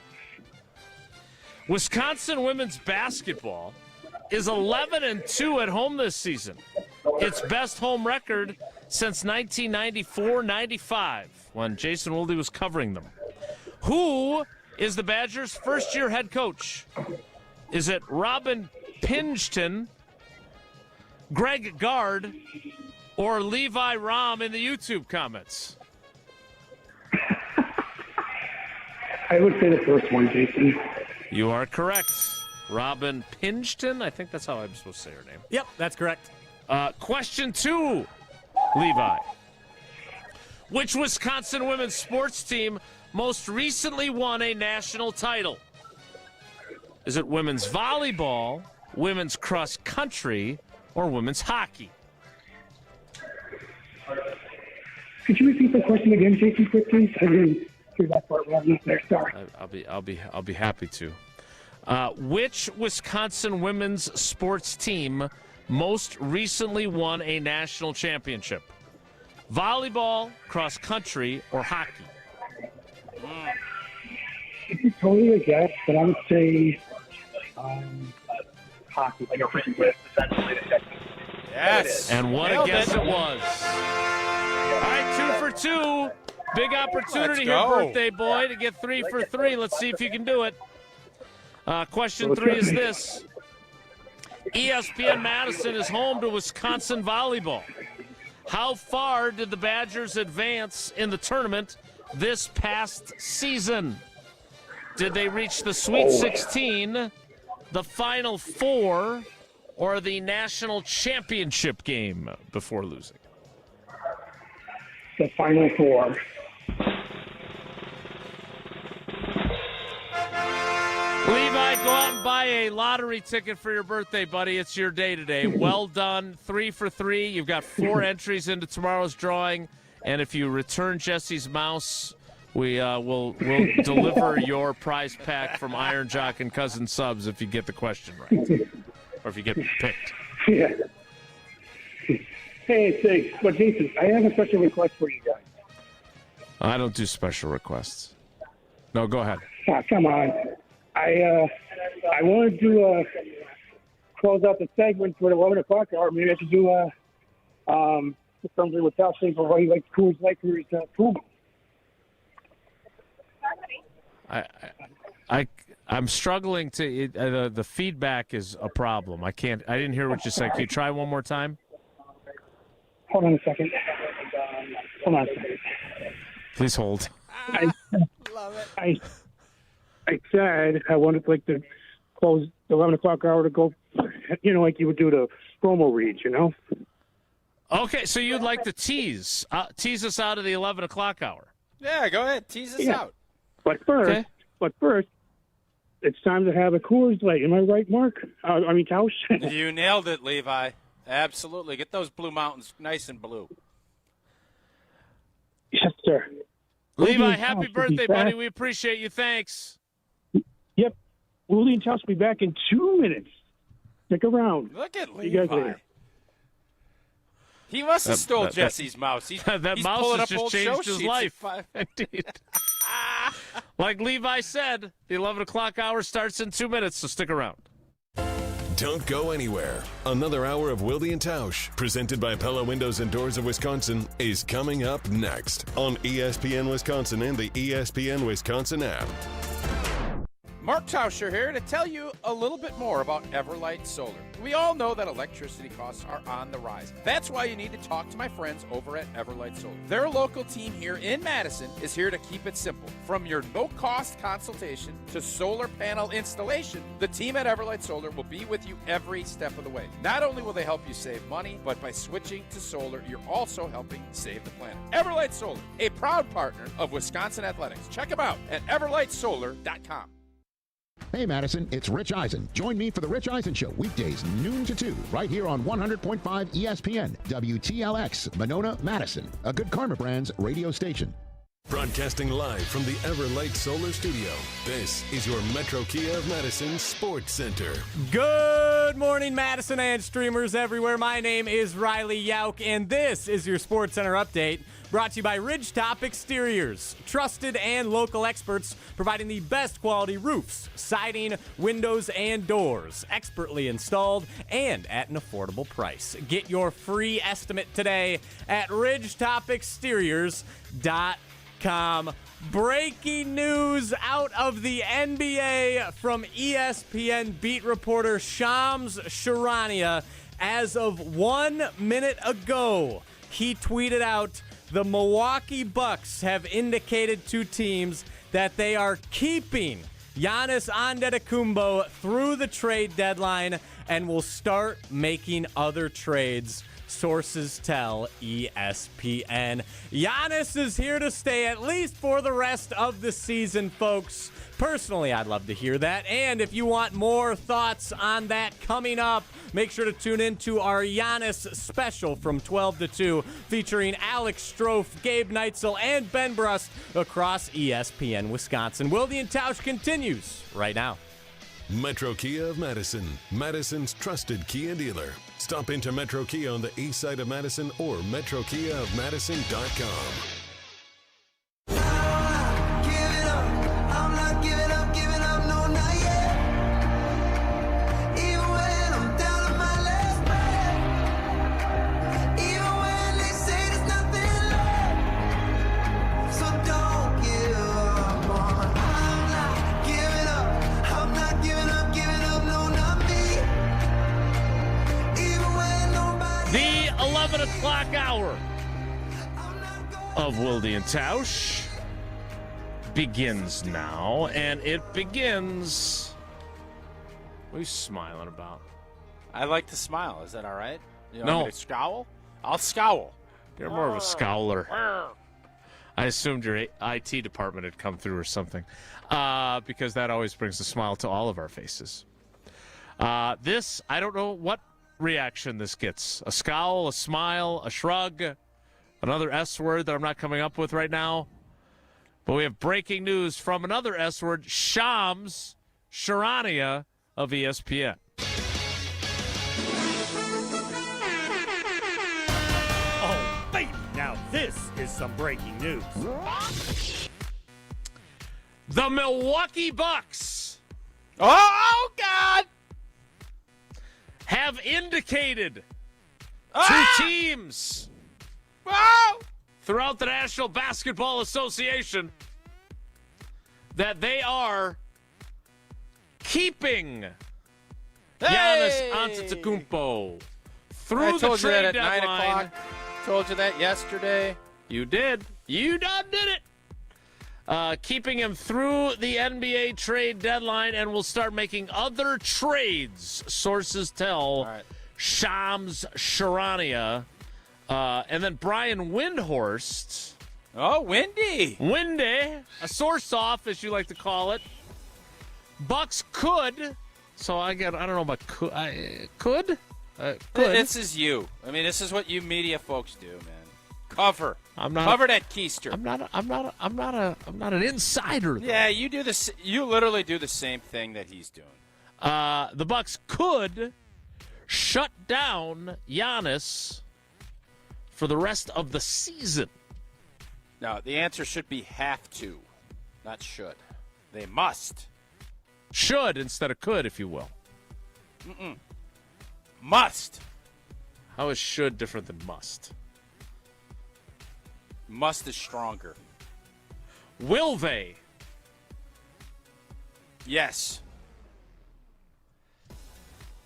Wisconsin women's basketball is 11-2 at home this season. Its best home record since 1994-95, when Jason Wilde was covering them. Who is the Badgers' first-year head coach? Is it Robin Pingeton, Greg Gard, or Levi Rahm in the YouTube comments? I would say the first one, Jason. You are correct. Robin Pingeton, I think that's how I'm supposed to say her name. Yep, that's correct. Question 2, Levi. Which Wisconsin women's sports team most recently won a national title? Is it women's volleyball, women's cross country, or women's hockey? Could you repeat the question again, Jason, quickly? I didn't hear that part wrong there. Sorry. I'll be happy to. Which Wisconsin women's sports team most recently won a national championship? Volleyball, cross country, or hockey? It's totally a guess, but I would say hockey, like a written with, essentially. Yes. And what a guess it was. All right, 2 for 2. Big opportunity here, birthday boy, to get 3 for 3. Let's see if you can do it. Question 3 is this. ESPN Madison is home to Wisconsin volleyball. How far did the Badgers advance in the tournament this past season? Did they reach the Sweet 16, the Final Four, or the national championship game before losing? The Final Four. Levi, go out and buy a lottery ticket for your birthday, buddy. It's your day today. Well done. 3 for 3. You've got 4 entries into tomorrow's drawing. And if you return Jesse's mouse, we'll deliver your prize pack from Iron Jock and Cousin Subs if you get the question right. Or if you get picked. Yeah. Hey, thanks. But Jason, I have a special request for you guys. I don't do special requests. No, go ahead. Come on. I wanted to close out the segment for the 11 o'clock hour. Maybe I should do something with Tauscher for why he likes Coors Light for his Puma. I'm struggling to. The feedback is a problem. I didn't hear what you said. Can you try one more time? Hold on a second. Hold on a second. Please hold. Love it. I said I wanted like to close the 11 o'clock hour to go, like you would do the promo reads, Okay, so you'd like to tease us out of the 11 o'clock hour. Yeah, go ahead. Tease us out. But first, it's time to have a Coors Light. Am I right, Mark? Tausch. You nailed it, Levi. Absolutely. Get those Blue Mountains nice and blue. Yes, sir. Levi, happy birthday, buddy. We appreciate you. Thanks. Yep. Wilde and Tausch will be back in 2 minutes. Stick around. Look at See you guys Levi. later. He must have stole Jesse's mouse. He's that he's mouse pulling has up just old changed show his sheets life. at 5. Indeed. Like Levi said, the 11 o'clock hour starts in 2 minutes, so stick around. Don't go anywhere. Another hour of Wilde and Tausch, presented by Pella Windows and Doors of Wisconsin, is coming up next on ESPN Wisconsin and the ESPN Wisconsin app. Mark Tauscher here to tell you a little bit more about Everlight Solar. We all know that electricity costs are on the rise. That's why you need to talk to my friends over at Everlight Solar. Their local team here in Madison is here to keep it simple. From your no-cost consultation to solar panel installation, the team at Everlight Solar will be with you every step of the way. Not only will they help you save money, but by switching to solar, you're also helping save the planet. Everlight Solar, a proud partner of Wisconsin Athletics. Check them out at everlightsolar.com. Hey Madison, it's Rich Eisen. Join me for the Rich Eisen Show, weekdays noon to 2, right here on 100.5 ESPN, WTLX, Monona, Madison, a Good Karma Brands radio station. Broadcasting live from the Everlight Solar Studio, this is your Metro Kia of Madison Sports Center. Good morning, Madison and streamers everywhere. My name is Riley Yauk, and this is your Sports Center update. Brought to you by Ridgetop Exteriors. Trusted and local experts providing the best quality roofs, siding, windows, and doors. Expertly installed and at an affordable price. Get your free estimate today at ridgetopexteriors.com. Breaking news out of the NBA from ESPN beat reporter Shams Charania. As of 1 minute ago, he tweeted out, the Milwaukee Bucks have indicated to teams that they are keeping Giannis Antetokounmpo through the trade deadline and will start making other trades. Sources tell ESPN. Giannis is here to stay at least for the rest of the season, folks. Personally, I'd love to hear that. And if you want more thoughts on that coming up, make sure to tune in to our Giannis special from 12 to 2, featuring Alex Strofe, Gabe Neitzel, and Ben Brust across ESPN Wisconsin. Wilde and Tausch continues right now. Metro Kia of Madison, Madison's trusted Kia dealer. Stop into Metro Kia on the east side of Madison or metrokiaofmadison.com. The 11 o'clock hour of Wilde and Tausch begins now, and it begins... What are you smiling about? I like to smile. Is that all right? You No. want me to scowl? I'll scowl. You're more of a scowler. I assumed your IT department had come through or something, because that always brings a smile to all of our faces. This, I don't know what reaction this gets. A scowl, a smile, a shrug, another S word that I'm not coming up with right now. But we have breaking news from another S word, Shams Charania of ESPN. Oh, baby, now this is some breaking news. The Milwaukee Bucks. Oh, God! Have indicated to teams throughout the National Basketball Association that they are keeping Giannis Antetokounmpo through the trade at deadline. 9 o'clock. Told you that yesterday. You did. You done did it. keeping him through the NBA trade deadline, and will start making other trades, sources tell Shams Charania. And then Brian Windhorst. Oh, Windy, a source off, as you like to call it. Bucks could. So I don't know about could. This is you. I mean, this is what you media folks do, man. Cover. Cover that keister. I'm not an insider, though. Yeah, you do this. You literally do the same thing that he's doing. The Bucks could shut down Giannis for the rest of the season. No, the answer should be have to, not should. They must. Should instead of could, if you will. Must. How is should different than must? Must is stronger. Will they? Yes.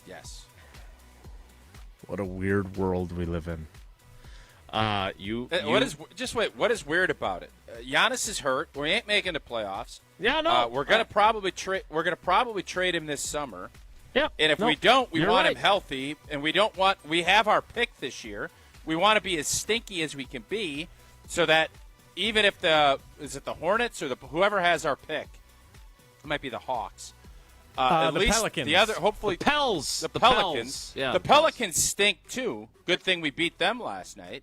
Yes. What a weird world we live in. What is weird about it? Giannis is hurt. We ain't making the playoffs. Yeah, no. We're gonna probably trade. We're gonna probably trade him this summer. Yeah. And if we don't, we want him healthy, and we don't want. We have our pick this year. We want to be as stinky as we can be, so that even if the Hornets or whoever has our pick, it might be the Hawks. At the least Pelicans. The other, hopefully, the Pelicans. Yeah, the Pelicans stink too. Good thing we beat them last night.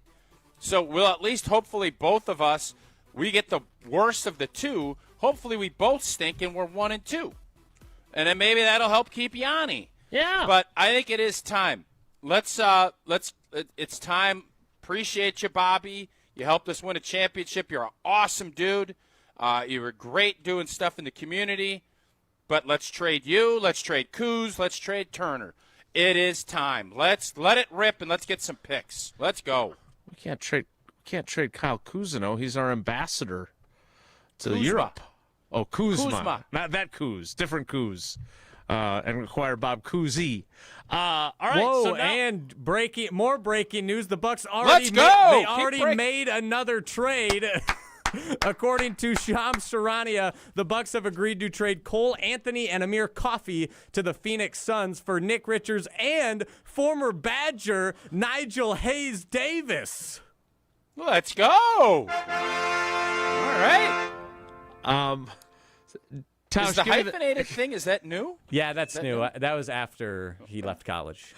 So we'll at least, hopefully, both of us, we get the worst of the two. Hopefully, we both stink and we're 1-2, and then maybe that'll help keep Yanni. Yeah. But I think it is time. It's time. Appreciate you, Bobby. You helped us win a championship. You're an awesome dude. You were great doing stuff in the community. But let's trade you. Let's trade Kuz. Let's trade Turner. It is time. Let's let it rip and let's get some picks. Let's go. We can't trade Kyle Kuzma. He's our ambassador to Europe. Oh, Kuzma. Not that Kuz. Different Kuz. And acquire Bob Cousy. All right. Whoa, so now, and more breaking news. The Bucks already made another trade. According to Shams Charania, the Bucks have agreed to trade Cole Anthony and Amir Coffey to the Phoenix Suns for Nick Richards and former Badger Nigel Hayes Davis. Let's go. All right. Tausch, is the hyphenated thing, is that new? Yeah, that's new. That was after he left college.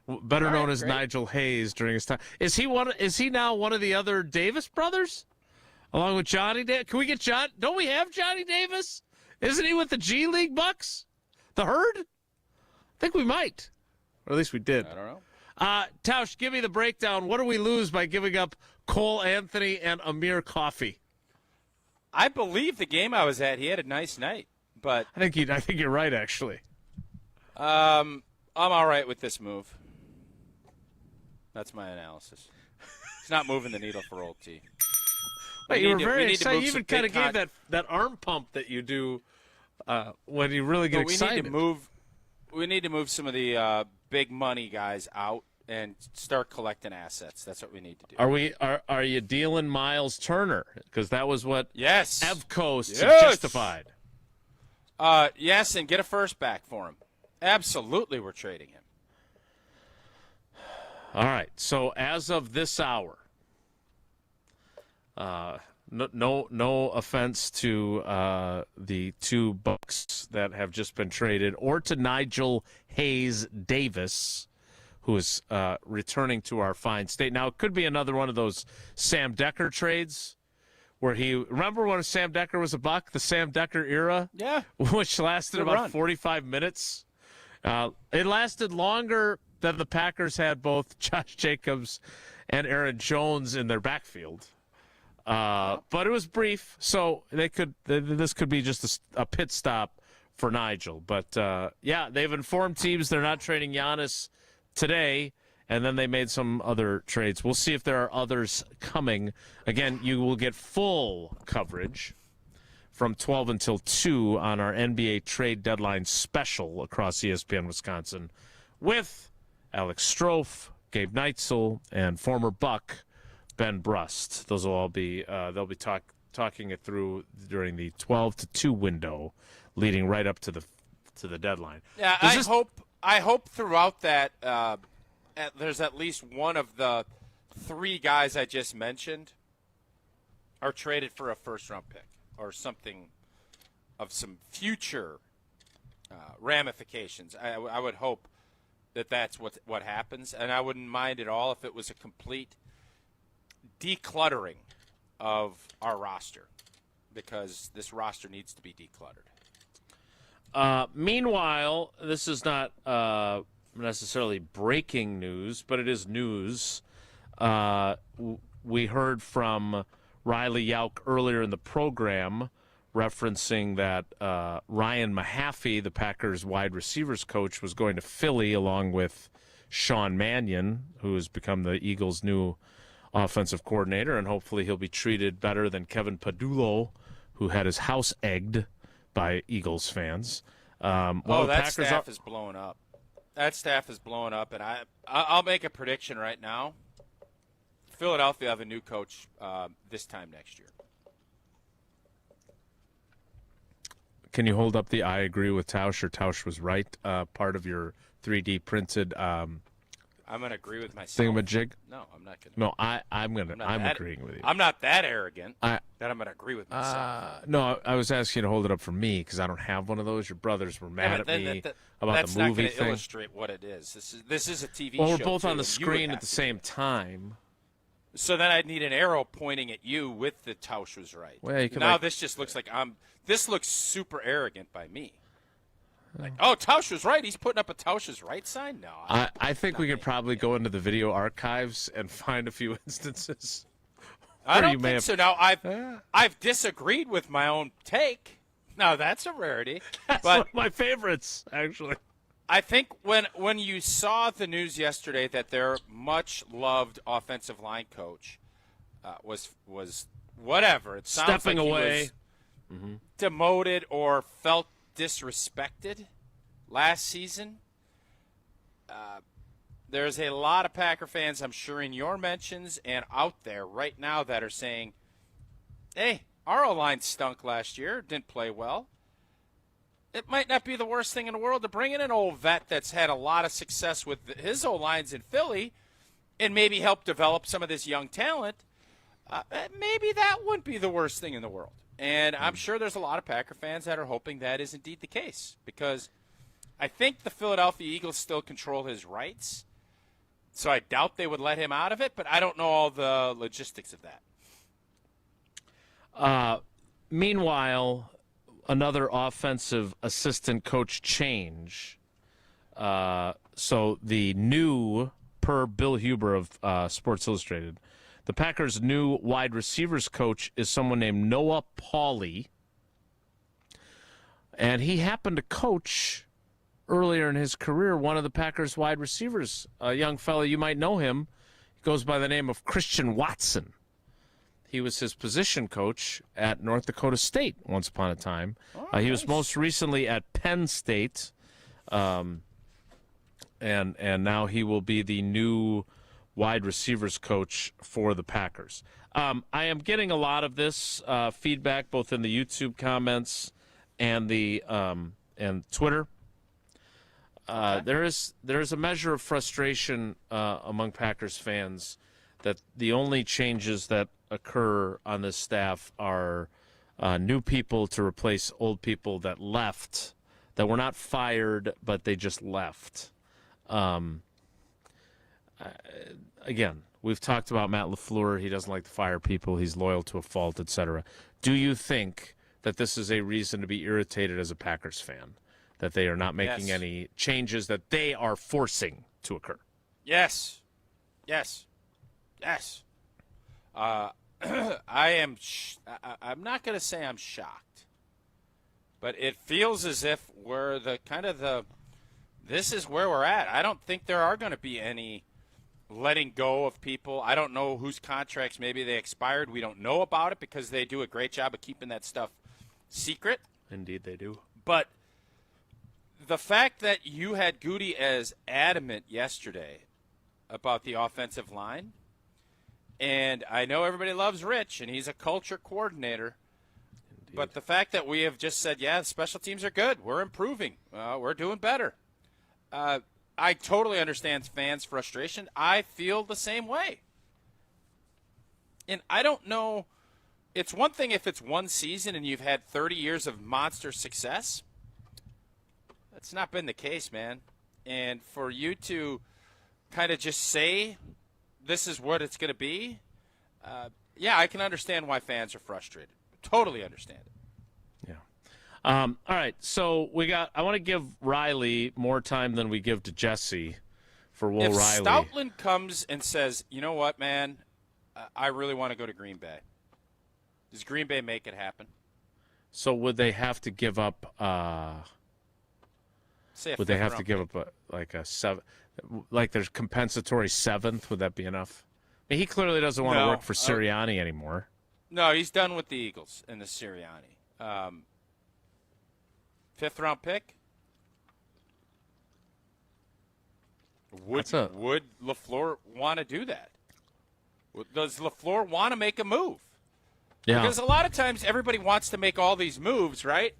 Better known as Nigel Hayes during his time. Is he now one of the other Davis brothers? Along with Johnny Davis? Can we get John? Don't we have Johnny Davis? Isn't he with the G League Bucks? The Herd? I think we might. Or at least we did. I don't know. Tausch, give me the breakdown. What do we lose by giving up Cole Anthony and Amir Coffey? I believe the game I was at, he had a nice night. But I think you're right, actually. I'm all right with this move. That's my analysis. It's not moving the needle for Old T. Wait, you were very excited. You even kind of gave that arm pump that you do when you really get excited. We need to move some of the big money guys out and start collecting assets. That's what we need to do. Are you dealing Miles Turner? Because that was what Evco justified. Yes, and get a first back for him. Absolutely, we're trading him. All right. So as of this hour, no offense to the two Bucks that have just been traded, or to Nigel Hayes Davis, who is returning to our fine state. Now, it could be another one of those Sam Decker trades where remember when Sam Decker was a Buck, the Sam Decker era? Yeah. Which lasted about 45 minutes. It lasted longer than the Packers had both Josh Jacobs and Aaron Jones in their backfield. But it was brief, so this could be just a pit stop for Nigel. But, they've informed teams they're not trading Giannis today, and then they made some other trades. We'll see if there are others coming. Again, you will get full coverage from 12 until 2 on our NBA trade deadline special across ESPN Wisconsin with Alex Strofe, Gabe Neitzel, and former Buck Ben Brust. Those will all be they'll be talking talking it through during the 12-2 window, leading right up to the deadline. Yeah, I hope throughout that there's at least one of the three guys I just mentioned are traded for a first-round pick or something of some future ramifications. I would hope that that's what happens, and I wouldn't mind at all if it was a complete decluttering of our roster, because this roster needs to be decluttered. Meanwhile, this is not necessarily breaking news, but it is news. We heard from Riley Yauk earlier in the program referencing that Ryan Mahaffey, the Packers wide receivers coach, was going to Philly along with Sean Mannion, who has become the Eagles' new offensive coordinator, and hopefully he'll be treated better than Kevin Padullo, who had his house egged by Eagles fans. That staff is blowing up. That staff is blowing up, and I'll make a prediction right now. Philadelphia have a new coach this time next year. Can you hold up the "I agree with Tausch" or "Tausch was right" part of your 3D printed? I'm going to agree with myself. Thingamajig? No, I'm not going to. No, I'm agreeing with you. I'm not that arrogant that I'm going to agree with myself. No, I was asking you to hold it up for me because I don't have one of those. Your brothers were mad at me about that's the movie not going to thing. Illustrate what it is. This is a TV show. Well, we're both on the too. screen at the same time. So then I'd need an arrow pointing at you with the Tausch was right. Well, you could now this just looks like this looks super arrogant by me. Like, oh, Tausch was right. He's putting up a Tausch is right sign? No. I think we could probably go into the video archives and find a few instances. I don't think so. Now, I've disagreed with my own take. Now, that's a rarity. That's one of my favorites, actually. I think when you saw the news yesterday that their much-loved offensive line coach was whatever. It sounds stepping like away. He was demoted or felt disrespected last season. There's a lot of Packer fans, I'm sure, in your mentions and out there right now that are saying, hey, our O-line stunk last year, didn't play well. It might not be the worst thing in the world to bring in an old vet that's had a lot of success with his O-lines in Philly and maybe help develop some of this young talent. Maybe that wouldn't be the worst thing in the world. And I'm sure there's a lot of Packer fans that are hoping that is indeed the case, because I think the Philadelphia Eagles still control his rights. So I doubt they would let him out of it, but I don't know all the logistics of that. Meanwhile, another offensive assistant coach change. So the new, per Bill Huber of Sports Illustrated, the Packers' new wide receivers coach is someone named Noah Pauley. And he happened to coach earlier in his career one of the Packers' wide receivers, a young fellow, you might know him. He goes by the name of Christian Watson. He was his position coach at North Dakota State once upon a time. He was most recently at Penn State, and now he will be the new wide receivers coach for the Packers. I am getting a lot of this feedback both in the YouTube comments and the and Twitter. There is a measure of frustration among Packers fans that the only changes that occur on this staff are new people to replace old people that left, that were not fired, but they just left. Again, we've talked about Matt LaFleur. He doesn't like to fire people. He's loyal to a fault, etc. Do you think that this is a reason to be irritated as a Packers fan, that they are not making any changes that they are forcing to occur? Yes. I am. I'm not going to say I'm shocked, but it feels as if we're this is where we're at. I don't think there are going to be any letting go of people. I don't know whose contracts maybe they expired. We don't know about it because they do a great job of keeping that stuff secret. Indeed, they do. But the fact that you had Goody as adamant yesterday about the offensive line, And I know everybody loves Rich, and he's a culture coordinator. Indeed. But the fact that we have just said, yeah, special teams are good. We're improving. We're doing better. I totally understand fans' frustration. I feel the same way. And I don't know. It's one thing if it's one season and you've had 30 years of monster success. That's not been the case, man. And for you to kind of just say this is what it's going to be, yeah, I can understand why fans are frustrated. Totally understand it. Yeah. All right, so I want to give Riley more time than we give to Jesse for Will Riley. If Stoutland comes and says, you know what, man, I really want to go to Green Bay, does Green Bay make it happen? So would they have to give up would they have to give up a seven? Like there's compensatory seventh? Would that be enough? I mean, he clearly doesn't want to work for Sirianni anymore. No, he's done with the Eagles and the Sirianni. Fifth-round pick? Would LaFleur want to do that? Does LaFleur want to make a move? Yeah. Because a lot of times everybody wants to make all these moves, right?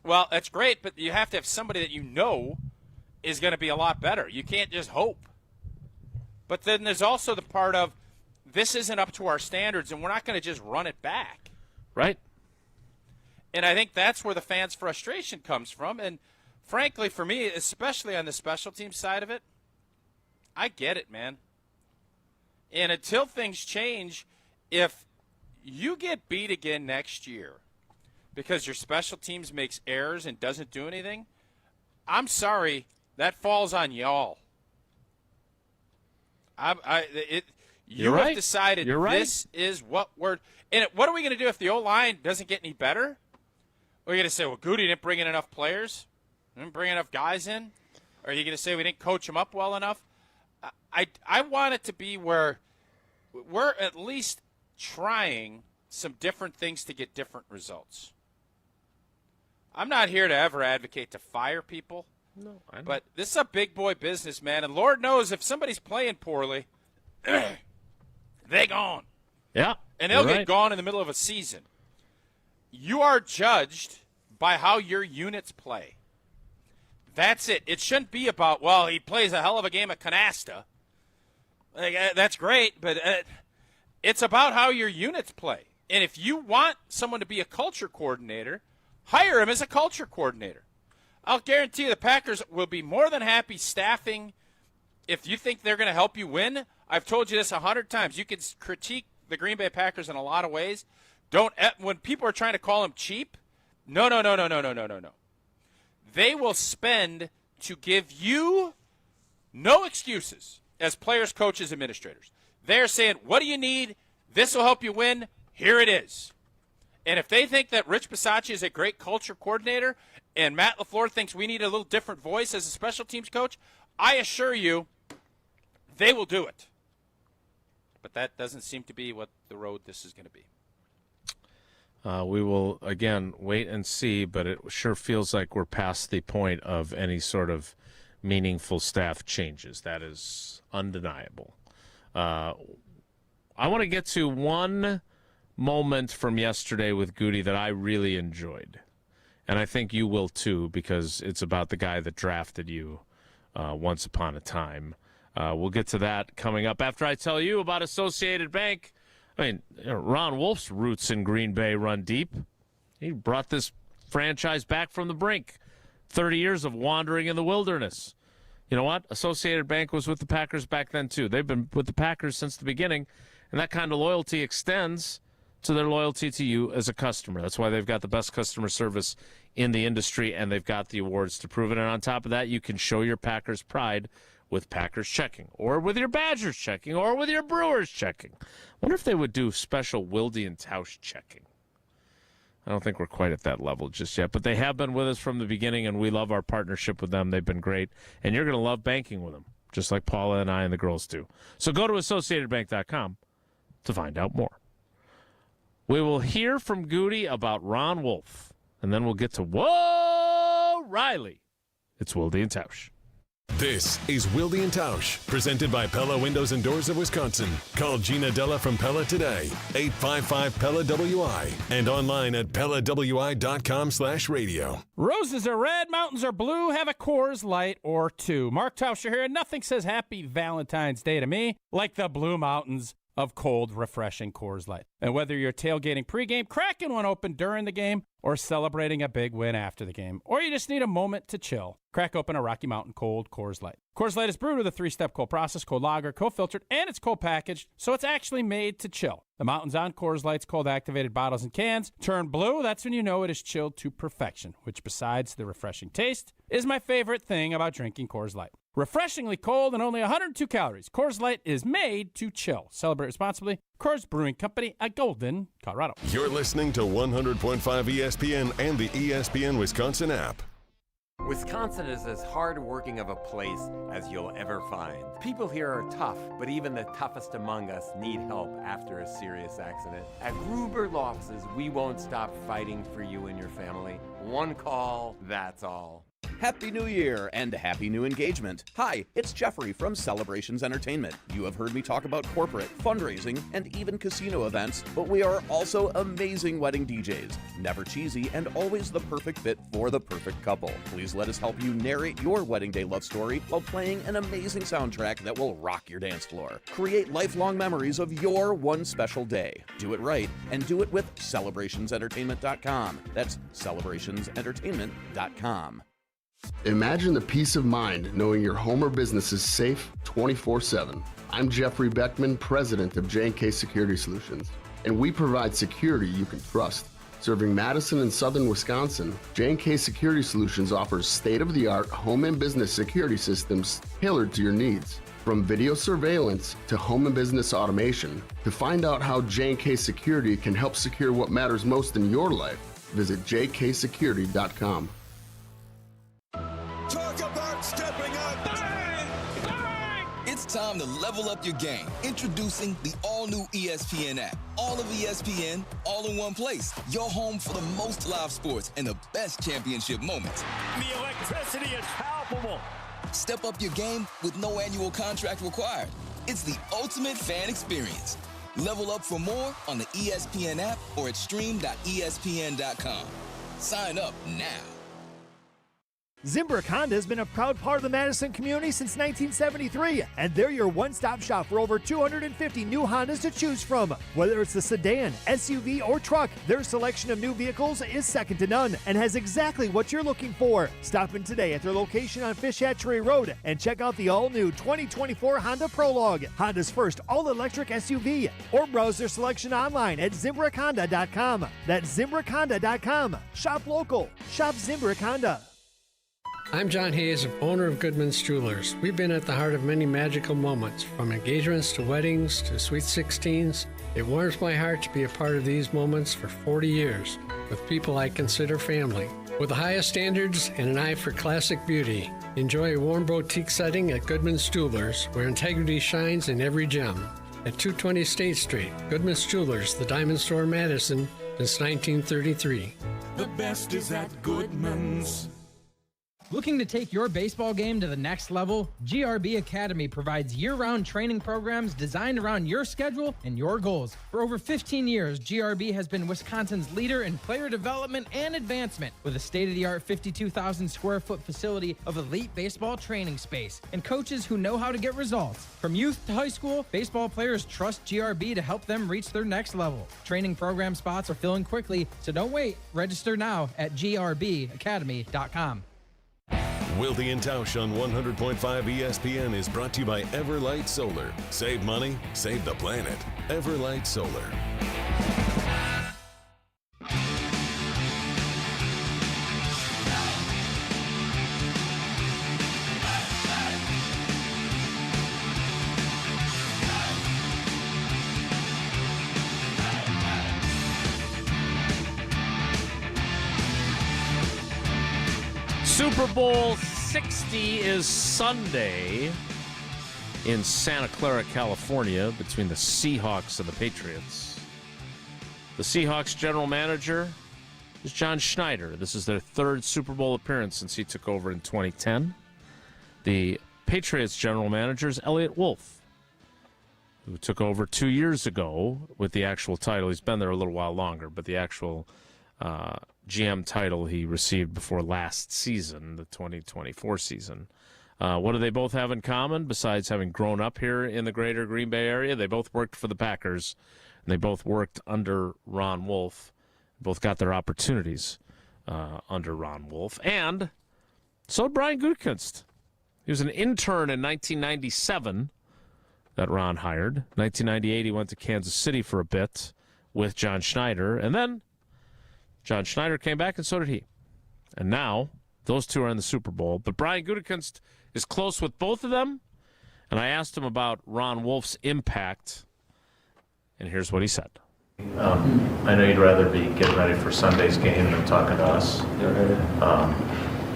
Well, that's great, but you have to have somebody that you know is going to be a lot better. You can't just hope. But then there's also the part of this isn't up to our standards, and we're not going to just run it back. Right. And I think that's where the fans' frustration comes from. And frankly, for me, especially on the special team side of it, I get it, man. And until things change, if you get beat again next year because your special teams makes errors and doesn't do anything, I'm sorry, that falls on y'all. You have decided this is what we're – and what are we going to do if the O-line doesn't get any better? Are you going to say, well, Goody didn't bring in enough players? Didn't bring enough guys in? Or are you going to say we didn't coach them up well enough? I want it to be where we're at least trying some different things to get different results. I'm not here to ever advocate to fire people. No, I know. But this is a big boy business, man. And Lord knows if somebody's playing poorly, they gone. Yeah. And they'll get gone in the middle of a season. You are judged by how your units play. That's it. It shouldn't be about, well, he plays a hell of a game of canasta. That's great, but it's about how your units play. And if you want someone to be a culture coordinator, hire him as a culture coordinator. I'll guarantee you the Packers will be more than happy staffing if you think they're going to help you win. I've told you this 100 times. You can critique the Green Bay Packers in a lot of ways. When people are trying to call them cheap, no. They will spend to give you no excuses as players, coaches, administrators. They're saying, what do you need? This will help you win. Here it is. And if they think that Rich Bisaccia is a great culture coordinator and Matt LaFleur thinks we need a little different voice as a special teams coach, I assure you they will do it. But that doesn't seem to be what the road this is going to be. We will, again, wait and see, but it sure feels like we're past the point of any sort of meaningful staff changes. That is undeniable. I want to get to one moment from yesterday with Goody that I really enjoyed. And I think you will too, because it's about the guy that drafted you once upon a time. We'll get to that coming up after I tell you about Associated Bank. I mean, Ron Wolf's roots in Green Bay run deep. He brought this franchise back from the brink. 30 years of wandering in the wilderness. You know what? Associated Bank was with the Packers back then, too. They've been with the Packers since the beginning, and that kind of loyalty extends to their loyalty to you as a customer. That's why they've got the best customer service in the industry, and they've got the awards to prove it. And on top of that, you can show your Packers pride with Packers checking, or with your Badgers checking, or with your Brewers checking. I wonder if they would do special Wilde and Tausch checking. I don't think we're quite at that level just yet, but they have been with us from the beginning, and we love our partnership with them. They've been great, and you're going to love banking with them, just like Paula and I and the girls do. So go to AssociatedBank.com to find out more. We will hear from Goody about Ron Wolf, and then we'll get to Whoa, Riley. It's Wilde and Tausch. This is Wilde and Tausch, presented by Pella Windows and Doors of Wisconsin. Call Gina Della from Pella today, 855-PELLA-WI, and online at PellaWI.com/radio. Roses are red, mountains are blue, have a Coors Light or two. Mark Tauscher here, and nothing says Happy Valentine's Day to me like the Blue Mountains of cold, refreshing Coors Light. And whether you're tailgating pregame, cracking one open during the game, or celebrating a big win after the game, or you just need a moment to chill, crack open a Rocky Mountain cold Coors Light. Coors Light is brewed with a 3-step cold process, cold lager, co-filtered, and it's cold packaged, so it's actually made to chill. The mountains on Coors Light's cold-activated bottles and cans turn blue. That's when you know it is chilled to perfection, which besides the refreshing taste, is my favorite thing about drinking Coors Light. Refreshingly cold and only 102 calories. Coors Light is made to chill. Celebrate responsibly. Coors Brewing Company at Golden, Colorado. You're listening to 100.5 ESPN and the ESPN Wisconsin app. Wisconsin is as hard-working of a place as you'll ever find. People here are tough, but even the toughest among us need help after a serious accident. At Gruber Law Offices, we won't stop fighting for you and your family. One call, that's all. Happy New Year and happy new engagement. Hi, it's Jeffrey from Celebrations Entertainment. You have heard me talk about corporate, fundraising, and even casino events, but we are also amazing wedding DJs. Never cheesy and always the perfect fit for the perfect couple. Please let us help you narrate your wedding day love story while playing an amazing soundtrack that will rock your dance floor. Create lifelong memories of your one special day. Do it right and do it with celebrationsentertainment.com. That's celebrationsentertainment.com. Imagine the peace of mind knowing your home or business is safe 24/7. I'm Jeffrey Beckman, president of J&K Security Solutions, and we provide security you can trust. Serving Madison and southern Wisconsin, J&K Security Solutions offers state-of-the-art home and business security systems tailored to your needs. From video surveillance to home and business automation, to find out how J&K Security can help secure what matters most in your life, visit jksecurity.com. Talk about stepping up. Bang! Bang! It's time to level up your game. Introducing the all-new ESPN app. All of ESPN, all in one place. Your home for the most live sports and the best championship moments. The electricity is palpable. Step up your game with no annual contract required. It's the ultimate fan experience. Level up for more on the ESPN app or at stream.espn.com. Sign up now. Zimbrick Honda has been a proud part of the Madison community since 1973, and they're your one-stop shop for over 250 new Hondas to choose from. Whether it's the sedan, SUV, or truck, their selection of new vehicles is second to none and has exactly what you're looking for. Stop in today at their location on Fish Hatchery Road and check out the all-new 2024 Honda Prologue, Honda's first all-electric SUV, or browse their selection online at ZimbrickHonda.com. That's ZimbrickHonda.com. Shop local. Shop Zimbrick Honda. I'm John Hayes, owner of Goodman's Jewelers. We've been at the heart of many magical moments, from engagements to weddings to sweet 16s. It warms my heart to be a part of these moments for 40 years with people I consider family. With the highest standards and an eye for classic beauty, enjoy a warm boutique setting at Goodman's Jewelers, where integrity shines in every gem. At 220 State Street, Goodman's Jewelers, the Diamond Store, Madison, since 1933. The best is at Goodman's. Looking to take your baseball game to the next level? GRB Academy provides year-round training programs designed around your schedule and your goals. For over 15 years, GRB has been Wisconsin's leader in player development and advancement, with a state-of-the-art 52,000 square foot facility of elite baseball training space and coaches who know how to get results. From youth to high school, baseball players trust GRB to help them reach their next level. Training program spots are filling quickly, so don't wait. Register now at grbacademy.com. Wilde and Tausch on 100.5 ESPN is brought to you by Everlight Solar. Save money, save the planet. Everlight Solar. Super Bowl 60 is Sunday in Santa Clara, California, between the Seahawks and the Patriots. The Seahawks general manager is John Schneider. This is their third Super Bowl appearance since he took over in 2010. The Patriots general manager is Elliott Wolf, who took over 2 years ago with the actual title. He's been there a little while longer, but the actual GM title he received before last season, the 2024 season. What do they both have in common besides having grown up here in the greater Green Bay area? They both worked for the Packers, and they both worked under Ron Wolf. Both got their opportunities under Ron Wolf. And so did Brian Gutekunst. He was an intern in 1997 that Ron hired. 1998, he went to Kansas City for a bit with John Schneider. And then John Schneider came back, and so did he. And now those two are in the Super Bowl. But Brian Gutekunst is close with both of them. And I asked him about Ron Wolf's impact. And here's what he said. I know you'd rather be getting ready for Sunday's game than talking to us.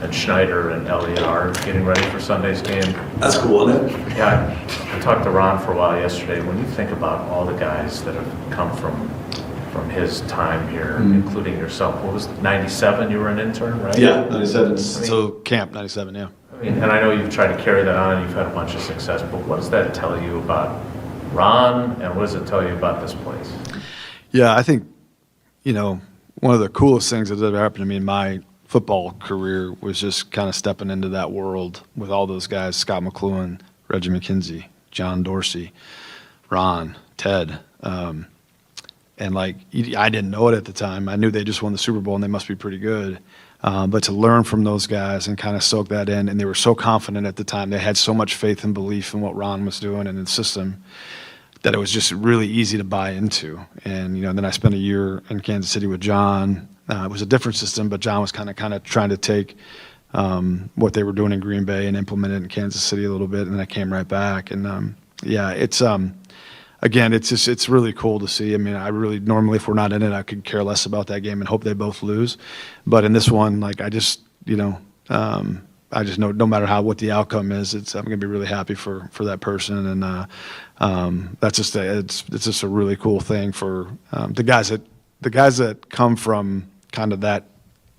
And Schneider and Elliott are getting ready for Sunday's game. That's cool, isn't it? Yeah, I talked to Ron for a while yesterday. When you think about all the guys that have come from his time here, including yourself, what was it, 97 you were an intern, right? Yeah, 97, so camp 97, yeah. And I know you've tried to carry that on and you've had a bunch of success, but what does that tell you about Ron and what does it tell you about this place? Yeah, I think, one of the coolest things that's ever happened to me in my football career was just kind of stepping into that world with all those guys, Scott McLuhan, Reggie McKenzie, John Dorsey, Ron, Ted. And I didn't know it at the time. I knew they just won the Super Bowl and they must be pretty good. But to learn from those guys and kind of soak that in, and they were so confident at the time. They had so much faith and belief in what Ron was doing and the system that it was just really easy to buy into. And, then I spent a year in Kansas City with John. It was a different system, but John was kind of trying to take what they were doing in Green Bay and implement it in Kansas City a little bit. And then I came right back. And, it's really cool to see. I mean, I really, normally if we're not in it, I could care less about that game and hope they both lose. But in this one, I just know no matter what the outcome is, I'm going to be really happy for that person. And that's just it's just a really cool thing for the guys that come from kind of that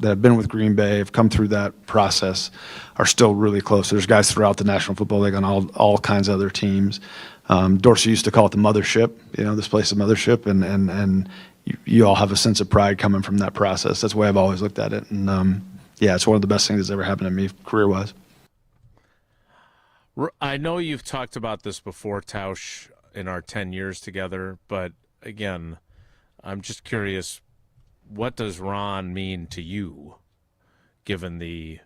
have been with Green Bay, have come through that process, are still really close. There's guys throughout the National Football League on all kinds of other teams. Dorsey used to call it the mothership. This place is a mothership, and you all have a sense of pride coming from that process. That's the way I've always looked at it. And it's one of the best things that's ever happened to me career-wise. I know you've talked about this before, Tausch, in our 10 years together, but again, I'm just curious, what does Ron mean to you, given the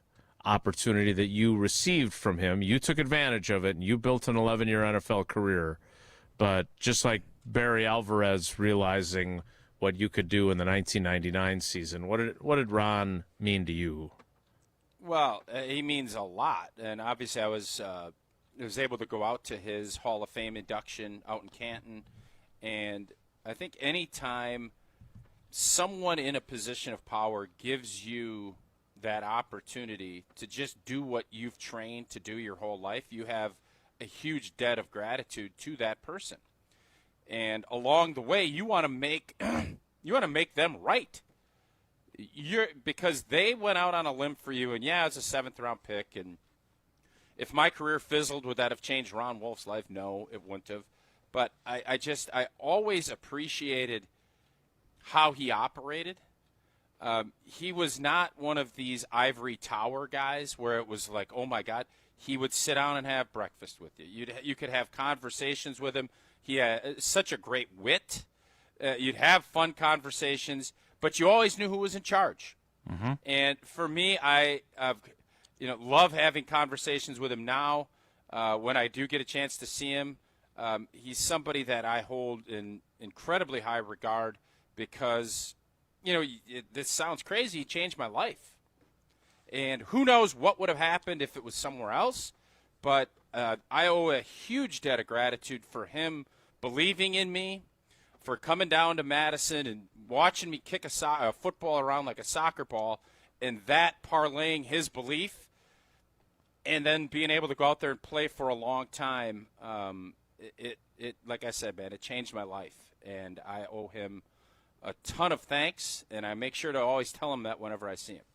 opportunity that you received from him? You took advantage of it, and you built an 11-year NFL career, but just like Barry Alvarez realizing what you could do in the 1999 season, what did Ron mean to you? Well, he means a lot, and obviously I was able to go out to his Hall of Fame induction out in Canton, and I think any time someone in a position of power gives you that opportunity to just do what you've trained to do your whole life, you have a huge debt of gratitude to that person. And along the way, you want to make them right. Because they went out on a limb for you, and it's a 7th-round pick. And if my career fizzled, would that have changed Ron Wolf's life? No, it wouldn't have. But I always appreciated how he operated. He was not one of these ivory tower guys where it was like, oh my God. He would sit down and have breakfast with you. You could have conversations with him. He had such a great wit. You'd have fun conversations, but you always knew who was in charge. Mm-hmm. And for me, I love having conversations with him now. When I do get a chance to see him, he's somebody that I hold in incredibly high regard because, this sounds crazy. He changed my life. And who knows what would have happened if it was somewhere else. But I owe a huge debt of gratitude for him believing in me, for coming down to Madison and watching me kick a football around like a soccer ball, and that parlaying his belief, and then being able to go out there and play for a long time. It like I said, man, it changed my life, and I owe him a ton of thanks, and I make sure to always tell him that whenever I see him.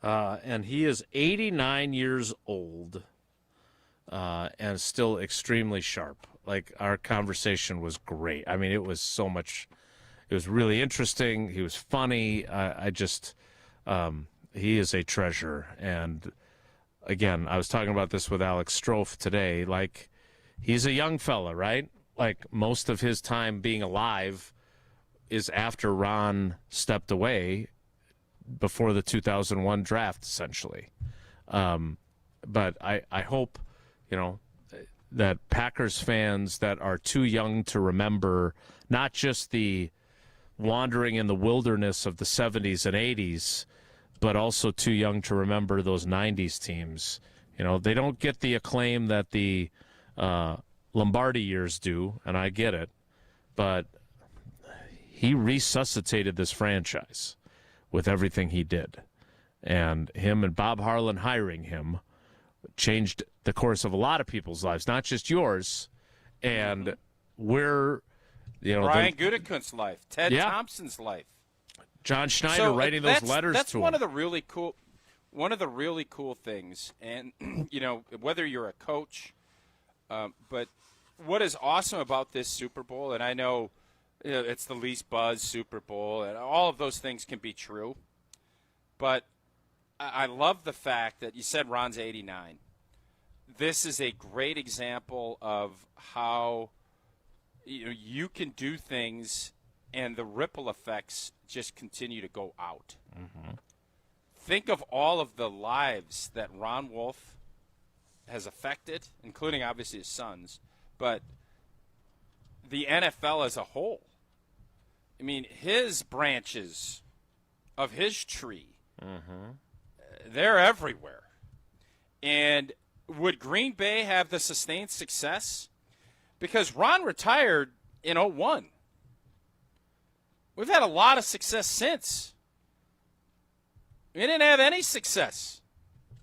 And he is 89 years old and still extremely sharp. Like, our conversation was great. I mean, it was really interesting. He was funny. He is a treasure. And again, I was talking about this with Alex Strofe today. Like, he's a young fella, right? Like, most of his time being alive is after Ron stepped away before the 2001 draft, essentially. But I hope, that Packers fans that are too young to remember not just the wandering in the wilderness of the 70s and 80s, but also too young to remember those 90s teams. They don't get the acclaim that the Lombardi years do, and I get it, but he resuscitated this franchise with everything he did. And him and Bob Harlan hiring him changed the course of a lot of people's lives, not just yours. And we're, Brian Gutekunst's life, Ted Thompson's life, John Schneider writing those letters to him. That's one of the really cool things. And whether you're a coach, but what is awesome about this Super Bowl, and I know it's the least buzz Super Bowl, and all of those things can be true, but I love the fact that you said Ron's 89. This is a great example of how you can do things and the ripple effects just continue to go out. Mm-hmm. Think of all of the lives that Ron Wolf has affected, including obviously his sons, but the NFL as a whole. I mean, his branches of his tree, they're everywhere. And would Green Bay have the sustained success? Because Ron retired in 2001. We've had a lot of success since. We didn't have any success.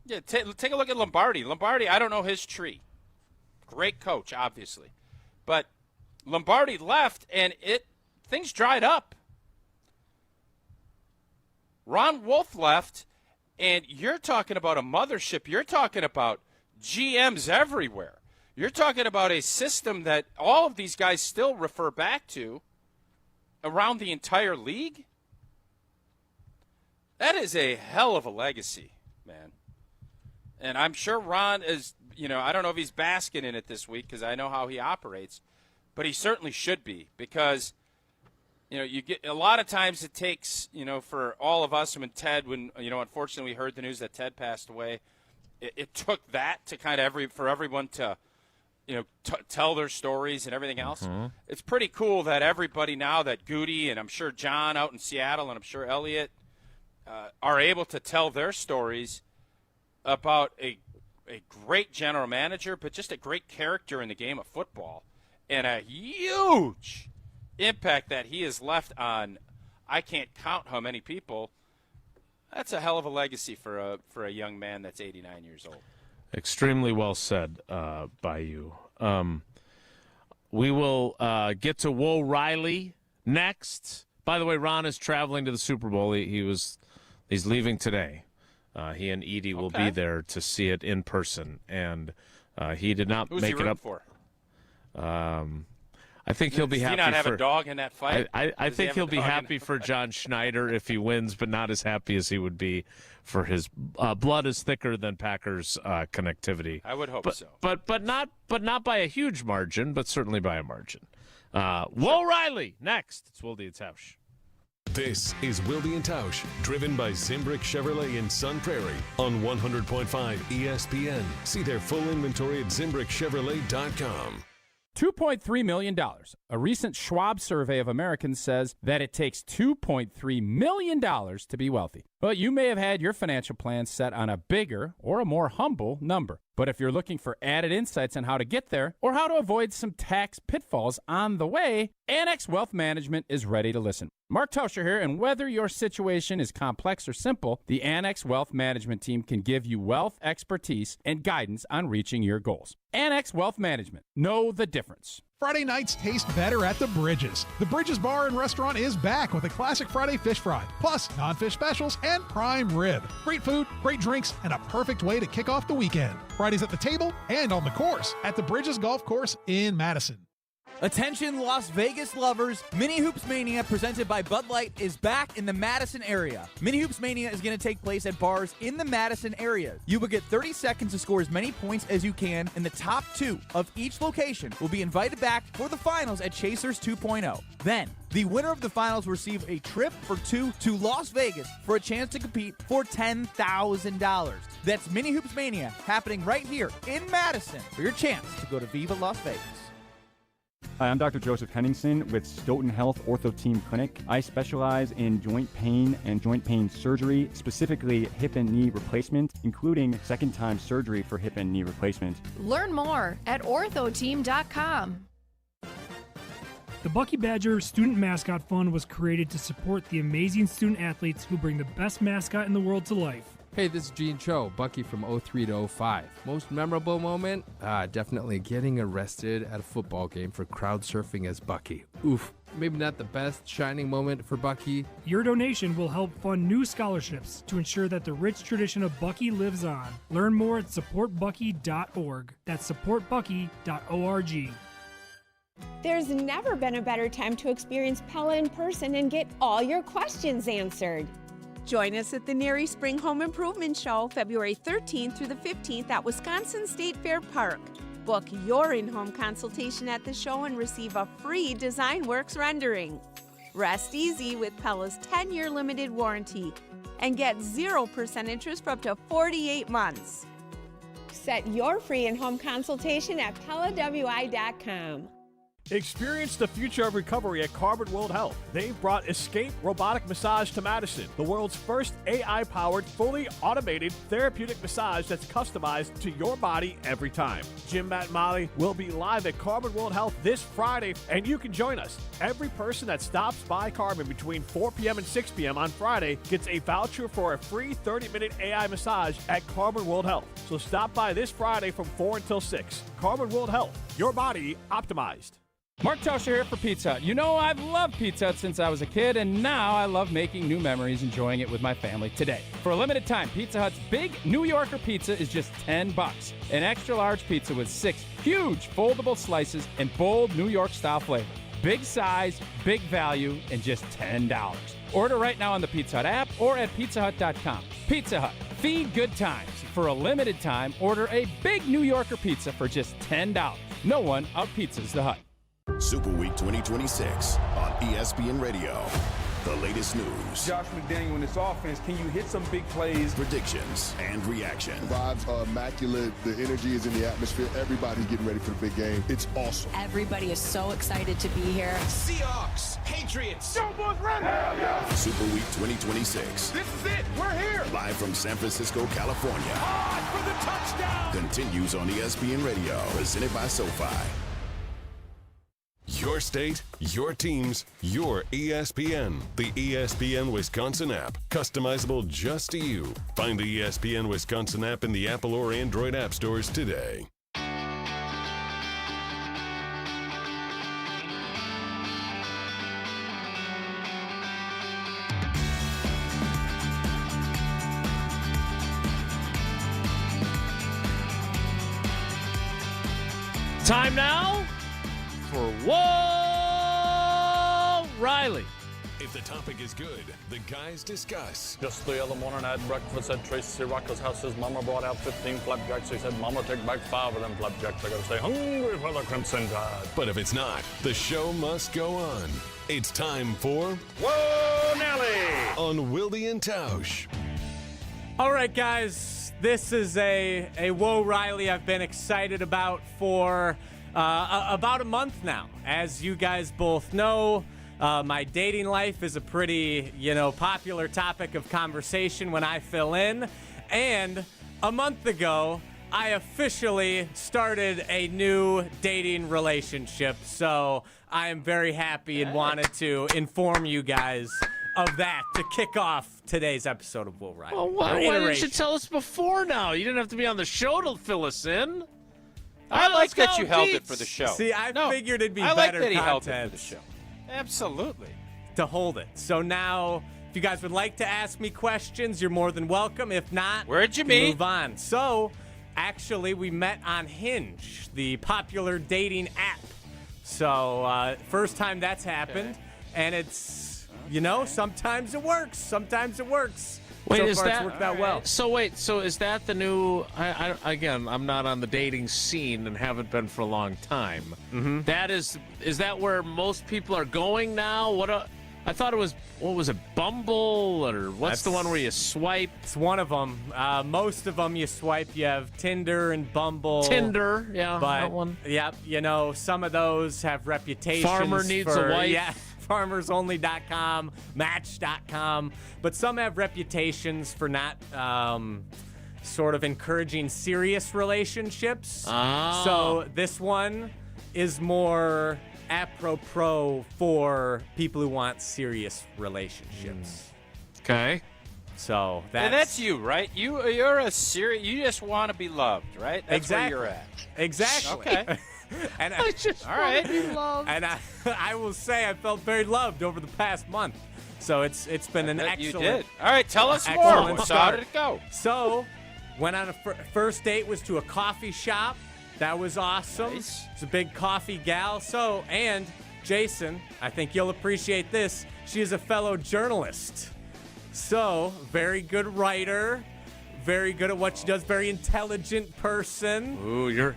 Yeah, take a look at Lombardi. Lombardi, I don't know his tree. Great coach, obviously. But Lombardi left, and things dried up. Ron Wolf left, and you're talking about a mothership. You're talking about GMs everywhere. You're talking about a system that all of these guys still refer back to around the entire league. That is a hell of a legacy, man. And I'm sure Ron is, I don't know if he's basking in it this week because I know how he operates, but he certainly should be because, you get a lot of times it takes, for all of us, when unfortunately we heard the news that Ted passed away, it took that to kind of for everyone to, tell their stories and everything else. Mm-hmm. It's pretty cool that everybody now, that Goody and I'm sure John out in Seattle and I'm sure Elliot are able to tell their stories about a great general manager, but just a great character in the game of football and a huge impact that he has left on, I can't count how many people. That's a hell of a legacy for a young man that's 89 years old. Extremely well said by you. We will get to Wo Riley next. By the way, Ron is traveling to the Super Bowl. He's leaving today. He and Edie will be there to see it in person, and he did not Who's make he it up for. I think he'll be happy. Does he not have a dog in that fight? I think he'll be happy for John Schneider if he wins, but not as happy as he would be for his blood is thicker than Packers connectivity. I would hope so. But not by a huge margin, but certainly by a margin. Wo Riley next. It's Wilde and Tausch. This is Wilde and Tausch, driven by Zimbrick Chevrolet in Sun Prairie on 100.5 ESPN. See their full inventory at ZimbrickChevrolet.com. $2.3 million. A recent Schwab survey of Americans says that it takes $2.3 million to be wealthy. Well, you may have had your financial plan set on a bigger or a more humble number. But if you're looking for added insights on how to get there or how to avoid some tax pitfalls on the way, Annex Wealth Management is ready to listen. Mark Tauscher here, and whether your situation is complex or simple, the Annex Wealth Management team can give you wealth expertise and guidance on reaching your goals. Annex Wealth Management. Know the difference. Friday nights taste better at the Bridges. The Bridges Bar and Restaurant is back with a classic Friday fish fry, plus non-fish specials and prime rib. Great food, great drinks, and a perfect way to kick off the weekend. Fridays at the table and on the course at the Bridges Golf Course in Madison. Attention Las Vegas lovers, Mini Hoops Mania presented by Bud Light is back in the Madison area. Mini Hoops Mania is going to take place at bars in the Madison area. You will get 30 seconds to score as many points as you can, and the top 2 of each location will be invited back for the finals at Chasers 2.0. Then, the winner of the finals will receive a trip for 2 to Las Vegas for a chance to compete for $10,000. That's Mini Hoops Mania happening right here in Madison for your chance to go to Viva Las Vegas. Hi, I'm Dr. Joseph Henningsen with Stoughton Health Ortho Team Clinic. I specialize in joint pain and joint pain surgery, specifically hip and knee replacement, including second-time surgery for hip and knee replacement. Learn more at orthoteam.com. The Bucky Badger Student Mascot Fund was created to support the amazing student athletes who bring the best mascot in the world to life. Hey, this is Gene Cho, Bucky from 03 to 05. Most memorable moment? Definitely getting arrested at a football game for crowd surfing as Bucky. Oof, maybe not the best shining moment for Bucky. Your donation will help fund new scholarships to ensure that the rich tradition of Bucky lives on. Learn more at supportbucky.org. That's supportbucky.org. There's never been a better time to experience Pella in person and get all your questions answered. Join us at the Neri Spring Home Improvement Show, February 13th through the 15th at Wisconsin State Fair Park. Book your in-home consultation at the show and receive a free DesignWorks rendering. Rest easy with Pella's 10-year limited warranty and get 0% interest for up to 48 months. Set your free in-home consultation at PellaWI.com. Experience the future of recovery at Carbon World Health. They've brought Escape Robotic Massage to Madison, the world's first AI-powered, fully automated therapeutic massage that's customized to your body every time. Jim, Matt, and Molly will be live at Carbon World Health this Friday, and you can join us. Every person that stops by Carbon between 4 p.m. and 6 p.m. on Friday gets a voucher for a free 30-minute AI massage at Carbon World Health. So stop by this Friday from 4 until 6. Carbon World Health, your body optimized. Mark Tauscher here for Pizza Hut. You know, I've loved Pizza Hut since I was a kid, and now I love making new memories enjoying it with my family today. For a limited time, Pizza Hut's big New Yorker pizza is just $10. An extra large pizza with 6 huge foldable slices and bold New York style flavor. Big size, big value, and just $10. Order right now on the Pizza Hut app or at pizzahut.com. Pizza Hut, feed good times. For a limited time, order a big New Yorker pizza for just $10. No one out-pizzas the Hut. Super Week 2026 on ESPN Radio. The latest news. Josh McDaniel and this offense, can you hit some big plays? Predictions and reaction. The vibes are immaculate. The energy is in the atmosphere. Everybody's getting ready for the big game. It's awesome. Everybody is so excited to be here. Seahawks, Patriots. Cowboys ready. Hell yeah. Super Week 2026. This is it. We're here. Live from San Francisco, California. On for the touchdown. Continues on ESPN Radio. Presented by SoFi. Your state, your teams, your ESPN. The ESPN Wisconsin app. Customizable just to you. Find the ESPN Wisconsin app in the Apple or Android app stores today. Time now for Whoa, Riley. If the topic is good, the guys discuss. Just the other morning I had breakfast at Tracy Rocker's house. His mama brought out 15 flapjacks. He said, Mama, take back 5 of them flapjacks. I gotta stay hungry for the Crimson Tide. But if it's not, the show must go on. It's time for Whoa, Nelly on Wilde and Tausch. All right, guys, this is a Whoa Riley I've been excited about for about a month now. As you guys both know, my dating life is a pretty, popular topic of conversation when I fill in. And a month ago, I officially started a new dating relationship. So I am very happy and wanted to inform you guys of that to kick off today's episode of Will Riley. Well, why didn't you tell us before now? You didn't have to be on the show to fill us in. I like let's that go, you held Dietz. it for the show. See, I figured it'd be I like better that he held it content for the show. Absolutely. to hold it. So now, if you guys would like to ask me questions, you're more than welcome. If not, where'd you we can meet? move on. So, actually, we met on Hinge, the popular dating app. So, first time that's happened, and it's, sometimes it works. Sometimes it works. Wait, so is far that it's worked out well? So is that the new? Again, I'm not on the dating scene and haven't been for a long time. Mm-hmm. That is that where most people are going now? I thought it was, what was it, Bumble, or what's the one where you swipe? It's one of them. Most of them you swipe. You have Tinder and Bumble. Tinder, yeah, but, that one. Yep, some of those have reputations. Farmer needs a wife. Yeah, farmersonly.com, match.com. But some have reputations for not sort of encouraging serious relationships. Oh. So this one is more apropos for people who want serious relationships. Okay. So And that's you, right? You're a serious. You just want to be loved, right? That's exactly where you're at. Exactly. Okay. And I just all right. want to be loved. And I will say I felt very loved over the past month. So it's been an excellent. You did. All right, tell us more. Excellent How start. did it go? So, went on a first date was to a coffee shop. That was awesome. Nice. It's a big coffee gal. So, and Jason, I think you'll appreciate this. She is a fellow journalist. So, very good writer, very good at what she does, very intelligent person. Ooh, your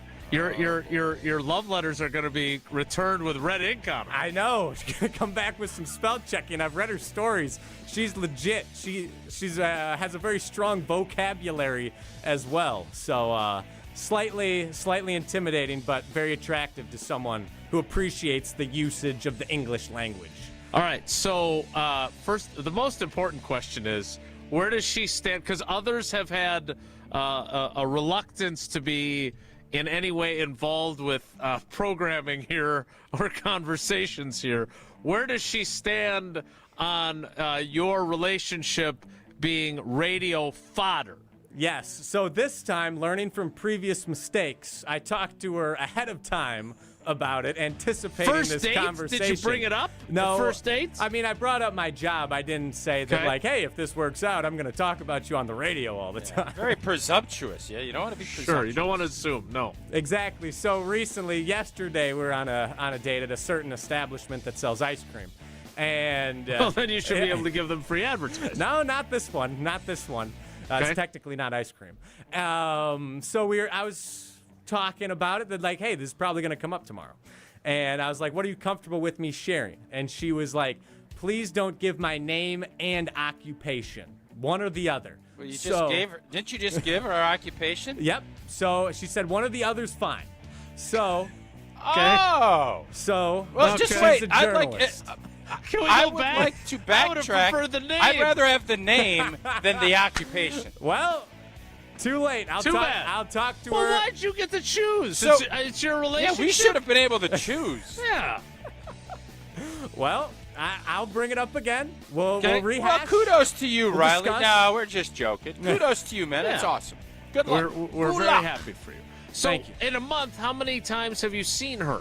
love letters are going to be returned with red ink on them. I know. She's going to come back with some spell checking. I've read her stories. She's legit. She's has a very strong vocabulary as well. So slightly intimidating, but very attractive to someone who appreciates the usage of the English language. All right. So first, the most important question is, where does she stand? Because others have had a reluctance to be in any way involved with programming here or conversations here. Where does she stand on your relationship being radio fodder? Yes. So this time, learning from previous mistakes, I talked to her ahead of time about it, anticipating First this date? conversation. Did you bring it up? No. The first date? I mean, I brought up my job. I didn't say that, Okay. like, hey, if this works out, I'm going to talk about you on the radio all the time. Very presumptuous. Yeah, you don't want to be presumptuous. Sure, you don't want to assume. No. Exactly. So yesterday, we were on a date at a certain establishment that sells ice cream. And Well, then you should be able to give them free advertising. No, not this one. Not this one. Okay. It's technically not ice cream. So I was talking about it, that like, hey, this is probably going to come up tomorrow. And I was like, what are you comfortable with me sharing? And she was like, please don't give my name and occupation. One or the other. Well, didn't you just give her occupation? Yep. So she said one or the other's fine. So. Okay. Oh. So. Well, just she's wait. a I'd like. journalist. Can we I go would back? like to I would have backtrack. preferred the name. I'd rather have the name than the occupation. Well, too late. Too bad. I'll talk to Well, her. why'd you get to choose? So- It's your relationship. Yeah, we should have been able to choose. Yeah. Well, I'll bring it up again. We'll Okay. rehash. Well, kudos to you, We'll Riley. discuss. No, we're just joking. Kudos to you, man. That's Yeah. awesome. Good luck. We're Good very luck. happy for you. So, Thank you. in a month, how many times have you seen her?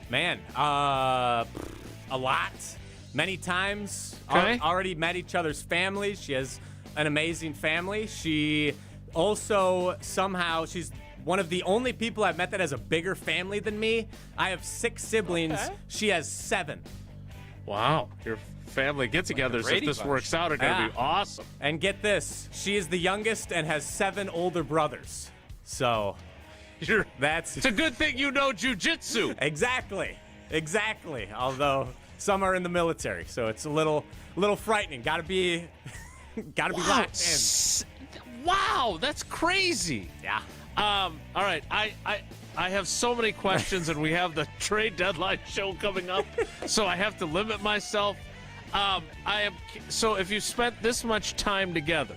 Man, a lot. Many times. Okay. Already met each other's families. She has an amazing family. She also somehow, she's one of the only people I've met that has a bigger family than me. I have 6 siblings. Okay. She has 7. Wow. Your family get-togethers, if Brady this Bunch. works out, are going to Yeah. be awesome. And get this, she is the youngest and has 7 older brothers. So that's It's a good thing you know jujitsu. Exactly. Although some are in the military, so it's a little frightening. Got to be locked in. Wow, that's crazy. Yeah. All right, I have so many questions, and we have the trade deadline show coming up, so I have to limit myself. So if you spent this much time together,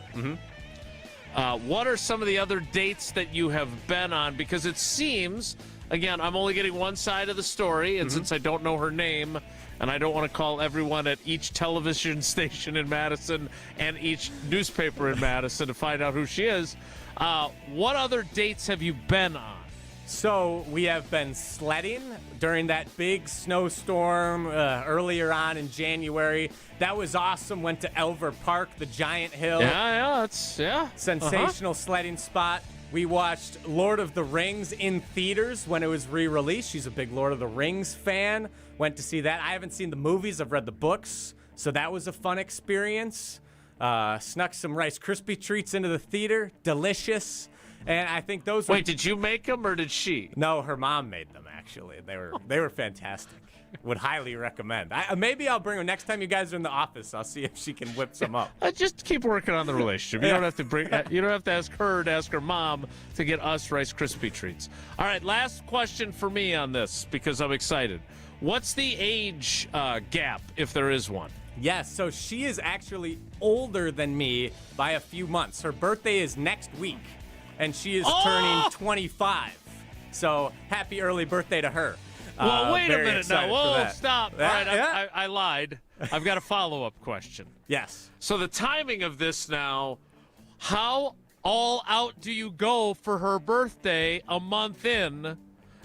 what are some of the other dates that you have been on? Because it seems, again, I'm only getting one side of the story, and since I don't know her name, and I don't want to call everyone at each television station in Madison and each newspaper in Madison to find out who she is, what other dates have you been on? So we have been sledding during that big snowstorm earlier on in January. That was awesome. Went to Elver Park, the giant hill. Yeah. Sensational sledding spot. We watched Lord of the Rings in theaters when it was re-released. She's a big Lord of the Rings fan. Went to see that. I haven't seen the movies. I've read the books. So that was a fun experience. Snuck some Rice Krispie treats into the theater. Delicious. And I think those Wait, did you make them or did she? No, her mom made them, actually. They were fantastic. Would highly recommend. Maybe I'll bring her next time you guys are in the office. I'll see if she can whip some up. Just keep working on the relationship. You don't have to you don't have to ask her to ask her mom to get us Rice Krispie treats. All right, last question for me on this because I'm excited. What's the age gap, if there is one? Yes, so she is actually older than me by a few months. Her birthday is next week, and she is turning 25. So happy early birthday to her. Well, wait a minute now. Whoa, stop. All right, Yeah. I lied. I've got a follow-up question. Yes. So the timing of this now, how all out do you go for her birthday a month in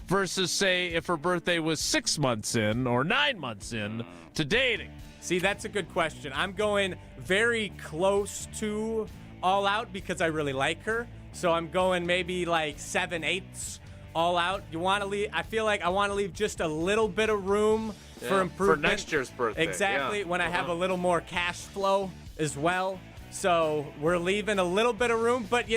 versus, say, if her birthday was 6 months in or 9 months in to dating? See, that's a good question. I'm going very close to all out because I really like her. So I'm going maybe like 7/8 all out. You want to leave? I feel like I want to leave just a little bit of room for improvement for next year's birthday. Exactly. When I have a little more cash flow as well. So we're leaving a little bit of room, but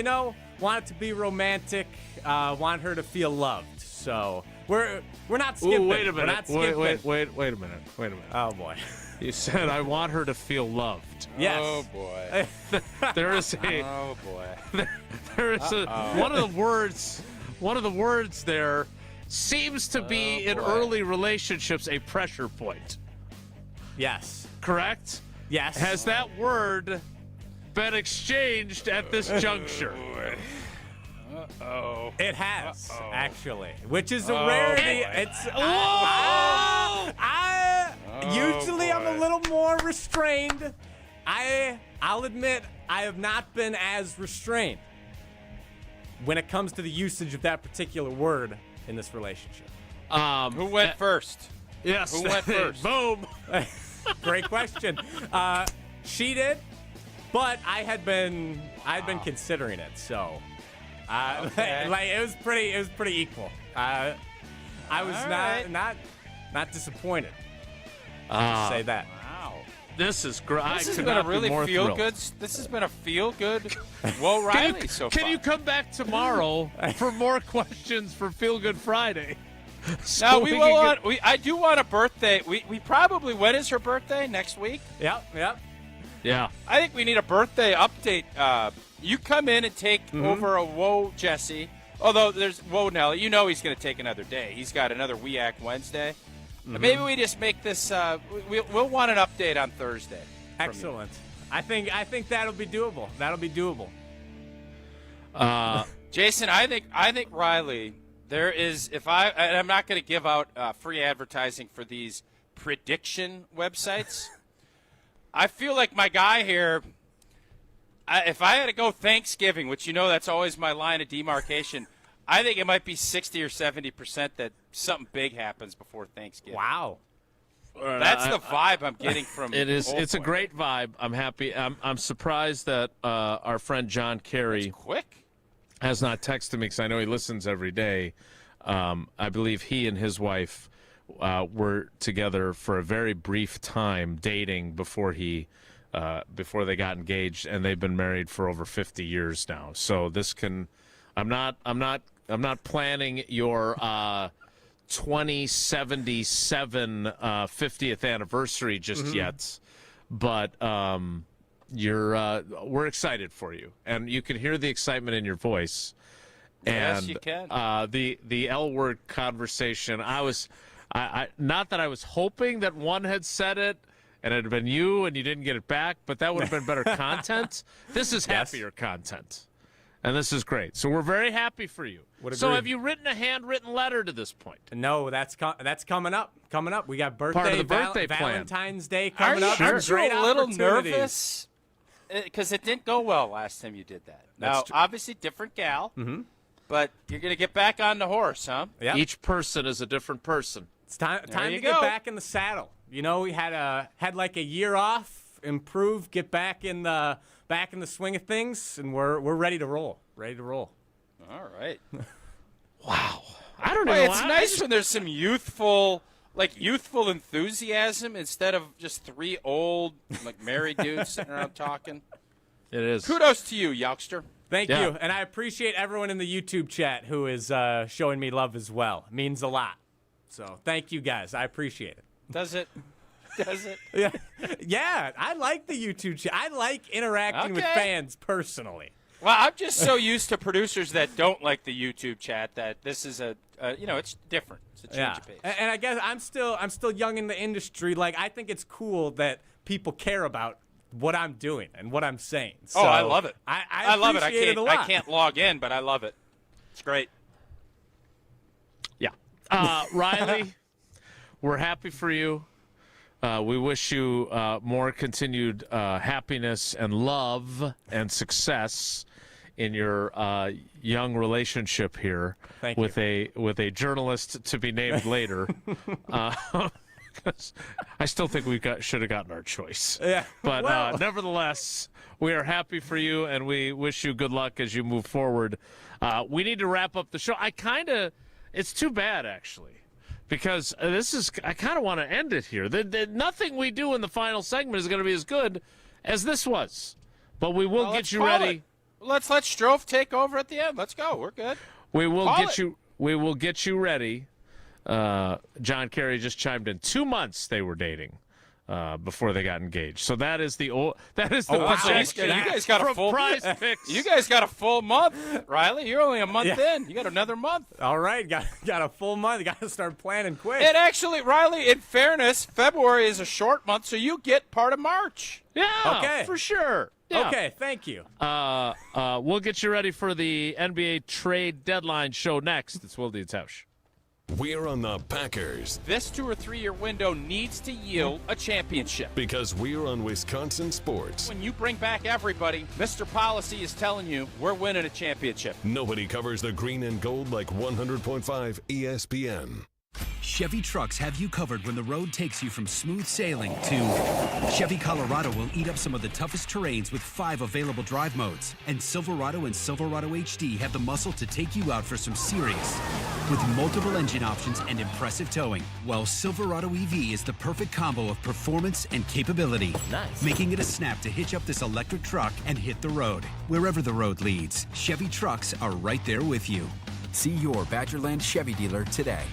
want it to be romantic. Want her to feel loved. So we're not skipping. Ooh, wait a minute. We're not skipping. Wait a minute. Oh boy. You said I want her to feel loved. Yes. Oh boy. There is a. Oh boy. There is a one of the words there seems to be in early relationships a pressure point. Yes. Correct? Yes. Has that word been exchanged at this juncture? Uh-oh. It has, actually, which is a rarity. Boy. It's usually I'm a little more restrained. I'll admit I have not been as restrained when it comes to the usage of that particular word in this relationship. Who went first? Yes. Who went first? Boom. Great question. She did, but I'd been considering it, so it was pretty equal. I was not disappointed. I'll say that. Wow. This is great. This has been a really feel-good. This has been a feel-good Will Riley so far. Can you come back tomorrow for more questions for Feel Good Friday? No, I do want a birthday. We probably. When is her birthday? Next week? Yep. Yeah. I think we need a birthday update. You come in and take over a Whoa Jesse. Although there's Whoa Nelly. He's going to take another day. He's got another WEAC Wednesday. Maybe we just make this. We'll want an update on Thursday. Excellent. I think that'll be doable. Jason, I think Riley. There is and I'm not going to give out free advertising for these prediction websites. I feel like my guy here. If I had to go Thanksgiving, which that's always my line of demarcation. I think it might be 60 or 70% that something big happens before Thanksgiving. Wow. That's the vibe I'm getting from it. It's a Boy. great vibe. I'm happy. I'm surprised that our friend John Kerry has not texted me because I know he listens every day. I believe he and his wife were together for a very brief time dating before they got engaged, and they've been married for over 50 years now. So this can. I'm not planning your 2077 50th anniversary just yet, but we're excited for you, and you can hear the excitement in your voice. Yes, And you can. The L word conversation. Not that I was hoping that one had said it and it had been you and you didn't get it back, but that would have been better content. This is happier content. And this is great. So we're very happy for you. So have you written a handwritten letter to this point? No, that's coming up. We got Part of the birthday plan. Valentine's Day coming up. Aren't you a little opportunities. nervous? Because it didn't go well last time you did that. Now, obviously, different gal. Mm-hmm. but you're going to get back on the horse, huh? Yep. Each person is a different person. It's time you to go. get back in the saddle. You know, we had like a year off, improve, get back in the swing of things, and we're ready to roll. Ready to roll. All right. Wow. I don't know. It's nice when there's some youthful enthusiasm instead of just three old, married dudes sitting around talking. It is. Kudos to you, youngster. Thank you, and I appreciate everyone in the YouTube chat who is showing me love as well. It means a lot. So thank you guys. I appreciate it. Does it? Does it? Yeah. I like the YouTube chat. I like interacting with fans personally. Well, I'm just so used to producers that don't like the YouTube chat that this is it's different. It's a change of pace. And I guess I'm still young in the industry. Like, I think it's cool that people care about what I'm doing and what I'm saying. So I love it. I love it. appreciate it a lot. I can't log in, but I love it. It's great. Yeah. Riley, we're happy for you. We wish you more continued happiness and love and success in your young relationship here with a journalist to be named later. I still think we should have gotten our choice. Yeah. But nevertheless, we are happy for you, and we wish you good luck as you move forward. We need to wrap up the show. It's too bad, actually. Because I kind of want to end it here. Nothing we do in the final segment is going to be as good as this was. But we will get you ready. Let's let Strofe take over at the end. Let's go. We're good. We will get you ready. John Kerry just chimed in. 2 months they were dating before they got engaged. So that is the projection. You guys got a full Prize Picks. You guys got a full month, Riley. You're only a month in. You got another month. All right, got a full month. Got to start planning quick. And actually, Riley, in fairness, February is a short month, so you get part of March. Yeah, okay, for sure. Yeah. Okay, thank you. We'll get you ready for the NBA trade deadline show next. It's Wilde and Tausch. We're on the Packers. This 2 or 3 year window needs to yield a championship. Because we're on Wisconsin sports. When you bring back everybody, Mr. Policy is telling you we're winning a championship. Nobody covers the green and gold like 100.5 ESPN. Chevy trucks have you covered when the road takes you from smooth sailing to Chevy Colorado will eat up some of the toughest terrains with 5 available drive modes. And Silverado and Silverado HD have the muscle to take you out for some serious with multiple engine options and impressive towing. While Silverado EV is the perfect combo of performance and capability. Nice. Making it a snap to hitch up this electric truck and hit the road. Wherever the road leads, Chevy trucks are right there with you. See your Badgerland Chevy dealer today.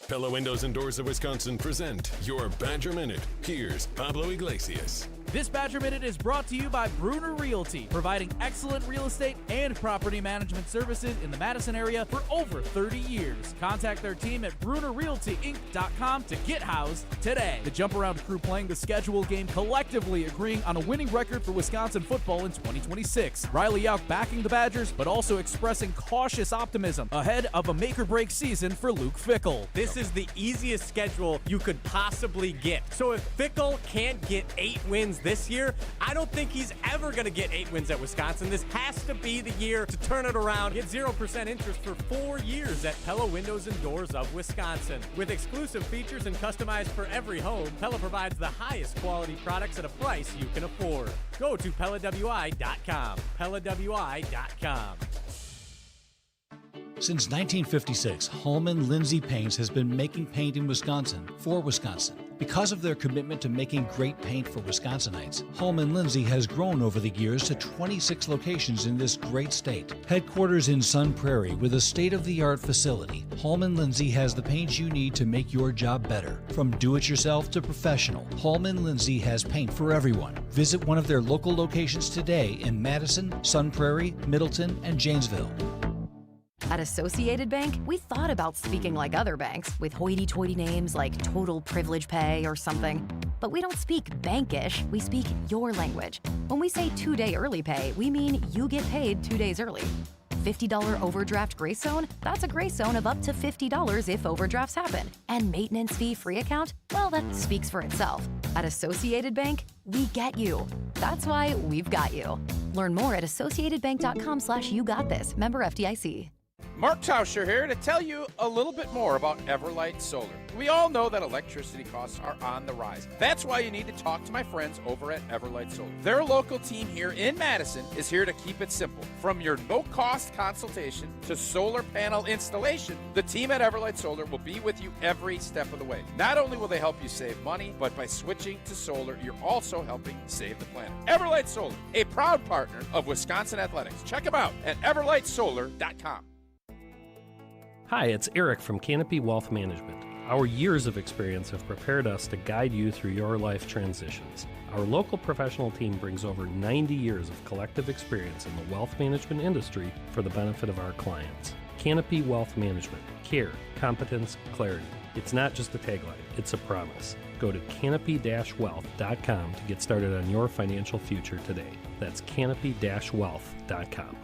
Pella Windows and Doors of Wisconsin present your Badger Minute. Here's Pablo Iglesias. This Badger Minute is brought to you by Bruner Realty, providing excellent real estate and property management services in the Madison area for over 30 years. Contact their team at BrunerRealtyInc.com to get housed today. The Jump Around crew playing the scheduled game collectively agreeing on a winning record for Wisconsin football in 2026. Riley Yauk backing the Badgers, but also expressing cautious optimism ahead of a make-or-break season for Luke Fickell. This is the easiest schedule you could possibly get. So if Fickell can't get 8 wins this year, I don't think he's ever going to get 8 wins at Wisconsin. This has to be the year to turn it around. Get 0% interest for 4 years at Pella Windows and Doors of Wisconsin. With exclusive features and customized for every home, Pella provides the highest quality products at a price you can afford. Go to PellaWI.com. PellaWI.com. Since 1956, Holman Lindsay Paints has been making paint in Wisconsin for Wisconsin. Because of their commitment to making great paint for Wisconsinites, Holman Lindsay has grown over the years to 26 locations in this great state. Headquarters in Sun Prairie with a state-of-the-art facility, Holman Lindsay has the paint you need to make your job better. From do-it-yourself to professional, Holman Lindsay has paint for everyone. Visit one of their local locations today in Madison, Sun Prairie, Middleton, and Janesville. At Associated Bank, we thought about speaking like other banks with hoity-toity names like Total Privilege Pay or something. But we don't speak bankish, we speak your language. When we say 2-day early pay, we mean you get paid 2 days early. $50 overdraft grace zone? That's a grace zone of up to $50 if overdrafts happen. And maintenance fee-free account? Well, that speaks for itself. At Associated Bank, we get you. That's why we've got you. Learn more at associatedbank.com/YouGotThis. Member FDIC. Mark Tauscher here to tell you a little bit more about Everlight Solar. We all know that electricity costs are on the rise. That's why you need to talk to my friends over at Everlight Solar. Their local team here in Madison is here to keep it simple. From your no-cost consultation to solar panel installation, the team at Everlight Solar will be with you every step of the way. Not only will they help you save money, but by switching to solar, you're also helping save the planet. Everlight Solar, a proud partner of Wisconsin Athletics. Check them out at everlightsolar.com. Hi, it's Eric from Canopy Wealth Management. Our years of experience have prepared us to guide you through your life transitions. Our local professional team brings over 90 years of collective experience in the wealth management industry for the benefit of our clients. Canopy Wealth Management. Care, competence, clarity. It's not just a tagline, it's a promise. Go to canopy-wealth.com to get started on your financial future today. That's canopy-wealth.com.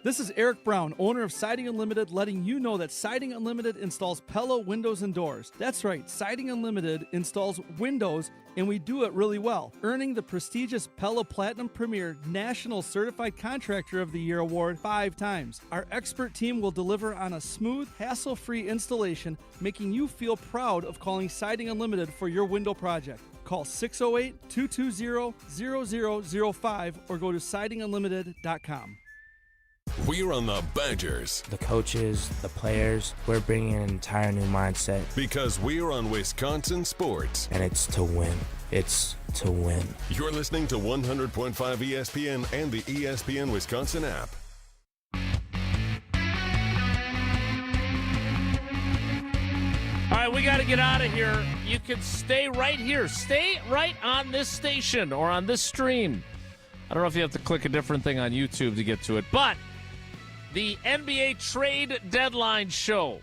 This is Eric Brown, owner of Siding Unlimited, letting you know that Siding Unlimited installs Pella windows and doors. That's right, Siding Unlimited installs windows, and we do it really well, earning the prestigious Pella Platinum Premier National Certified Contractor of the Year award 5 times. Our expert team will deliver on a smooth, hassle-free installation, making you feel proud of calling Siding Unlimited for your window project. Call 608-220-0005 or go to sidingunlimited.com. We're on the Badgers. The coaches, the players, we're bringing an entire new mindset. Because we're on Wisconsin Sports. And it's to win. It's to win. You're listening to 100.5 ESPN and the ESPN Wisconsin app. All right, we got to get out of here. You can stay right here. Stay right on this station or on this stream. I don't know if you have to click a different thing on YouTube to get to it, but the NBA trade deadline show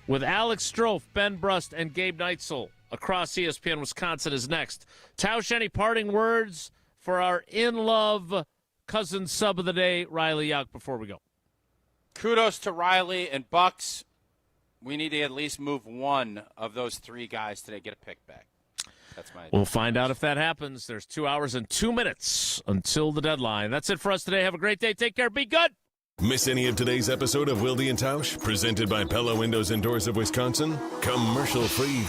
with Alex Strofe, Ben Brust, and Gabe Neitzel across ESPN Wisconsin is next. Tausch, any parting words for our in-love cousin sub of the day, Riley Yauk, before we go? Kudos to Riley and Bucks. We need to at least move one of those 3 guys today, get a pick back. That's my We'll find out if that happens. There's 2 hours and 2 minutes until the deadline. That's it for us today. Have a great day. Take care. Be good. Miss any of today's episode of Wilde and Tausch, presented by Pella Windows and Doors of Wisconsin? Commercial free.